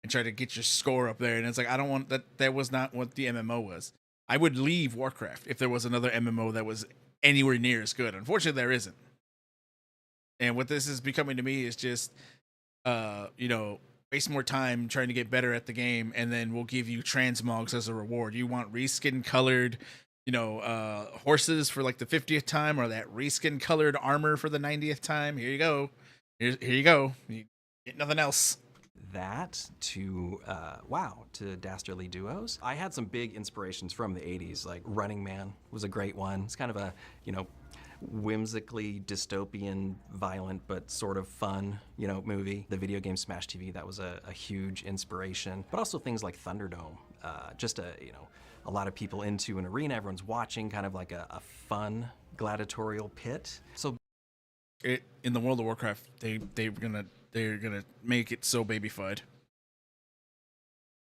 and try to get your score up there. And it's like, I don't want that. That was not what the MMO was. I would leave Warcraft if there was another MMO that was anywhere near as good. Unfortunately, there isn't. And what this is becoming to me is just, you know, waste more time trying to get better at the game, and then we'll give you transmogs as a reward. You want reskin colored, you know, horses for like the 50th time, or that reskin colored armor for the 90th time. Here you go. Here you go. You get nothing else. That to WoW, to Dastardly Duos. I had some big inspirations from the 80s, like Running Man was a great one. It's kind of a, you know, whimsically dystopian, violent, but sort of fun, you know, movie. The video game Smash TV, that was a huge inspiration. But also things like Thunderdome, just you know, a lot of people into an arena, everyone's watching, kind of like a fun gladiatorial pit. So in the World of Warcraft, they're gonna make it so babyfied.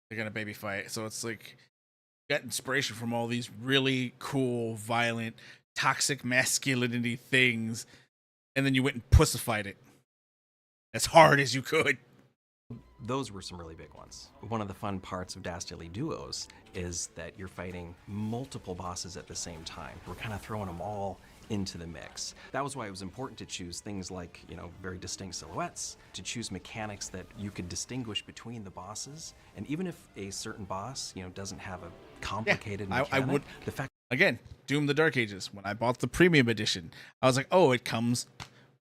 They're gonna babyfy it, so it's like you got inspiration from all these really cool, violent, toxic masculinity things, and then you went and pussified it as hard as you could. Those were some really big ones. One of the fun parts of Dastardly Duos is that you're fighting multiple bosses at the same time. We're kind of throwing them all into the mix. That was why it was important to choose things like, you know, very distinct silhouettes, to choose mechanics that you could distinguish between the bosses. And even if a certain boss, you know, doesn't have a complicated mechanic, I would, the fact... Again, Doom the Dark Ages, when I bought the premium edition, I was like, oh, it comes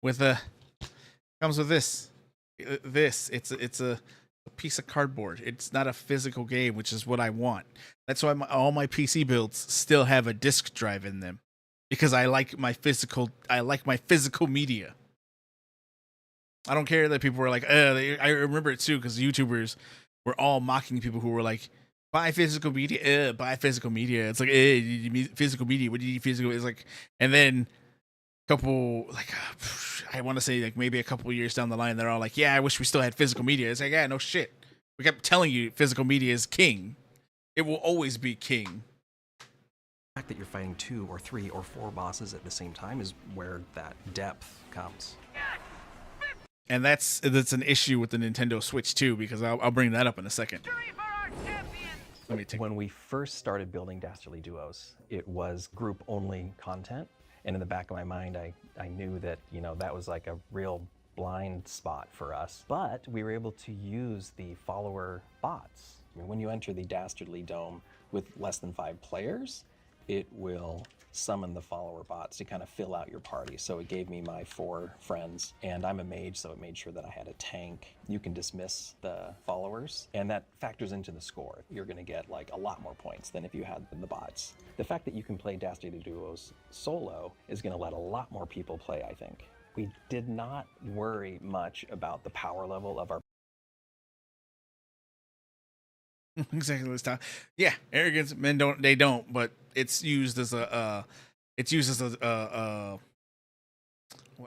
with this. It's a piece of cardboard. It's not a physical game, which is what I want. That's why all my PC builds still have a disk drive in them, because I like my physical media. I don't care that people were like, I remember it too, because YouTubers were all mocking people who were like, buy physical media, buy physical media. It's like, physical media, what do you need physical? It's like, and then a couple, like, I want to say like maybe a couple years down the line, they're all like, yeah, I wish we still had physical media. It's like, yeah, no shit. We kept telling you physical media is king. It will always be king. The fact that you're fighting 2 or 3 or 4 bosses at the same time is where that depth comes. And that's an issue with the Nintendo Switch too, because I'll bring that up in a second. When we first started building Dastardly Duos, it was group-only content, and in the back of my mind, I knew that, you know, that was like a real blind spot for us. But we were able to use the follower bots. I mean, when you enter the Dastardly Dome with less than 5 players, it will summon the follower bots to kind of fill out your party. So it gave me my 4 friends, and I'm a mage, so it made sure that I had a tank. You can dismiss the followers, and that factors into the score. You're going to get like a lot more points than if you had the bots. The fact that you can play Dastardly Duos solo is going to let a lot more people play, I think. We did not worry much about the power level of our Exactly this time. Yeah, arrogance, men don't, but it's used as a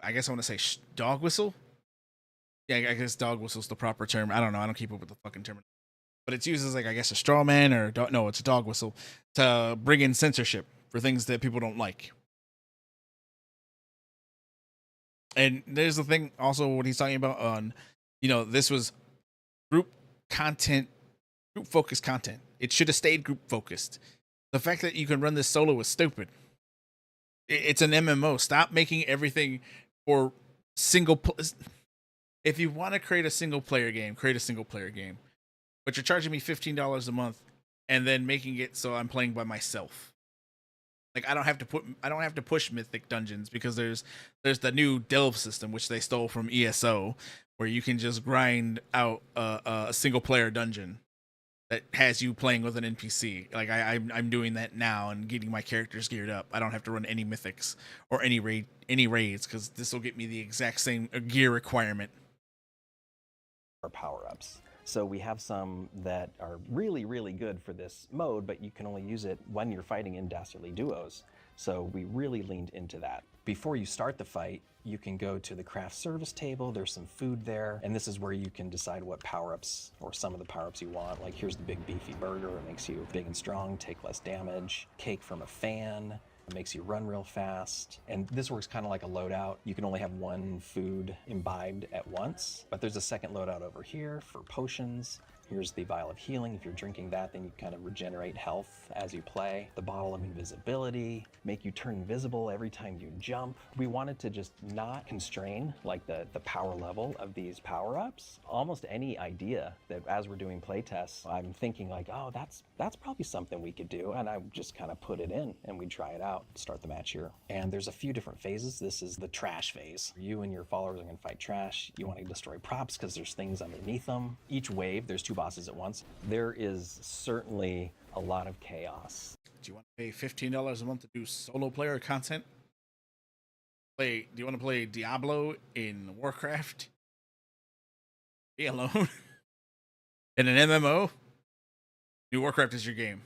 I guess I want to say dog whistle. Yeah, I guess dog whistle's the proper term. I don't know. I don't keep up with the fucking term. But it's used as like, I guess, a straw man or no, it's a dog whistle to bring in censorship for things that people don't like. And there's the thing also what he's talking about on, this was group focused content. It should have stayed group focused. The fact that you can run this solo is stupid. It's an MMO. Stop making everything for single. If you want to create a single player game, create a single player game. But you're charging me $15 a month and then making it so I'm playing by myself. Like I don't have to push Mythic Dungeons because there's the new Delve system which they stole from ESO, where you can just grind out a single player dungeon that has you playing with an NPC. Like I'm doing that now and getting my characters geared up. I don't have to run any mythics or any raids because this will get me the exact same gear requirement. Our power-ups. So we have some that are really, really good for this mode, but you can only use it when you're fighting in Dastardly Duos. So we really leaned into that. Before you start the fight, you can go to the craft service table. There's some food there, and this is where you can decide what power-ups or some of the power-ups you want. Like here's the big beefy burger. It makes you big and strong, take less damage. Cake from a fan. It makes you run real fast. And this works kind of like a loadout. You can only have 1 food imbibed at once, but there's a second loadout over here for potions. Here's the vial of healing. If you're drinking that, then you kind of regenerate health as you play. The bottle of invisibility, make you turn invisible every time you jump. We wanted to just not constrain like the power level of these power-ups. Almost any idea that as we're doing playtests, I'm thinking like, oh, that's probably something we could do. And I just kind of put it in and we try it out, start the match here. And there's a few different phases. This is the trash phase. You and your followers are gonna fight trash. You want to destroy props because there's things underneath them. Each wave, there's 2 bosses at once. There is certainly a lot of chaos. Do you want to pay $15 a month to do solo player content? Do you want to play Diablo in Warcraft? Be alone? In an MMO? New Warcraft is your game.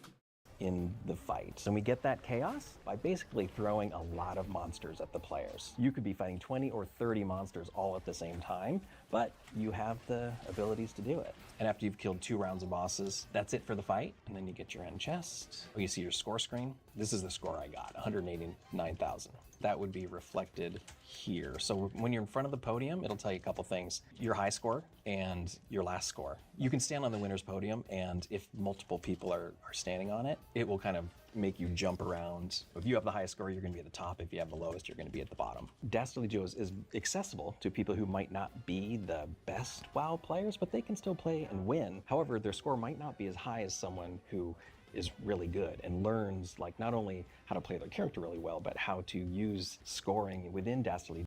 In the fight. And we get that chaos by basically throwing a lot of monsters at the players. You could be fighting 20 or 30 monsters all at the same time, but you have the abilities to do it. And after you've killed 2 rounds of bosses, that's it for the fight. And then you get your end chest. Oh, you see your score screen? This is the score I got, 189,000. That would be reflected here. So when you're in front of the podium, it'll tell you a couple things. Your high score and your last score. You can stand on the winner's podium, and if multiple people are standing on it, it will kind of make you jump around. If you have the highest score, you're going to be at the top. If you have the lowest, you're going to be at the bottom. Dastardly Duos is accessible to people who might not be the best WoW players, but they can still play and win. However, their score might not be as high as someone who is really good and learns like not only how to play their character really well, but how to use scoring within Dastardly.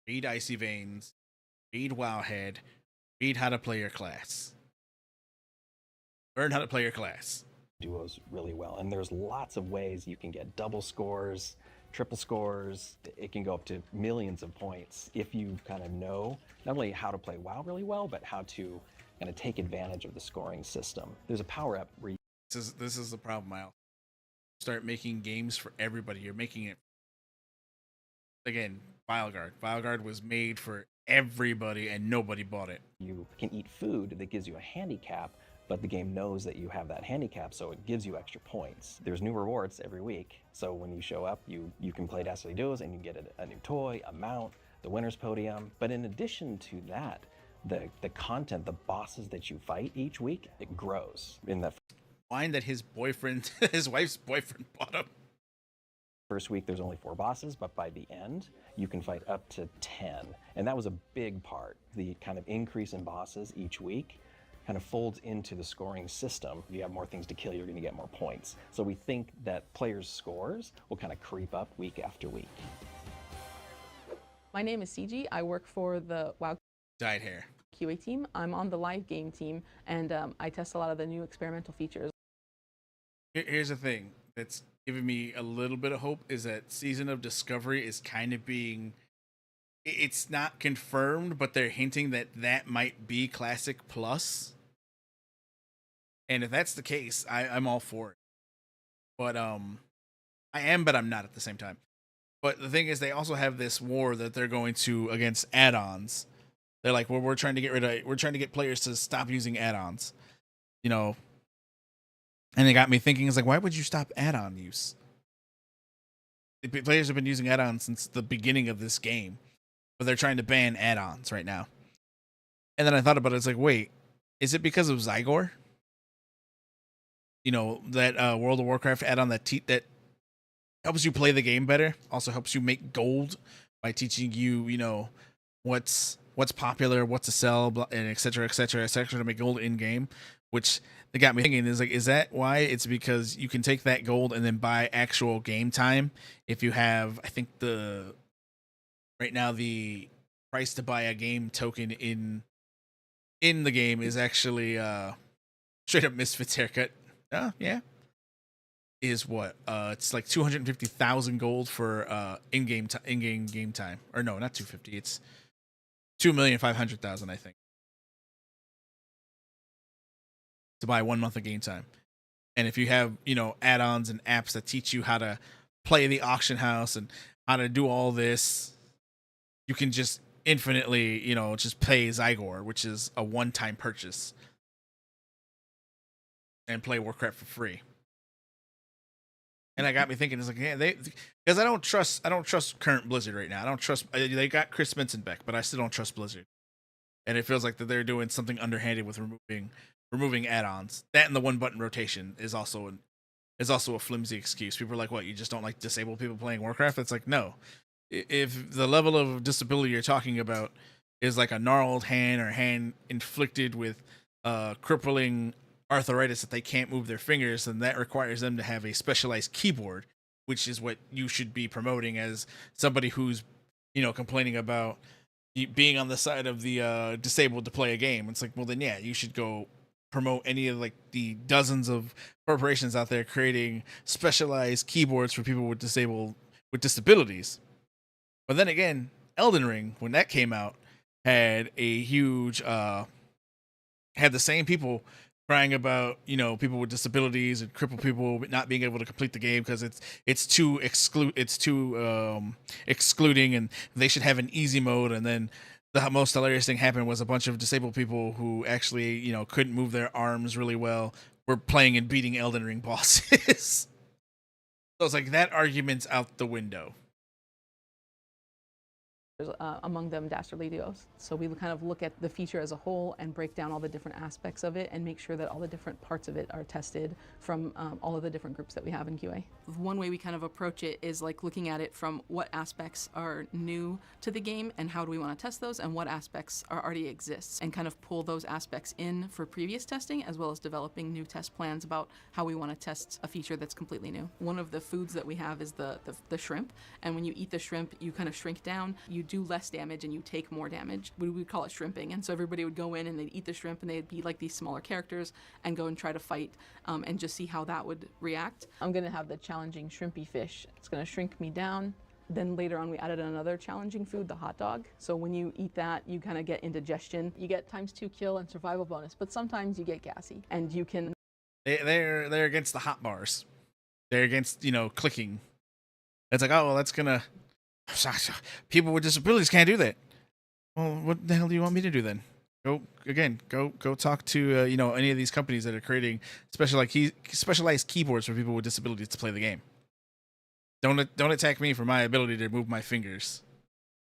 Read Icy Veins, read Wowhead, read how to play your class. Learn how to play your class. Duos really well, and there's lots of ways you can get double scores, triple scores. It can go up to millions of points if you kind of know not only how to play WoW really well, but how to kind of take advantage of the scoring system. There's a power up where this is the problem, Miles. Start making games for everybody. You're making it again. Vileguard. Vileguard was made for everybody, and nobody bought it. You can eat food that gives you a handicap, but the game knows that you have that handicap, so it gives you extra points. There's new rewards every week, so when you show up, you can play Dastardly Duos and you get a new toy, a mount, the winner's podium. But in addition to that, the content, the bosses that you fight each week, it grows. In the Find that his wife's boyfriend bought him. First week, there's only 4 bosses, but by the end, you can fight up to 10. And that was a big part, the kind of increase in bosses each week. kind of folds into the scoring system. If you have more things to kill, you're going to get more points. So we think that players' scores will kind of creep up week after week. My name is CG. I work for the WoW Dyed hair. QA team. I'm on the live game team, and I test a lot of the new experimental features. Here's the thing that's giving me a little bit of hope is that Season of Discovery is kind of being, it's not confirmed, but they're hinting that that might be Classic Plus. And if that's the case, I'm all for it. But I am, but I'm not at the same time. But the thing is, they also have this war that they're going to against add-ons. They're like, well, we're trying to get players to stop using add-ons, you know. And they got me thinking, it's like, why would you stop add-on use? Players have been using add-ons since the beginning of this game, but they're trying to ban add-ons right now. And then I thought about it. It's like, wait, is it because of Zygor? You know, that World of Warcraft add-on that helps you play the game better, also helps you make gold by teaching you, you know, what's popular, what to sell, and et cetera, to make gold in game. Which they got me thinking is like, is that why? It's because you can take that gold and then buy actual game time. If you have, I think right now the price to buy a game token in the game is actually straight up Misfits haircut. Yeah. Is what? It's like 250,000 gold for in-game game time. Or no, not 250. It's 2,500,000, I think, to buy 1 month of game time. And if you have, you know, add-ons and apps that teach you how to play the auction house and how to do all this, you can just infinitely, you know, just pay Zygor, which is a one-time purchase, and play Warcraft for free. And that got me thinking, it's like, yeah, because I don't trust current Blizzard right now. I don't trust, they got Chris Benson back, but I still don't trust Blizzard. And it feels like that they're doing something underhanded with removing add-ons. That and the one-button rotation is also a flimsy excuse. People are like, what, you just don't like disabled people playing Warcraft? It's like, no. If the level of disability you're talking about is like a gnarled hand or a hand inflicted with crippling arthritis that they can't move their fingers, then that requires them to have a specialized keyboard, which is what you should be promoting as somebody who's, you know, complaining about being on the side of the disabled to play a game. It's like, well, then yeah, you should go promote any of like the dozens of corporations out there creating specialized keyboards for people with disabilities. But then again, Elden Ring, when that came out, had a huge had the same people crying about, you know, people with disabilities and crippled people not being able to complete the game because it's too excluding, and they should have an easy mode. And then the most hilarious thing happened was a bunch of disabled people who actually, you know, couldn't move their arms really well were playing and beating Elden Ring bosses. So it's like that argument's out the window. Among them Dastardly Duos. So we kind of look at the feature as a whole and break down all the different aspects of it and make sure that all the different parts of it are tested from all of the different groups that we have in QA. One way we kind of approach it is like looking at it from what aspects are new to the game and how do we want to test those, and what aspects already exists, and kind of pull those aspects in for previous testing, as well as developing new test plans about how we want to test a feature that's completely new. One of the foods that we have is the shrimp, and when you eat the shrimp, you kind of shrink down, you do less damage and you take more damage. We would call it shrimping. And so everybody would go in and they'd eat the shrimp and they'd be like these smaller characters and go and try to fight and just see how that would react. I'm going to have the challenging shrimpy fish. It's going to shrink me down. Then later on we added another challenging food, the hot dog. So when you eat that, you kind of get indigestion. You get ×2 kill and survival bonus, but sometimes you get gassy and you can... They're against the hot bars. They're against, you know, clicking. It's like, oh, well, that's going to... People with disabilities can't do that. Well, what the hell do you want me to do then? Go talk to you know, any of these companies that are creating specialized keyboards for people with disabilities to play the game. Don't attack me for my ability to move my fingers.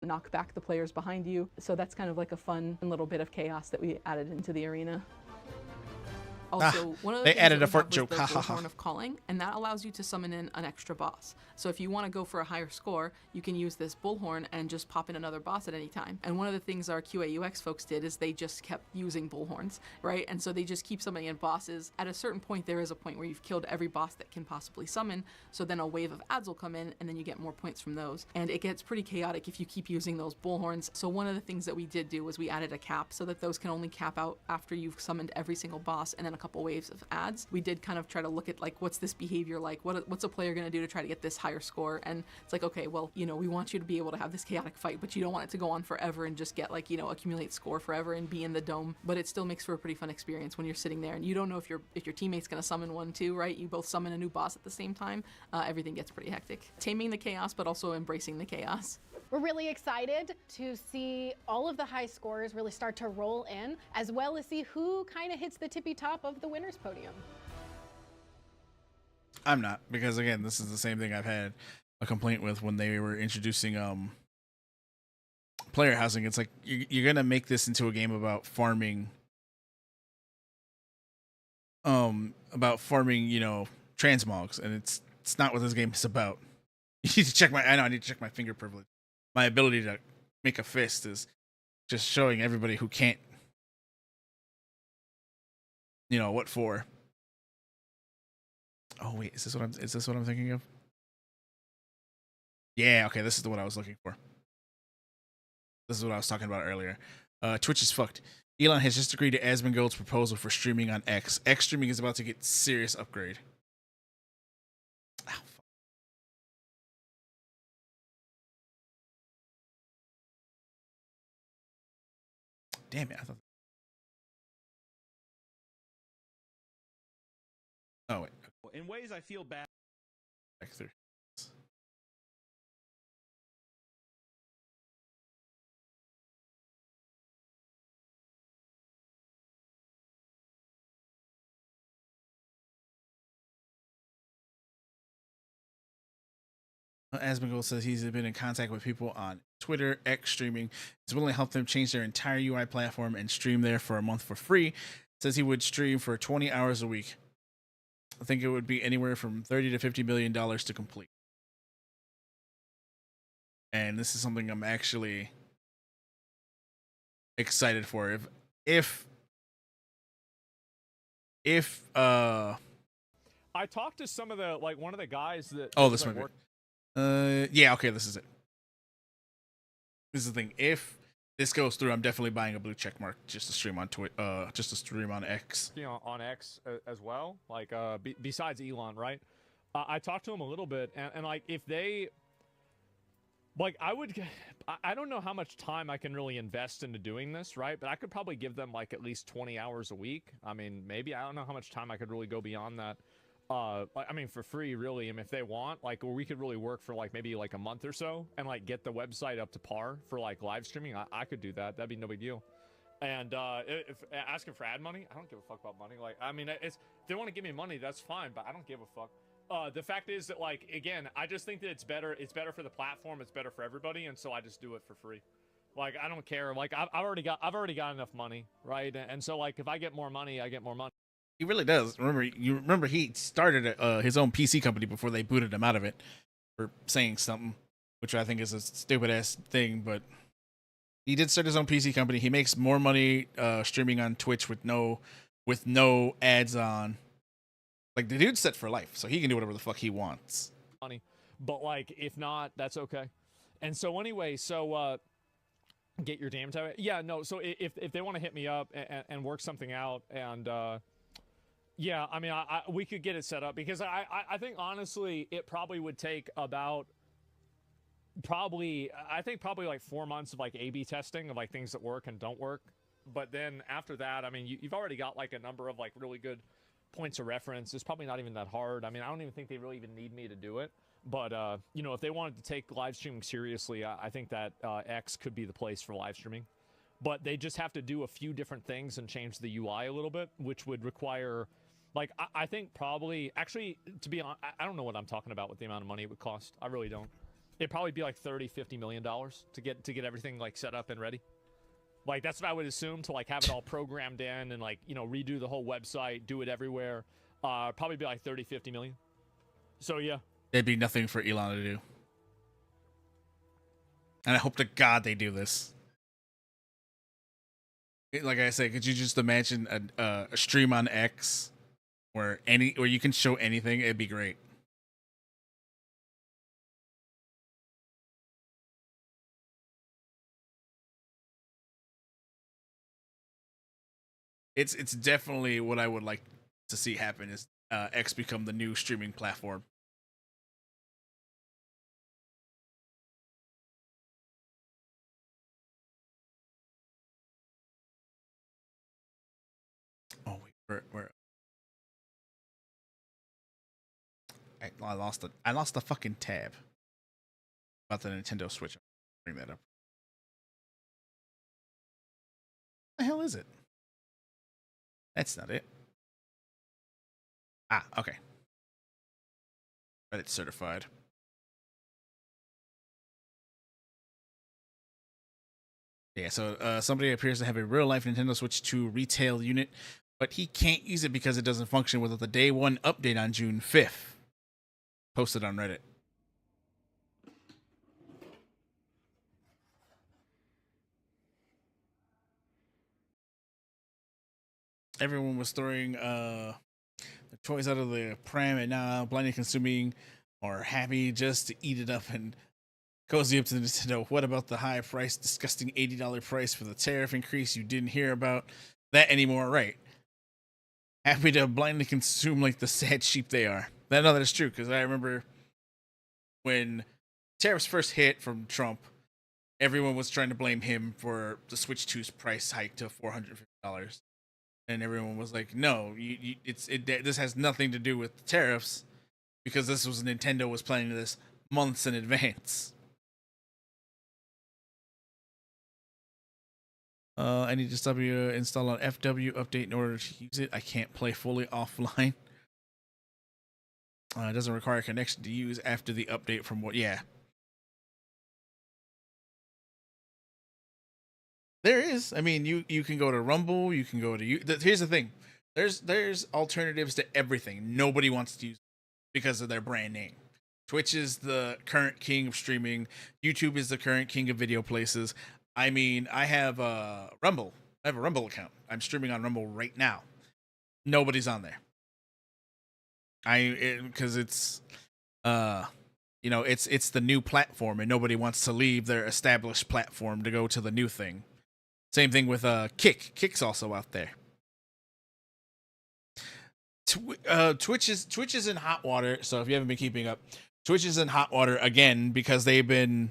Knock back the players behind you. So that's kind of like a fun little bit of chaos that we added into the arena. Also, one of the they things added that a we fart have was joke. the Ha ha ha. Bullhorn of Calling, and that allows you to summon in an extra boss. So if you want to go for a higher score, you can use this Bullhorn and just pop in another boss at any time. And one of the things our QA UX folks did is they just kept using Bullhorns, right? And so they just keep summoning in bosses. At a certain point, there is a point where you've killed every boss that can possibly summon, so then a wave of ads will come in, and then you get more points from those. And it gets pretty chaotic if you keep using those Bullhorns. So one of the things that we did do was we added a cap so that those can only cap out after you've summoned every single boss and then a couple waves of ads. We did kind of try to look at like, what's this behavior like? What's a player going to do to try to get this higher score? And it's like, okay, well, you know, we want you to be able to have this chaotic fight, but you don't want it to go on forever and just get like, you know, accumulate score forever and be in the dome. But it still makes for a pretty fun experience when you're sitting there and you don't know if your teammate's going to summon one too, right? You both summon a new boss at the same time. Everything gets pretty hectic. Taming the chaos, but also embracing the chaos. We're really excited to see all of the high scores really start to roll in, as well as see who kind of hits the tippy top of the winner's podium. I'm not, because again, this is the same thing I've had a complaint with when they were introducing player housing. It's like you're gonna make this into a game about farming, you know, transmogs, and it's not what this game is about. You need to check I need to check my finger privilege. My ability to make a fist is just showing everybody who can't, you know, what for. Oh wait, is this what I'm thinking of? Yeah, okay, this is the one I was looking for. This is what I was talking about earlier. Twitch is fucked. Elon has just agreed to Asmongold's proposal for streaming on X. X streaming is about to get serious upgrade. Ow, fuck. Damn it, I thought. Oh wait. In ways I feel bad. Back through. Asmongold says he's been in contact with people on Twitter, X streaming. He's willing to help them change their entire UI platform and stream there for a month for free. Says he would stream for 20 hours a week. I think it would be anywhere from $30 to $50 million to complete. And this is something I'm actually excited for. If I talked to some of the one of the guys that this might be. Yeah, okay, this is it. This is the thing. If this goes through, I'm definitely buying a blue check mark just to stream on just to stream on X. You know, on X as well. Like besides Elon, right? I talked to him a little bit, and like if they, like I don't know how much time I can really invest into doing this, right? But I could probably give them like at least 20 hours a week. I mean, maybe I don't know how much time I could really go beyond that. I mean, for free, really. I mean, if they want, like, or we could really work for like maybe like a month or so and like get the website up to par for like live streaming. I could do that. That'd be no big deal. And if asking for ad money, I don't give a fuck about money. Like, I mean, if they want to give me money, that's fine, but I don't give a fuck. The fact is that, like, again, I just think that it's better for the platform, it's better for everybody, and so I just do it for free. Like, I don't care. Like, I've already got enough money, right? And so, like, if I get more money, I get more money. He really does. Remember he started his own PC company before they booted him out of it for saying something, which I think is a stupid ass thing, but he did start his own PC company. He makes more money streaming on Twitch with no ads on. Like, the dude's set for life, so he can do whatever the fuck he wants. Money, but like, if not, that's okay. And so anyway, get your damn time. Yeah, no. So if they want to hit me up and work something out, and yeah, I mean, we could get it set up, because I think honestly it probably would take about probably like 4 months of like A/B testing of like things that work and don't work. But then after that, I mean, you've already got like a number of like really good points of reference. It's probably not even that hard. I mean, I don't even think they really even need me to do it. But you know, if they wanted to take live streaming seriously, I think that X could be the place for live streaming. But they just have to do a few different things and change the UI a little bit, which would require, like, I think probably, actually, to be honest, I don't know what I'm talking about with the amount of money it would cost. I really don't. It'd probably be like $30-50 million to get everything like set up and ready. Like that's what I would assume, to like have it all programmed in and like, you know, redo the whole website, do it everywhere. Probably be like 30, 50 million. So yeah. There'd be nothing for Elon to do. And I hope to God they do this. Like I said, could you just imagine a stream on X where you can show anything? It'd be great. It's definitely what I would like to see happen is X become the new streaming platform. Oh wait, where? I lost the fucking tab about the Nintendo Switch. Bring that up. What the hell is it? That's not it. Ah, okay. Reddit certified. Yeah, so somebody appears to have a real-life Nintendo Switch 2 retail unit, but he can't use it because it doesn't function without the day one update on June 5th. Posted on Reddit. Everyone was throwing the toys out of the pram, and now blindly consuming or happy just to eat it up and cozy up to the Nintendo. What about the high price, disgusting $80 price for the tariff increase? You didn't hear about that anymore, right? Happy to blindly consume like the sad sheep they are. That is true, because I remember when tariffs first hit from Trump, everyone was trying to blame him for the Switch 2's price hike to $450. And everyone was like, no, this has nothing to do with the tariffs, because this was Nintendo was planning this months in advance. I need to stop you install an FW update in order to use it. I can't play fully offline. It doesn't require a connection to use after the update from what? Yeah. There is. I mean, you can go to Rumble. You can go to here's the thing. There's alternatives to everything. Nobody wants to use it because of their brand name. Twitch is the current king of streaming. YouTube is the current king of video places. I mean, I have Rumble. I have a Rumble account. I'm streaming on Rumble right now. Nobody's on there. Because it's it's the new platform and nobody wants to leave their established platform to go to the new thing. Same thing with Kick. Kick's also out there. Twitch is in hot water. So if you haven't been keeping up, Twitch is in hot water again because they've been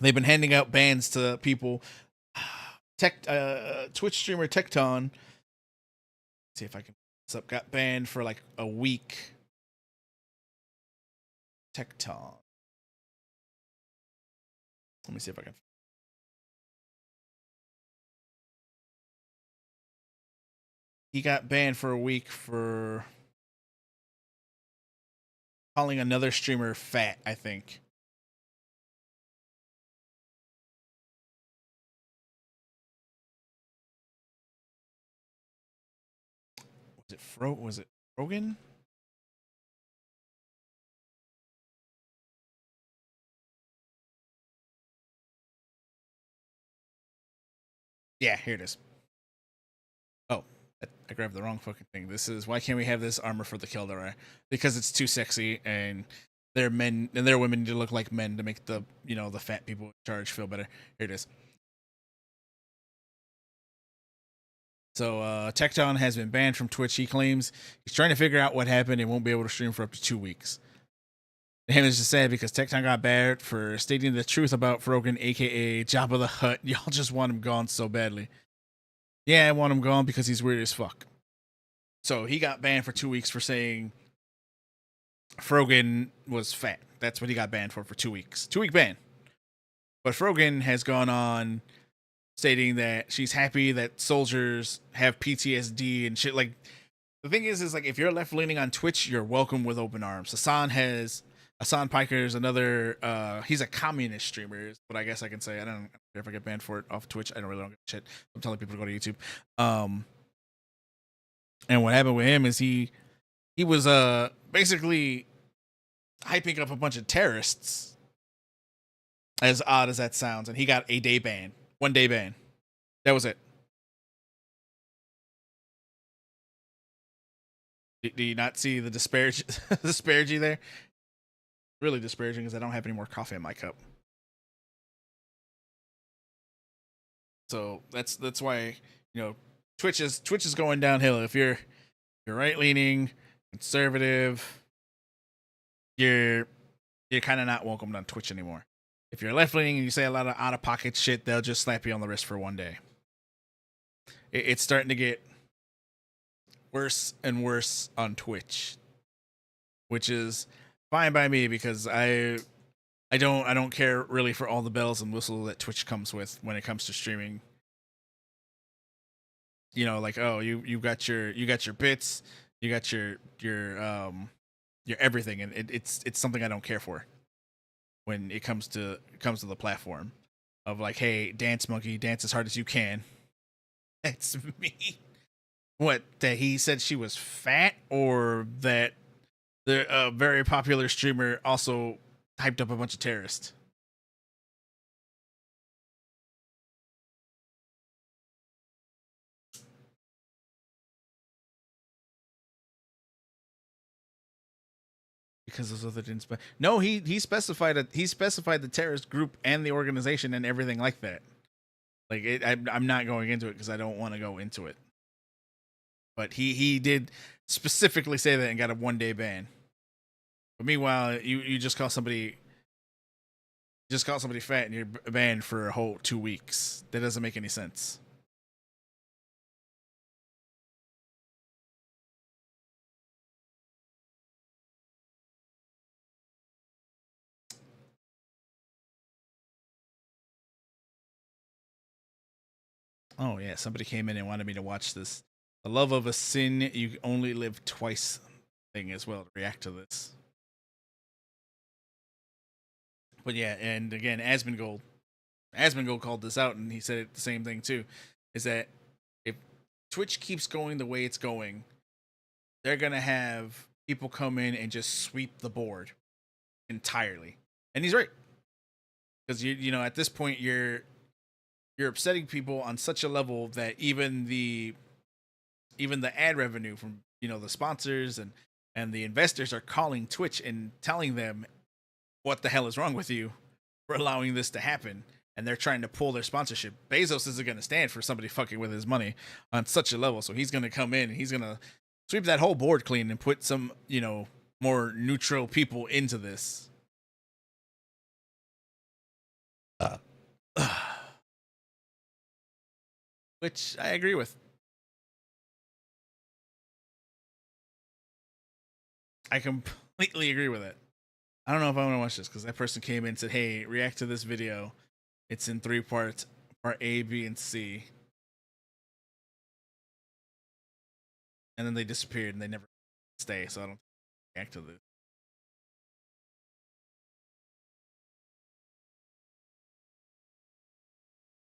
handing out bans to people. Twitch streamer Tecton. Let's see if I can. Up got banned for like a week. Tecton. Let me see if I can. He got banned for a week for calling another streamer fat, I think. Was it Rogan? Yeah, here it is. Oh, I grabbed the wrong fucking thing. This is why can't we have this armor for the Kildare? Because it's too sexy and they're men and their women need to look like men to make the the fat people in charge feel better. Here it is. So Tecton has been banned from Twitch. He claims he's trying to figure out what happened and won't be able to stream for up to 2 weeks. And it's just sad because Tecton got banned for stating the truth about Frogan, aka Jabba the Hutt. Y'all just want him gone so badly. Yeah, I want him gone because he's weird as fuck. So he got banned for 2 weeks for saying Frogan was fat. That's what he got banned for 2 weeks. 2-week ban. But Frogan has gone on stating that she's happy that soldiers have PTSD and shit. Like, the thing is like, if you're left leaning on Twitch, you're welcome with open arms. Hassan has Hassan Piker is another. He's a communist streamer, is what I guess I can say. I don't care if I get banned for it off Twitch. I don't give a shit. I'm telling people to go to YouTube. And what happened with him is he was basically hyping up a bunch of terrorists. As odd as that sounds, and he got a day ban, 1 day ban. That was it. Do you not see the disparity there? Really disparaging because I don't have any more coffee in my cup. So that's why, you know, Twitch is going downhill. If you're right leaning, conservative, you're kind of not welcomed on Twitch anymore. If you're left leaning and you say a lot of out of pocket shit, they'll just slap you on the wrist for 1 day. It's starting to get worse and worse on Twitch, which is fine by me because I don't care really for all the bells and whistles that Twitch comes with when it comes to streaming. You know, like, oh, you got your bits, you got your everything, and it's something I don't care for when it comes to the platform of like, hey, dance monkey, dance as hard as you can. That's me. What, that he said she was fat, or that the very popular streamer also hyped up a bunch of terrorists? Because those other didn't no, he specified the terrorist group and the organization and everything like that. Like I'm not going into it because I don't want to go into it. But he did specifically say that and got a 1 day ban. But meanwhile, you just call somebody fat and you're banned for a whole 2 weeks. That doesn't make any sense. Oh yeah, somebody came in and wanted me to watch this The Love of a Sin You Only Live Twice thing as well to react to this. But yeah, and again, Asmongold called this out, and he said the same thing too, is that if Twitch keeps going the way it's going, they're gonna have people come in and just sweep the board entirely. And he's right. Because you know, at this point you're upsetting people on such a level that even the ad revenue from, you know, the sponsors and the investors are calling Twitch and telling them what the hell is wrong with you for allowing this to happen, and they're trying to pull their sponsorship. Bezos isn't going to stand for somebody fucking with his money on such a level, so he's going to come in and he's going to sweep that whole board clean and put some, you know, more neutral people into this. Which I agree with. I completely agree with it. I don't know if I want to watch this because that person came in and said, hey, react to this video. It's in 3 parts, part A, B, and C. And then they disappeared and they never stay, so I don't react to this.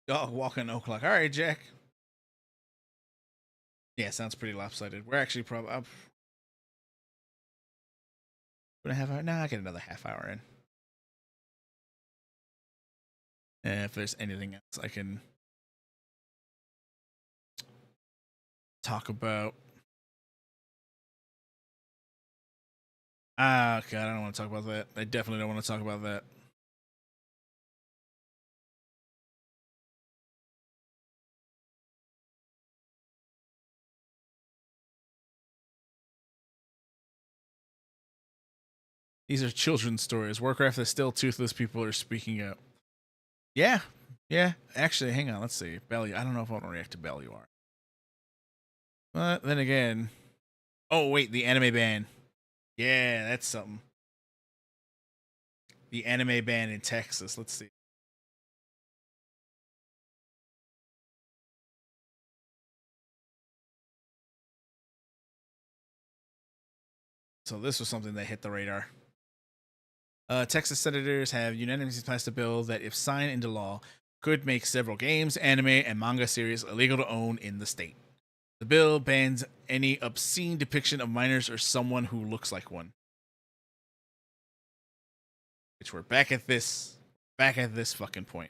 Oh, walking o'clock. All right, Jack. Yeah, sounds pretty lopsided. We're actually probably up. A half hour? Nah, I get another half hour in. And if there's anything else I can talk about. Okay, I don't want to talk about that. I definitely don't want to talk about that. These are children's stories. Warcraft is still toothless people are speaking up. Yeah. Yeah. Actually, hang on. Let's see. I don't know if I want to react to Belluar. But then again. Oh, wait. The anime ban. Yeah, that's something. The anime ban in Texas. Let's see. So this was something that hit the radar. Texas senators have unanimously passed a bill that, if signed into law, could make several games, anime, and manga series illegal to own in the state. The bill bans any obscene depiction of minors or someone who looks like one. Which we're back at this fucking point.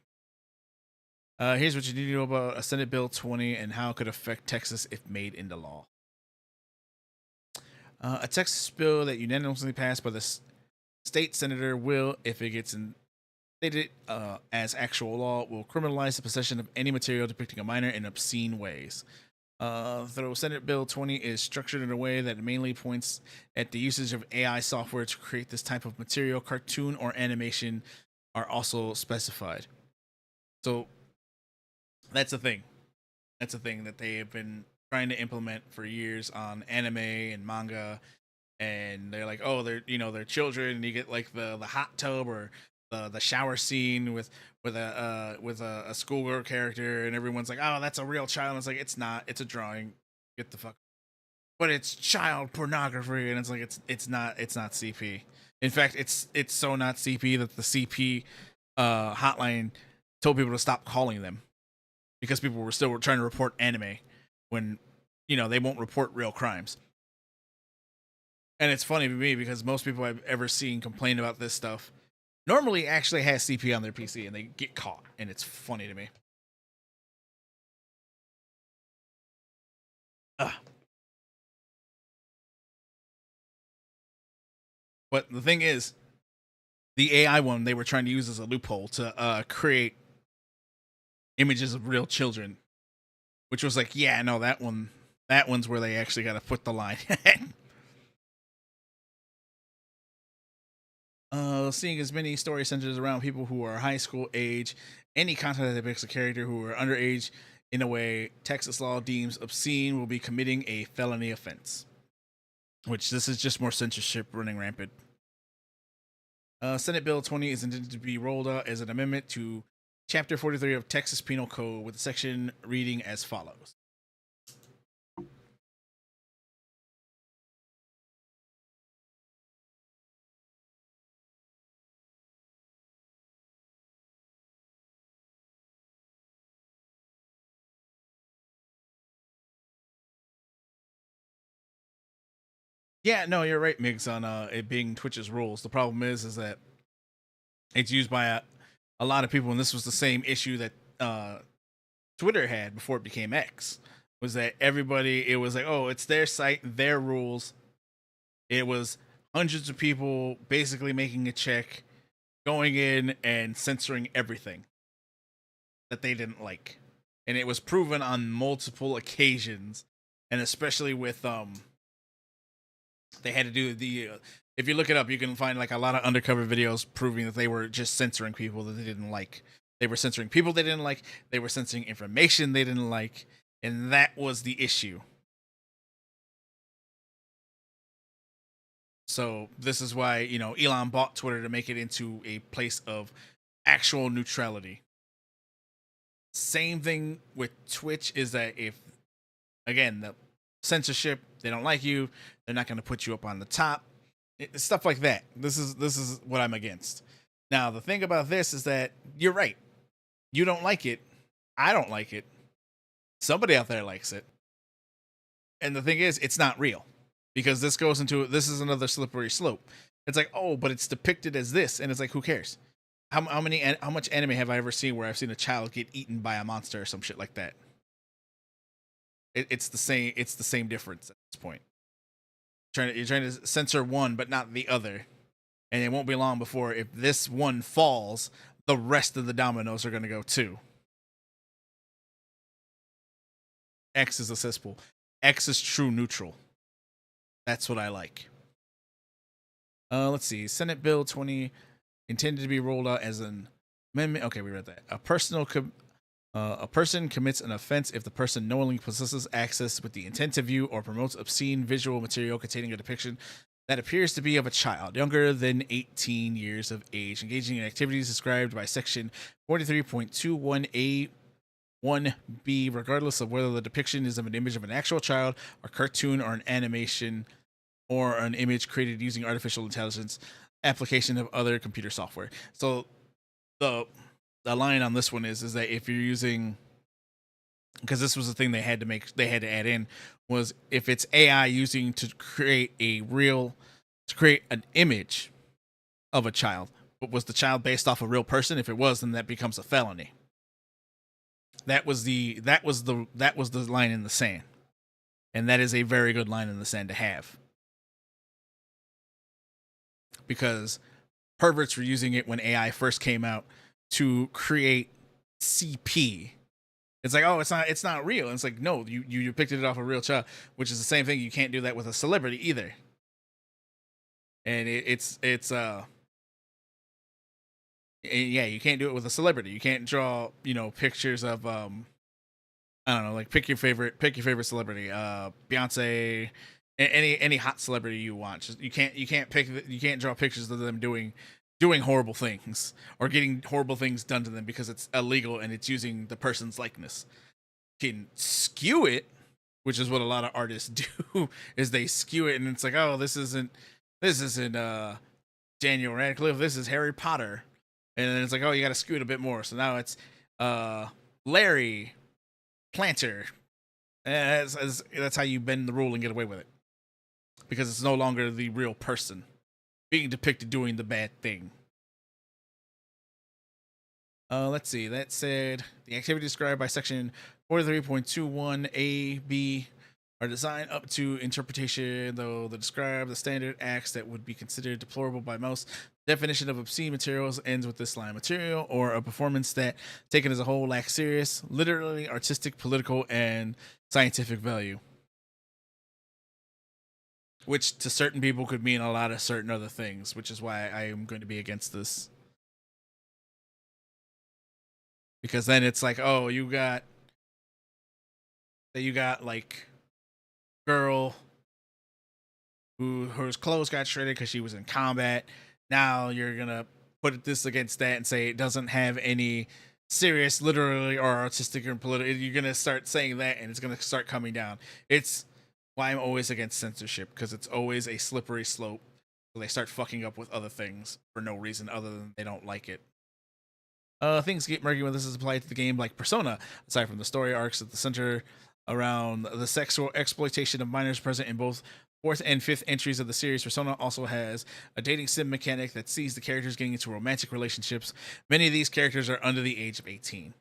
Here's what you need to know about a Senate Bill 20 and how it could affect Texas if made into law. A Texas bill that unanimously passed by the state senator will, if it gets stated as actual law, will criminalize the possession of any material depicting a minor in obscene ways. Though Senate Bill 20 is structured in a way that mainly points at the usage of AI software to create this type of material, cartoon or animation are also specified. So that's a thing. That's a thing that they have been trying to implement for years on anime and manga. And they're like, oh, they're children, and you get like the hot tub or the shower scene with a schoolgirl character, and everyone's like, oh, that's a real child. And it's like, it's not, it's a drawing. Get the fuck. But it's child pornography, and it's like it's not CP. In fact, it's so not CP that the CP hotline told people to stop calling them because people were still trying to report anime when they won't report real crimes. And it's funny to me because most people I've ever seen complain about this stuff normally actually has CP on their PC and they get caught, and it's funny to me. But the thing is, the AI one they were trying to use as a loophole to create images of real children, which was like, yeah, no, that one's where they actually got to put the line. Seeing as many story centers around people who are high school age, any content that depicts a character who are underage in a way Texas law deems obscene will be committing a felony offense. Which this is just more censorship running rampant. Senate Bill 20 is intended to be rolled out as an amendment to Chapter 43 of Texas Penal Code, with the section reading as follows. Yeah, no, you're right, Migs, on it being Twitch's rules. The problem is that it's used by a lot of people, and this was the same issue that Twitter had before it became X, was that everybody, it was like, oh, it's their site, their rules. It was hundreds of people basically making a check, going in and censoring everything that they didn't like. And it was proven on multiple occasions, and especially with they had to do the if you look it up, you can find like a lot of undercover videos proving that they were just censoring people that they didn't like. They were censoring people they didn't like. They were censoring information they didn't like. And that was the issue. So this is why, Elon bought Twitter to make it into a place of actual neutrality. Same thing with Twitch is that if, again, the censorship, they don't like you, they're not going to put you up on the top. Stuff like that. This is what I'm against. Now, the thing about this is that you're right. You don't like it. I don't like it. Somebody out there likes it. And the thing is, it's not real. Because this is another slippery slope. It's like, oh, but it's depicted as this. And it's like, who cares? How much anime have I ever seen where I've seen a child get eaten by a monster or some shit like that? It's the same difference at this point. You're trying to censor one, but not the other. And it won't be long before, if this one falls, the rest of the dominoes are going to go too. X is a cesspool. X is true neutral. That's what I like. Let's see. Senate Bill 20 intended to be rolled out as an amendment. Okay, we read that. A person commits an offense if the person knowingly possesses access with the intent to view or promotes obscene visual material containing a depiction that appears to be of a child younger than 18 years of age, engaging in activities described by Section 43.21A1B, regardless of whether the depiction is of an image of an actual child, or cartoon, or an animation, or an image created using artificial intelligence. application of other computer software. So the line on this one is that if you're using, because this was the thing they had to add in, was if it's AI using to create an image of a child, but was the child based off a real person? If it was, then that becomes a felony. That was the line in the sand. And that is a very good line in the sand to have. Because perverts were using it when AI first came out to create CP. It's like, oh, it's not real. And it's like, no, you depicted it off a real child, which is the same thing. You can't do that with a celebrity either. And yeah, you can't do it with a celebrity. You can't draw, pictures of I don't know, like pick your favorite celebrity, Beyonce, any hot celebrity you want. Just, you can't draw pictures of them doing horrible things or getting horrible things done to them because it's illegal and it's using the person's likeness. You can skew it, which is what a lot of artists do, is they skew it and it's like, oh, this isn't Daniel Radcliffe, this is Harry Potter. And then it's like, oh, you got to skew it a bit more. So now it's Larry Planter. And that's how you bend the rule and get away with it. Because it's no longer the real person being depicted doing the bad thing. Let's see. That said, the activity described by section 43.21a(b) are designed up to interpretation, though the standard acts that would be considered deplorable by most. Definition of obscene materials ends with this line: material or a performance that, taken as a whole, lacks serious, literally, artistic, political, and scientific value. Which to certain people could mean a lot of certain other things, which is why I am going to be against this. Because then it's like, oh, you got like girl whose clothes got shredded because she was in combat. Now you're gonna put this against that and say it doesn't have any serious, literally, or artistic or political. You're gonna start saying that, and it's gonna start coming down. It's why I'm always against censorship, because it's always a slippery slope. So they start fucking up with other things for no reason other than they don't like it. Things get murky when this is applied to the game, like Persona. Aside from the story arcs at the center around the sexual exploitation of minors present in both 4th and 5th entries of the series, Persona also has a dating sim mechanic that sees the characters getting into romantic relationships. Many of these characters are under the age of 18.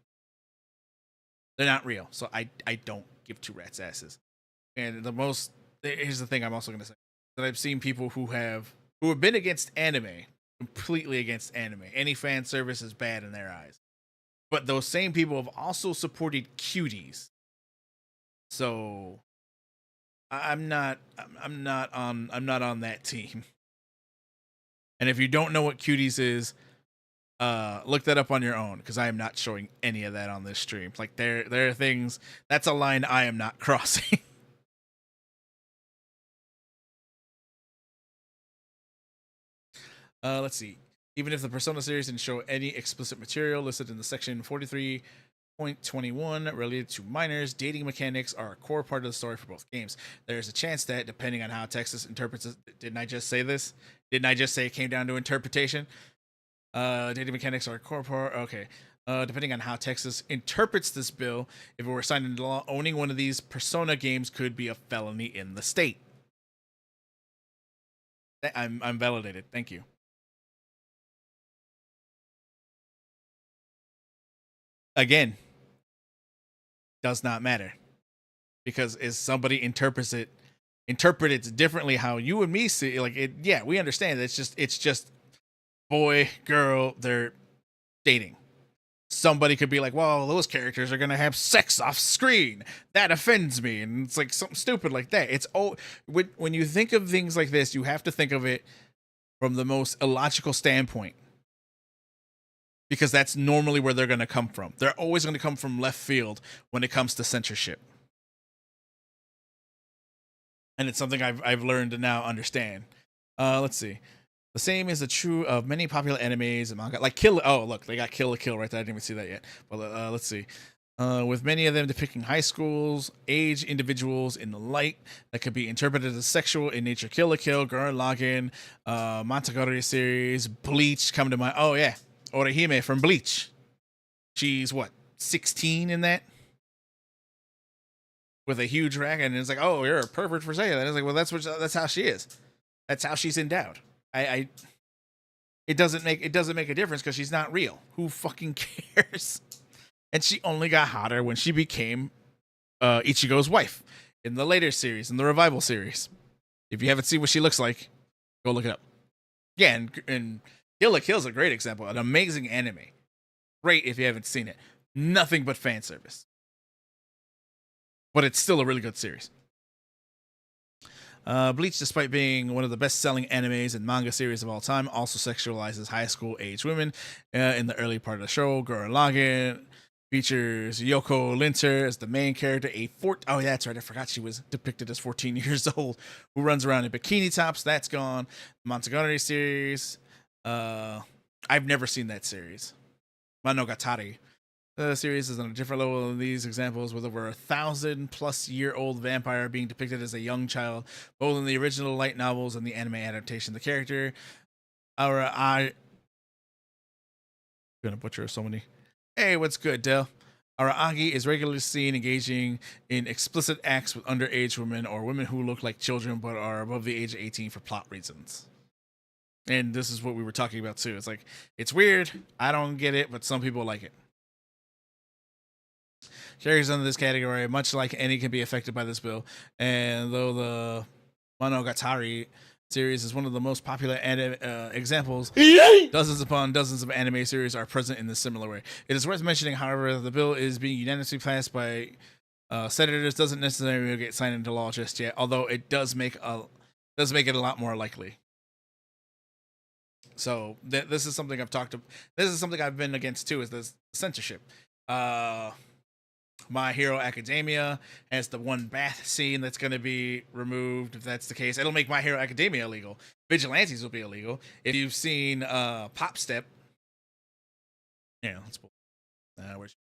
They're not real, so I don't give two rats' asses. And here's the thing I'm also going to say, that I've seen people who have been against anime, completely against anime. Any fan service is bad in their eyes. But those same people have also supported cuties. So I'm not on that team. And if you don't know what cuties is, look that up on your own, because I am not showing any of that on this stream. Like there are things, that's a line I am not crossing. Let's see. Even if the Persona series didn't show any explicit material listed in the section 43.21 related to minors, dating mechanics are a core part of the story for both games. There's a chance that, depending on how Texas interprets it, didn't I just say this? Didn't I just say it came down to interpretation? Dating mechanics are a core part. Okay. Depending on how Texas interprets this bill, if it were signed into law, owning one of these Persona games could be a felony in the state. I'm validated. Thank you. Again, does not matter, because if somebody interprets it differently how you and me see, like it, yeah, we understand that it's just boy, girl, they're dating. Somebody could be like, well, those characters are gonna have sex off screen. That offends me, and it's like something stupid like that. It's when you think of things like this, you have to think of it from the most illogical standpoint. Because that's normally where they're going to come from. They're always going to come from left field when it comes to censorship. And it's something I've learned to now understand. Let's see. The same is true of many popular animes and manga. Like Kill... Oh, look, they got Kill la Kill right there. I didn't even see that yet. But let's see. with many of them depicting high schools age individuals in the light that could be interpreted as sexual in nature. Kill la Kill, Gurren Lagann, Monogatari series, Bleach come to mind. Oh yeah, Orihime from Bleach. She's what, 16 in that? With a huge rack, and it's like, oh, you're a pervert for saying that. It's like, well, that's how she is. That's how she's endowed. It doesn't make a difference because she's not real. Who fucking cares? And she only got hotter when she became Ichigo's wife in the later series, in the revival series. If you haven't seen what she looks like, go look it up. Yeah, and Kill la Kill is a great example. An amazing anime. Great if you haven't seen it. Nothing but fan service. But it's still a really good series. Bleach, despite being one of the best-selling animes and manga series of all time, also sexualizes high school age women in the early part of the show. Gurren Lagann features Yoko Linter as the main character, oh yeah, that's right, I forgot she was depicted as 14 years old, who runs around in bikini tops. That's gone. Monogatari series. I've never seen that series. Monogatari. The series is on a different level than these examples, with over 1,000-plus-year-old vampire being depicted as a young child, both in the original light novels and the anime adaptation. The character, I'm gonna butcher so many. Hey, what's good, Del? Aragi is regularly seen engaging in explicit acts with underage women or women who look like children but are above the age of 18 for plot reasons. And this is what we were talking about too. It's like, it's weird. I don't get it, but some people like it. Characters under this category, much like any, can be affected by this bill. And though the Monogatari series is one of the most popular examples, dozens upon dozens of anime series are present in this similar way. It is worth mentioning, however, that the bill is being unanimously passed by senators doesn't necessarily get signed into law just yet, although it does make it a lot more likely. So this is something this is something I've been against too, is this censorship. My Hero Academia has the one bath scene that's going to be removed. If that's the case, it'll make My Hero Academia illegal. Vigilantes will be illegal. If you've seen Pop Step, yeah, let's pull. Where's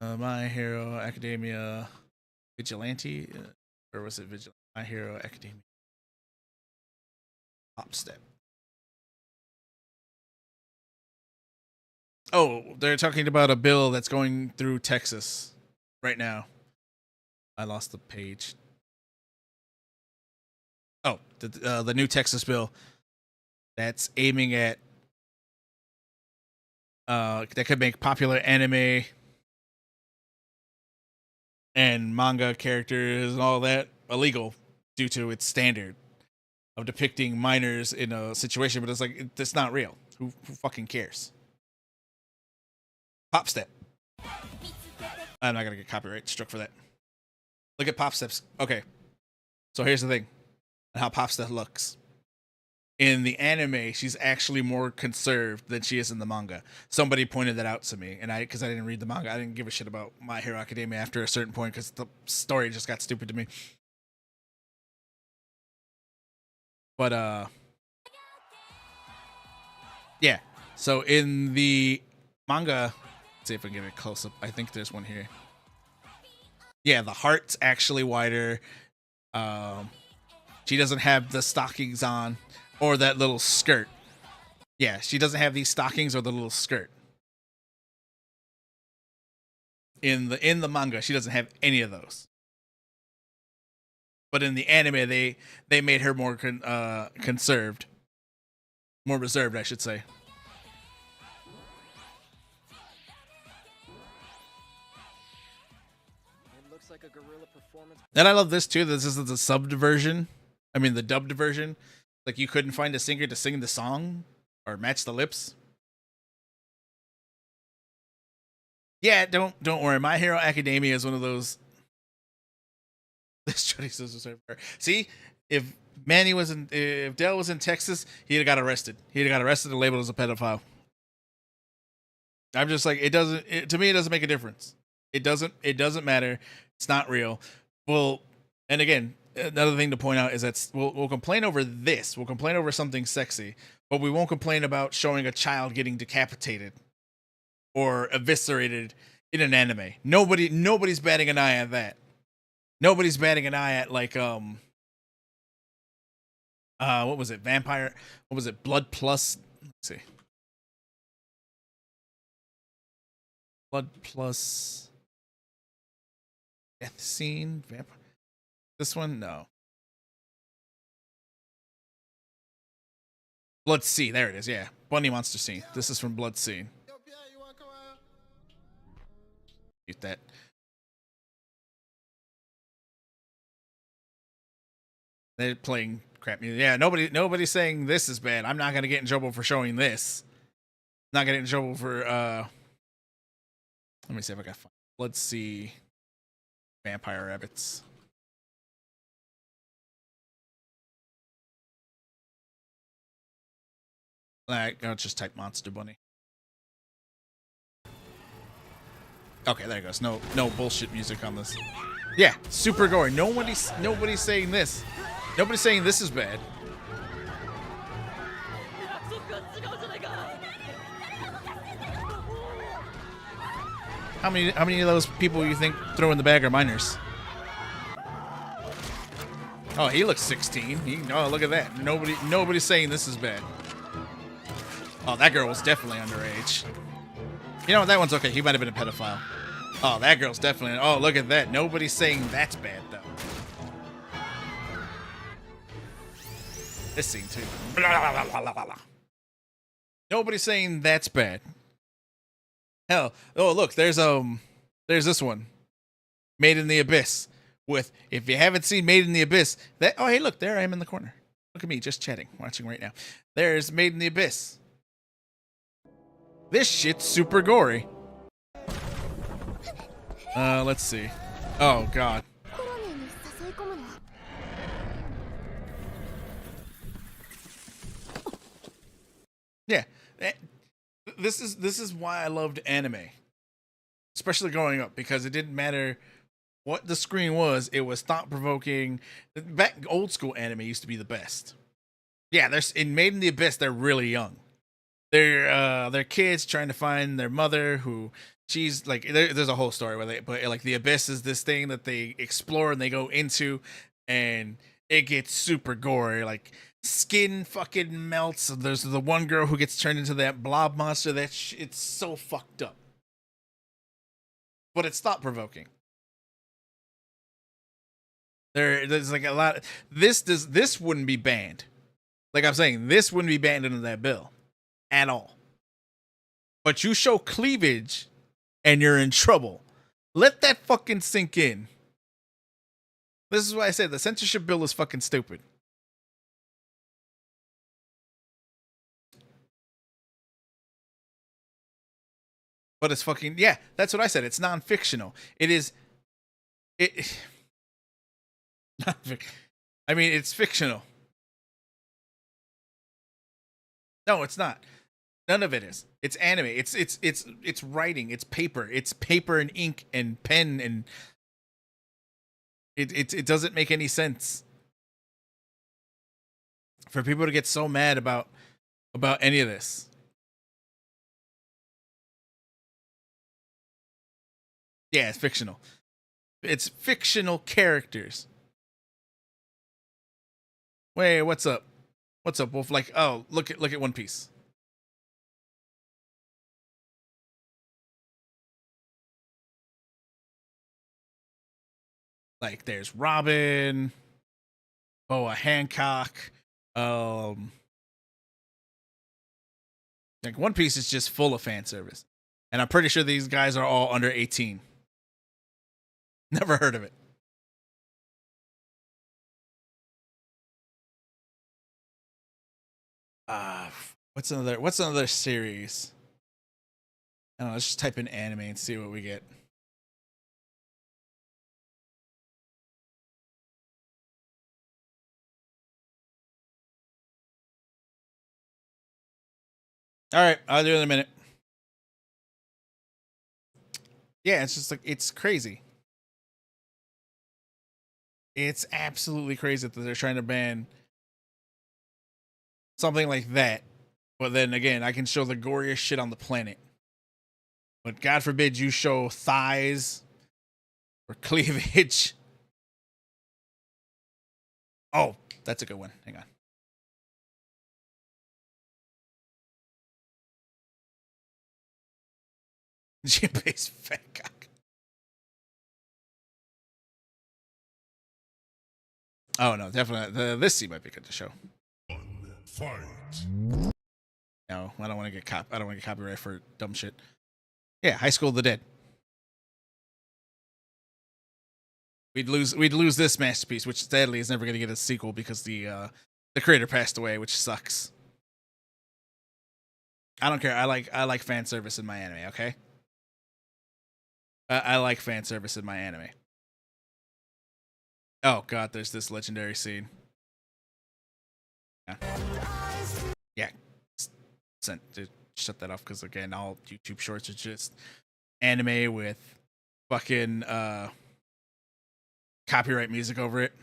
My Hero Academia Vigilante, or was it Vigilante? My Hero Academia Pop Step. Oh, they're talking about a bill that's going through Texas right now. I lost the page. Oh, the new Texas bill that's aiming at that could make popular anime and manga characters and all that illegal due to its standard of depicting minors in a situation. But it's like, it's not real. Who fucking cares? Pop Step. I'm not gonna get copyright struck for that. Look at Pop Steps. Okay, so here's the thing: how Pop Step looks in the anime. She's actually more conserved than she is in the manga. Somebody pointed that out to me, and because I didn't read the manga, I didn't give a shit about My Hero Academia after a certain point because the story just got stupid to me. But yeah. So in the manga. Let's see if I can get a close up. I think there's one here. Yeah, the heart's actually wider. She doesn't have the stockings on or that little skirt. Yeah, she doesn't have these stockings or the little skirt. In the manga, she doesn't have any of those. But in the anime, they made her more conserved, more reserved, I should say. Like a guerrilla performance. And I love this too. This is the subbed version. I mean, the dubbed version. Like, you couldn't find a singer to sing the song or match the lips. Yeah, don't worry. My Hero Academia is one of those. This Jody says, see, if Dell was in Texas, he'd have got arrested. He'd have got arrested and labeled as a pedophile. I'm just like, to me, it doesn't make a difference. It doesn't matter. It's not real. Well, and again, another thing to point out is that we'll complain over this. We'll complain over something sexy, but we won't complain about showing a child getting decapitated or eviscerated in an anime. Nobody's batting an eye at that. Nobody's batting an eye at like what was it? Vampire? What was it? Blood Plus. Let's see. Blood Plus death scene. Vampire. This one, no. Blood Sea. There it is. Yeah, Bunny Monster Scene. This is from Blood Scene. Mute that. They're playing crap music. Yeah, nobody's saying this is bad. I'm not gonna get in trouble for showing this. Not gonna get in trouble for let me see if I got find Blood Sea Vampire Rabbits. I'll just type Monster Bunny. Okay, there it goes. No bullshit music on this. Yeah, super gory. Nobody's saying this. Nobody's saying this is bad. How many of those people you think throw in the bag are minors? Oh, he looks 16. Oh, look at that. Nobody's saying this is bad. Oh, that girl was definitely underage. You know what? That one's okay. He might have been a pedophile. Oh, that girl's definitely. Oh, look at that. Nobody's saying that's bad though. This scene too. Nobody's saying that's bad. Hell, oh look, there's this one, Made in the Abyss. With if you haven't seen Made in the Abyss, that hey look, there I am in the corner. Look at me, just chatting, watching right now. There's Made in the Abyss. This shit's super gory. Let's see. Oh god. Yeah. This is why I loved anime. Especially growing up, because it didn't matter what the screen was, it was thought-provoking. Back old school anime used to be the best. Yeah, there's in Made in the Abyss, they're really young. They're kids trying to find their mother, who she's like there's a whole story with it, but like the abyss is this thing that they explore and they go into, and it gets super gory. Like skin fucking melts. There's the one girl who gets turned into that blob monster. It's so fucked up, but it's thought provoking. There's like a lot. This wouldn't be banned. Like I'm saying, this wouldn't be banned under that bill at all. But you show cleavage and you're in trouble. Let that fucking sink in. This is why I said the censorship bill is fucking stupid. But it's fucking, yeah, that's what I said. It's non-fictional. I mean, it's fictional. No, it's not. None of it is. It's anime. It's writing. It's paper. It's paper and ink and pen, and it doesn't make any sense for people to get so mad about any of this. Yeah, it's fictional. It's fictional characters. Wait, what's up? What's up, Wolf? Like, oh, look at One Piece. Like, there's Robin, Boa Hancock. Like, One Piece is just full of fan service, and I'm pretty sure these guys are all under 18. Never heard of it. What's another series? I don't know, let's just type in anime and see what we get. All right, I'll do it in a minute. Yeah, it's just like, it's crazy. It's absolutely crazy that they're trying to ban something like that. But then again, I can show the goriest shit on the planet. But God forbid you show thighs or cleavage. Oh, that's a good one. Hang on. Gym-based fat cock. Oh no, definitely. This scene might be good to show. Fight. No, I don't want to get I don't want to get copyright for dumb shit. Yeah, High School of the Dead. We'd lose this masterpiece, which sadly is never going to get a sequel because the creator passed away, which sucks. I don't care. I like fan service in my anime. Okay. I like fan service in my anime. Oh god, there's this legendary scene. Yeah. Shut that off because again, all YouTube shorts are just anime with fucking copyright music over it.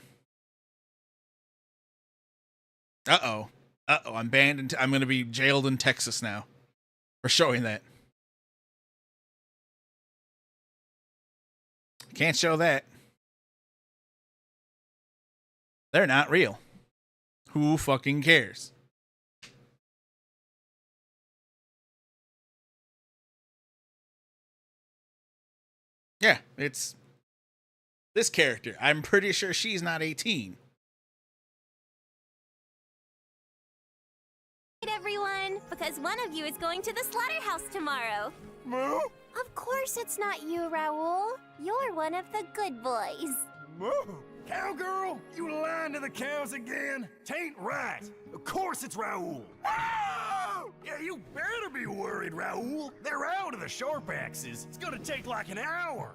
Uh-oh. I'm banned and I'm going to be jailed in Texas now for showing that. Can't show that. They're not real. Who fucking cares? Yeah, it's this character. I'm pretty sure she's not 18. Everyone, because one of you is going to the slaughterhouse tomorrow. Moo? Of course it's not you, Raoul. You're one of the good boys. Moo? Cowgirl, you lying to the cows again? Tain't right. Of course it's Raoul. Oh! Yeah, you better be worried, Raoul. They're out of the sharp axes. It's gonna take like an hour.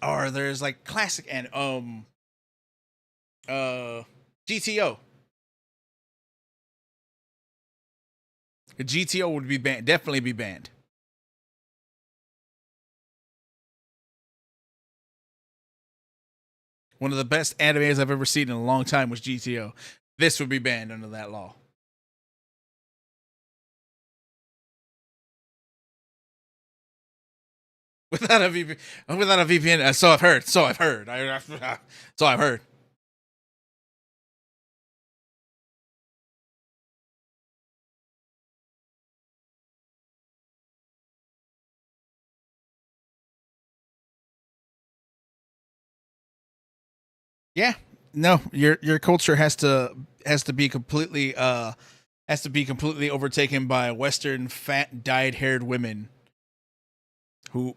Or there's like classic and GTO. The GTO would be banned, definitely be banned. One of the best animes I've ever seen in a long time was GTO. This would be banned under that law. Without a VPN, so I've heard. So I've heard. So I've heard. Yeah, no, your culture has to be completely overtaken by Western fat dyed-haired women who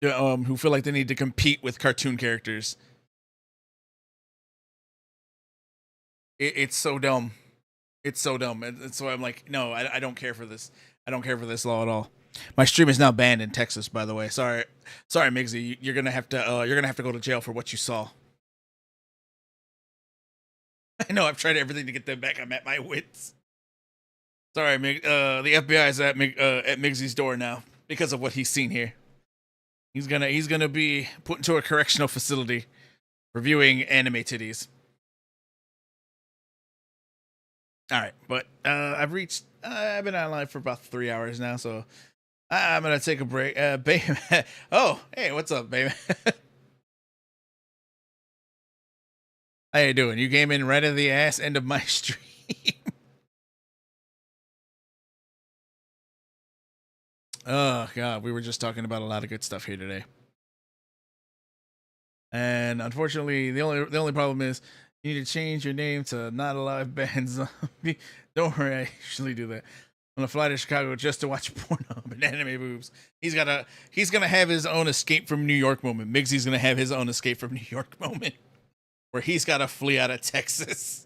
feel like they need to compete with cartoon characters. It's so dumb. It's so dumb. And so I'm like, no, I don't care for this. I don't care for this law at all. My stream is now banned in Texas, by the way. Sorry, Migsy. You're gonna have to go to jail for what you saw. I know I've tried everything to get them back. I'm at my wits. Sorry, the FBI is at Migsy's door now because of what he's seen here. He's gonna be put into a correctional facility, reviewing anime titties. All right, but I've been online for about 3 hours now, so I'm gonna take a break. Baby, oh, hey, what's up, baby? How you doing? You came in right at the ass end of my stream. Oh god, we were just talking about a lot of good stuff here today. And unfortunately, the only problem is you need to change your name to Not Alive Band Zombie. Don't worry, I usually do that. On a fly to Chicago just to watch Pornhub and anime boobs. He's gonna have his own Escape from New York moment. Migsy's gonna have his own Escape from New York moment, where he's got to flee out of Texas.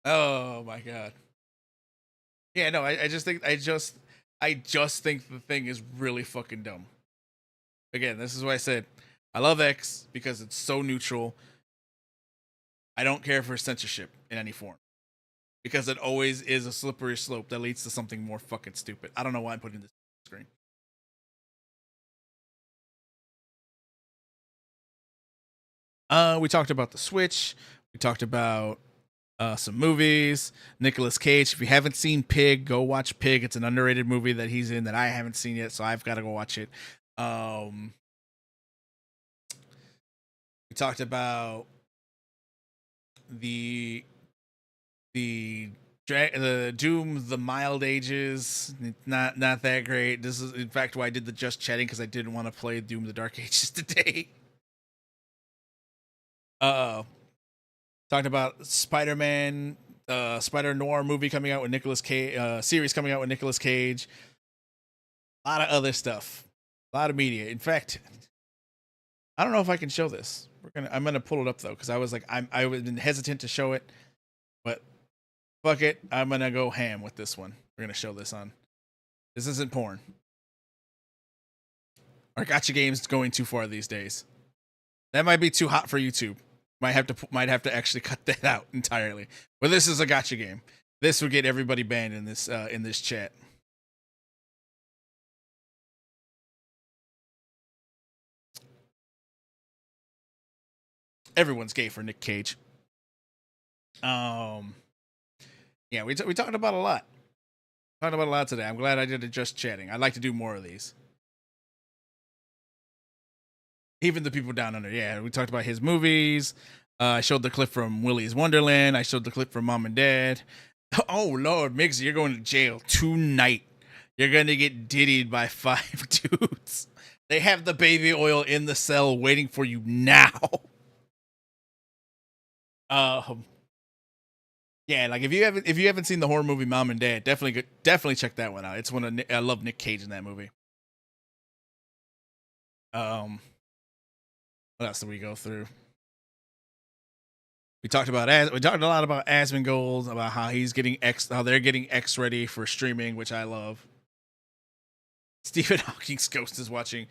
Oh my god. Yeah, no, I just think the thing is really fucking dumb. Again, this is why I said I love X because it's so neutral. I don't care for censorship in any form because it always is a slippery slope that leads to something more fucking stupid. I don't know why I'm putting this on the screen. We talked about the Switch. We talked about some movies. Nicolas Cage. If you haven't seen Pig, go watch Pig. It's an underrated movie that he's in that I haven't seen yet, so I've got to go watch it. We talked about the Doom, the Mild Ages. Not that great. This is in fact why I did the just chatting, because I didn't want to play Doom, the Dark Ages today. Talked about Spider-Man, Spider Noir movie coming out with Nicolas Cage, series coming out with Nicolas Cage. A lot of other stuff, a lot of media. In fact, I don't know if I can show this. I'm gonna pull it up though, because I was like, I was hesitant to show it, but fuck it, I'm gonna go ham with this one. We're gonna show this on. This isn't porn. Our gacha game's going too far these days. That might be too hot for YouTube. Might have to actually cut that out entirely. But this is a gacha game. This would get everybody banned in this chat. Everyone's gay for Nick Cage. Yeah, we talked about a lot. Talked about a lot today. I'm glad I did it just chatting. I'd like to do more of these. Even the people down under. Yeah, we talked about his movies. I showed the clip from Willy's Wonderland. I showed the clip from Mom and Dad. Oh, Lord, Mixie, you're going to jail tonight. You're going to get diddied by 5 dudes. They have the baby oil in the cell waiting for you now. Yeah, like if you haven't seen the horror movie Mom and Dad, definitely check that one out. It's one of I love Nick Cage in that movie. What else did we go through? We talked a lot about Asmongold, about how how they're getting X ready for streaming, which I love. Stephen Hawking's Ghost is watching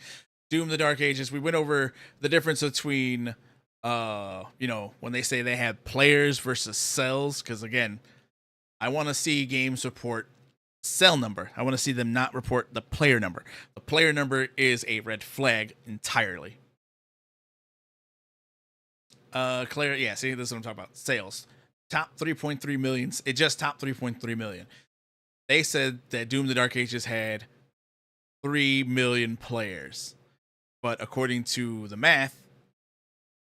Doom: The Dark Ages. We went over the difference between when they say they have players versus cells, because again, I want to see games report cell number. I want to see them not report the player number. The player number is a red flag entirely. Claire, yeah, see, this is what I'm talking about. Sales. Top 3.3 million. It just topped 3.3 million. They said that Doom: The Dark Ages had 3 million players. But according to the math,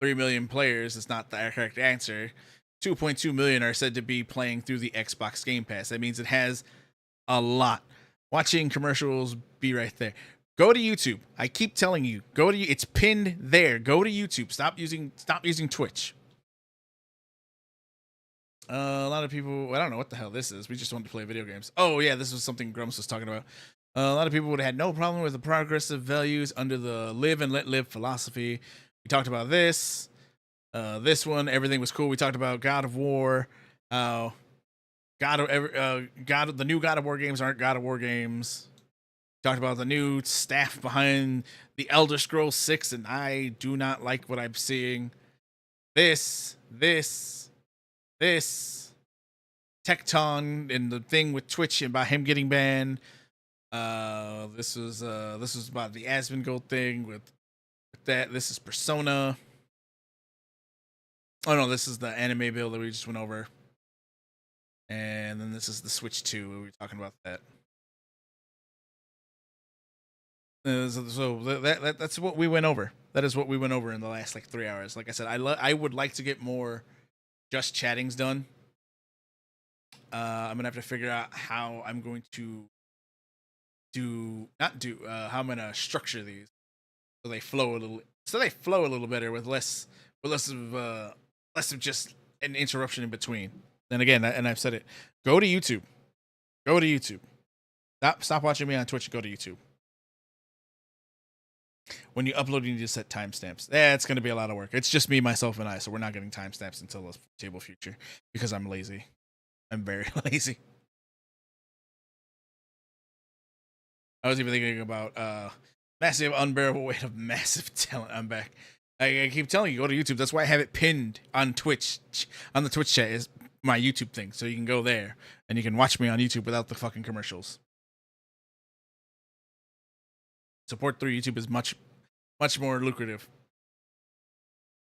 3 million players is not the correct answer. 2.2 million are said to be playing through the Xbox Game Pass. That means it has a lot. Watching commercials be right there. Go to YouTube. I keep telling you, it's pinned there. Go to YouTube. Stop using Twitch. A lot of people, I don't know what the hell this is. We just wanted to play video games. Oh yeah, this was something Grumps was talking about. A lot of people would have had no problem with the progressive values under the live and let live philosophy. We talked about this. This one, everything was cool. We talked about God of War. The new God of War games aren't God of War games. Talked about the new staff behind the Elder Scrolls 6, and I do not like what I'm seeing. This, Tecton, and the thing with Twitch and about him getting banned. This was about the Asmongold thing with that. This is Persona. Oh no, this is the anime bill that we just went over. And then this is the Switch 2. We were talking about that. So that's what we went over. That is what we went over in the last 3 hours. Like I said, I would like to get more just chattings done. I'm gonna have to figure out how I'm going to how I'm gonna structure these so they flow a little better with less of just an interruption in between. And again, and I've said it, go to YouTube. Stop watching me on Twitch and go to YouTube. When you upload, you need to set timestamps. Yeah, it's going to be a lot of work. It's just me, myself, and I, so we're not getting timestamps until the foreseeable future because I'm lazy. I'm very lazy. I was even thinking about massive unbearable weight of massive talent. I'm back. I keep telling you, go to YouTube. That's why I have it pinned on Twitch. On the Twitch chat is my YouTube thing, so you can go there and you can watch me on YouTube without the fucking commercials. Support through YouTube is much more lucrative.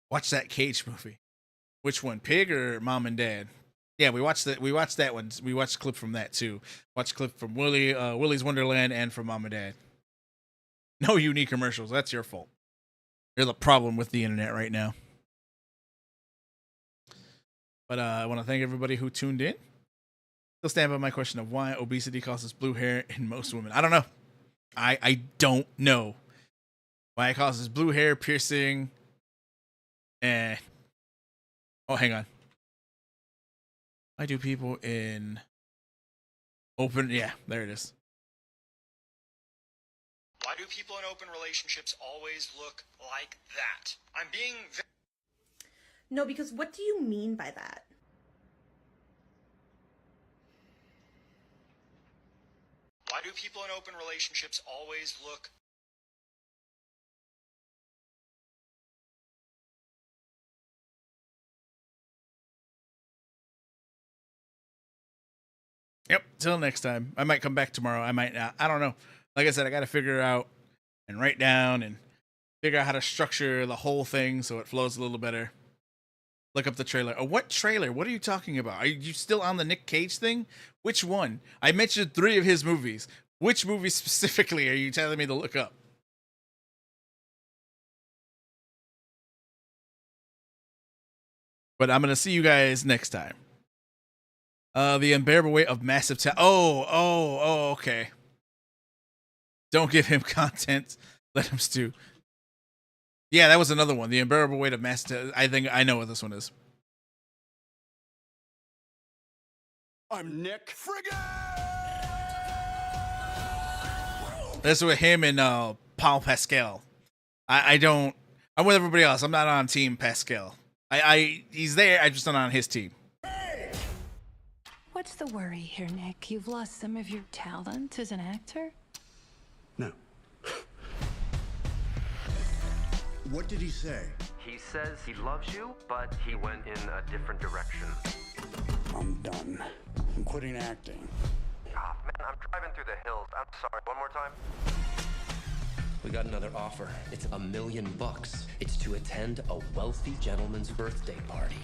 Watch that Cage movie. Which one, Pig or Mom and Dad? Yeah, we watched that. We watched that one. We watched a clip from that too. Watched a clip from Willy's Wonderland and from Mom and Dad. No unique commercials. That's your fault. You're the problem with the internet right now. But I want to thank everybody who tuned in. Still stand by my question of why obesity causes blue hair in most women. I don't know. I don't know why it causes blue hair, piercing, and hang on. Why do people in open? Yeah, there it is. Why do people in open relationships always look like that? I'm being. No, because what do you mean by that? Why do people in open relationships always look? Yep. Till next time. I might come back tomorrow. I might not. I don't know. Like I said, I got to figure out and write down and figure out how to structure the whole thing so it flows a little better. Look up the trailer. Oh, what trailer? What are you talking about? Are you still on the Nick Cage thing? Which one? I mentioned 3 of his movies. Which movie specifically are you telling me to look up? But I'm going to see you guys next time. The Unbearable Weight of Massive Talent. Oh, okay. Don't give him content. Let him stew. Yeah, that was another one. The Unbearable Weight of Massive Talent. I think I know what this one is. I'm Nick Friggin! That's with him and Paul Pascal. I'm with everybody else. I'm not on Team Pascal. He's there. I'm just not on his team. What's the worry here, Nick? You've lost some of your talent as an actor? No. What did he say? He says he loves you, but he went in a different direction. I'm done. I'm quitting acting. Ah, man, I'm driving through the hills. I'm sorry. One more time. We got another offer. It's $1 million. It's to attend a wealthy gentleman's birthday party.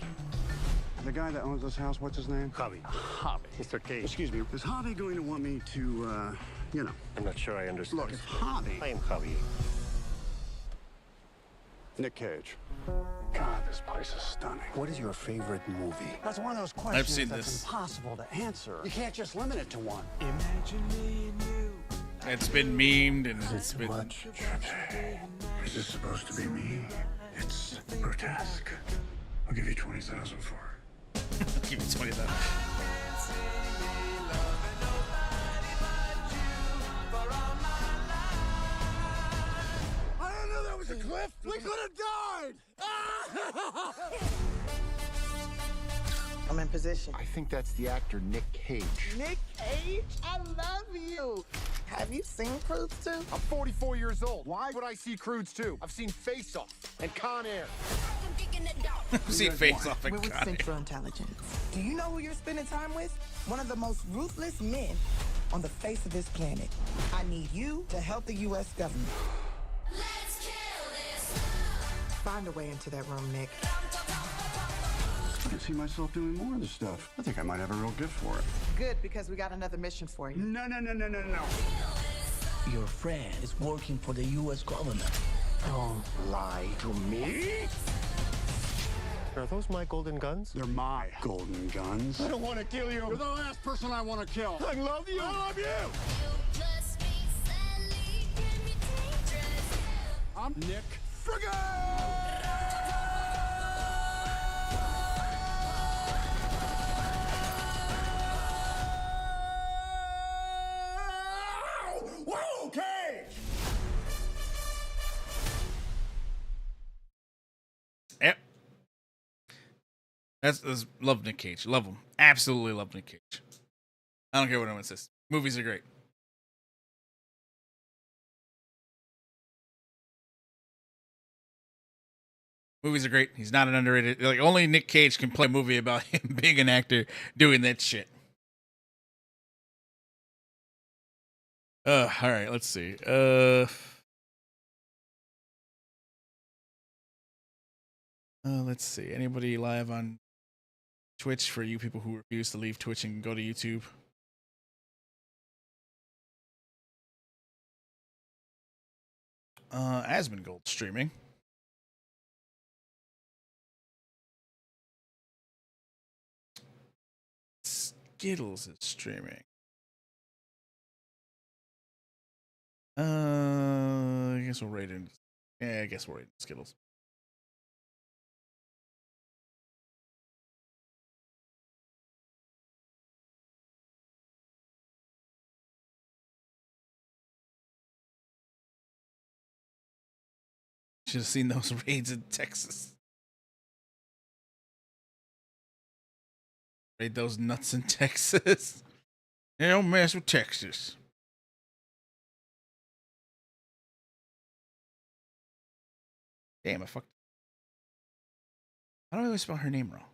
The guy that owns this house, what's his name? Javi. Javi. Mr. Cage. Excuse me. Is Javi going to want me to, I'm not sure I understand. Look, it's Javi. I am Javi. Nick Cage. God, this place is stunning. What is your favorite movie? That's one of those questions I've seen that's this. impossible to answer. You can't just limit it to one. Imagine me and you. It's been memed and it's been. Much. Is this supposed to be me? It's grotesque. I'll give you 20,000 for it. Give me 20,000. I didn't know that was a cliff. We could have died. I'm in position. I think that's the actor Nick Cage. Nick Cage, I love you. Have you seen Crudes 2? I'm 44 years old. Why would I see Crudes 2? I've seen Face Off and Con Air. I've seen Face Off and We're with Con Air. Central Intelligence. Do you know who you're spending time with? One of the most ruthless men on the face of this planet. I need you to help the U.S. government. Let's kill this. Find a way into that room, Nick. I can see myself doing more of this stuff. I think I might have a real gift for it. Good, because we got another mission for you. No. Your friend is working for the U.S. government. Don't lie to me. Are those my golden guns? They're my golden guns. I don't want to kill you. You're the last person I want to kill. I love you. I love you. I'm Nick Friggin! Whoa, Cage! Yep. That's love Nick Cage. Love him. Absolutely love Nick Cage. I don't care what anyone says. Movies are great. Movies are great. He's not an underrated. Like, only Nick Cage can play a movie about him being an actor doing that shit. All right, let's see. Let's see. Anybody live on Twitch for you people who refuse to leave Twitch and go to YouTube? Asmongold streaming. Skittles is streaming. I guess we'll rate in. Yeah, I guess we'll rate in Skittles. Should have seen those raids in Texas. Raid those nuts in Texas. They don't mess with Texas. Damn, I fucked. How do I always spell her name wrong?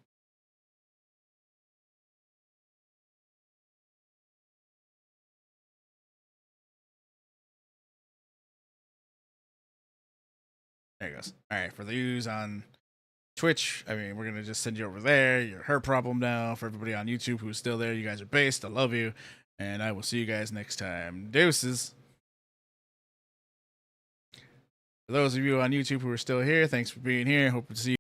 There it goes. All right, for the views on Twitch, I mean, we're going to just send you over there. You're her problem now. For everybody on YouTube who's still there, you guys are based. I love you. And I will see you guys next time. Deuces. For those of you on YouTube who are still here, thanks for being here. Hope to see you.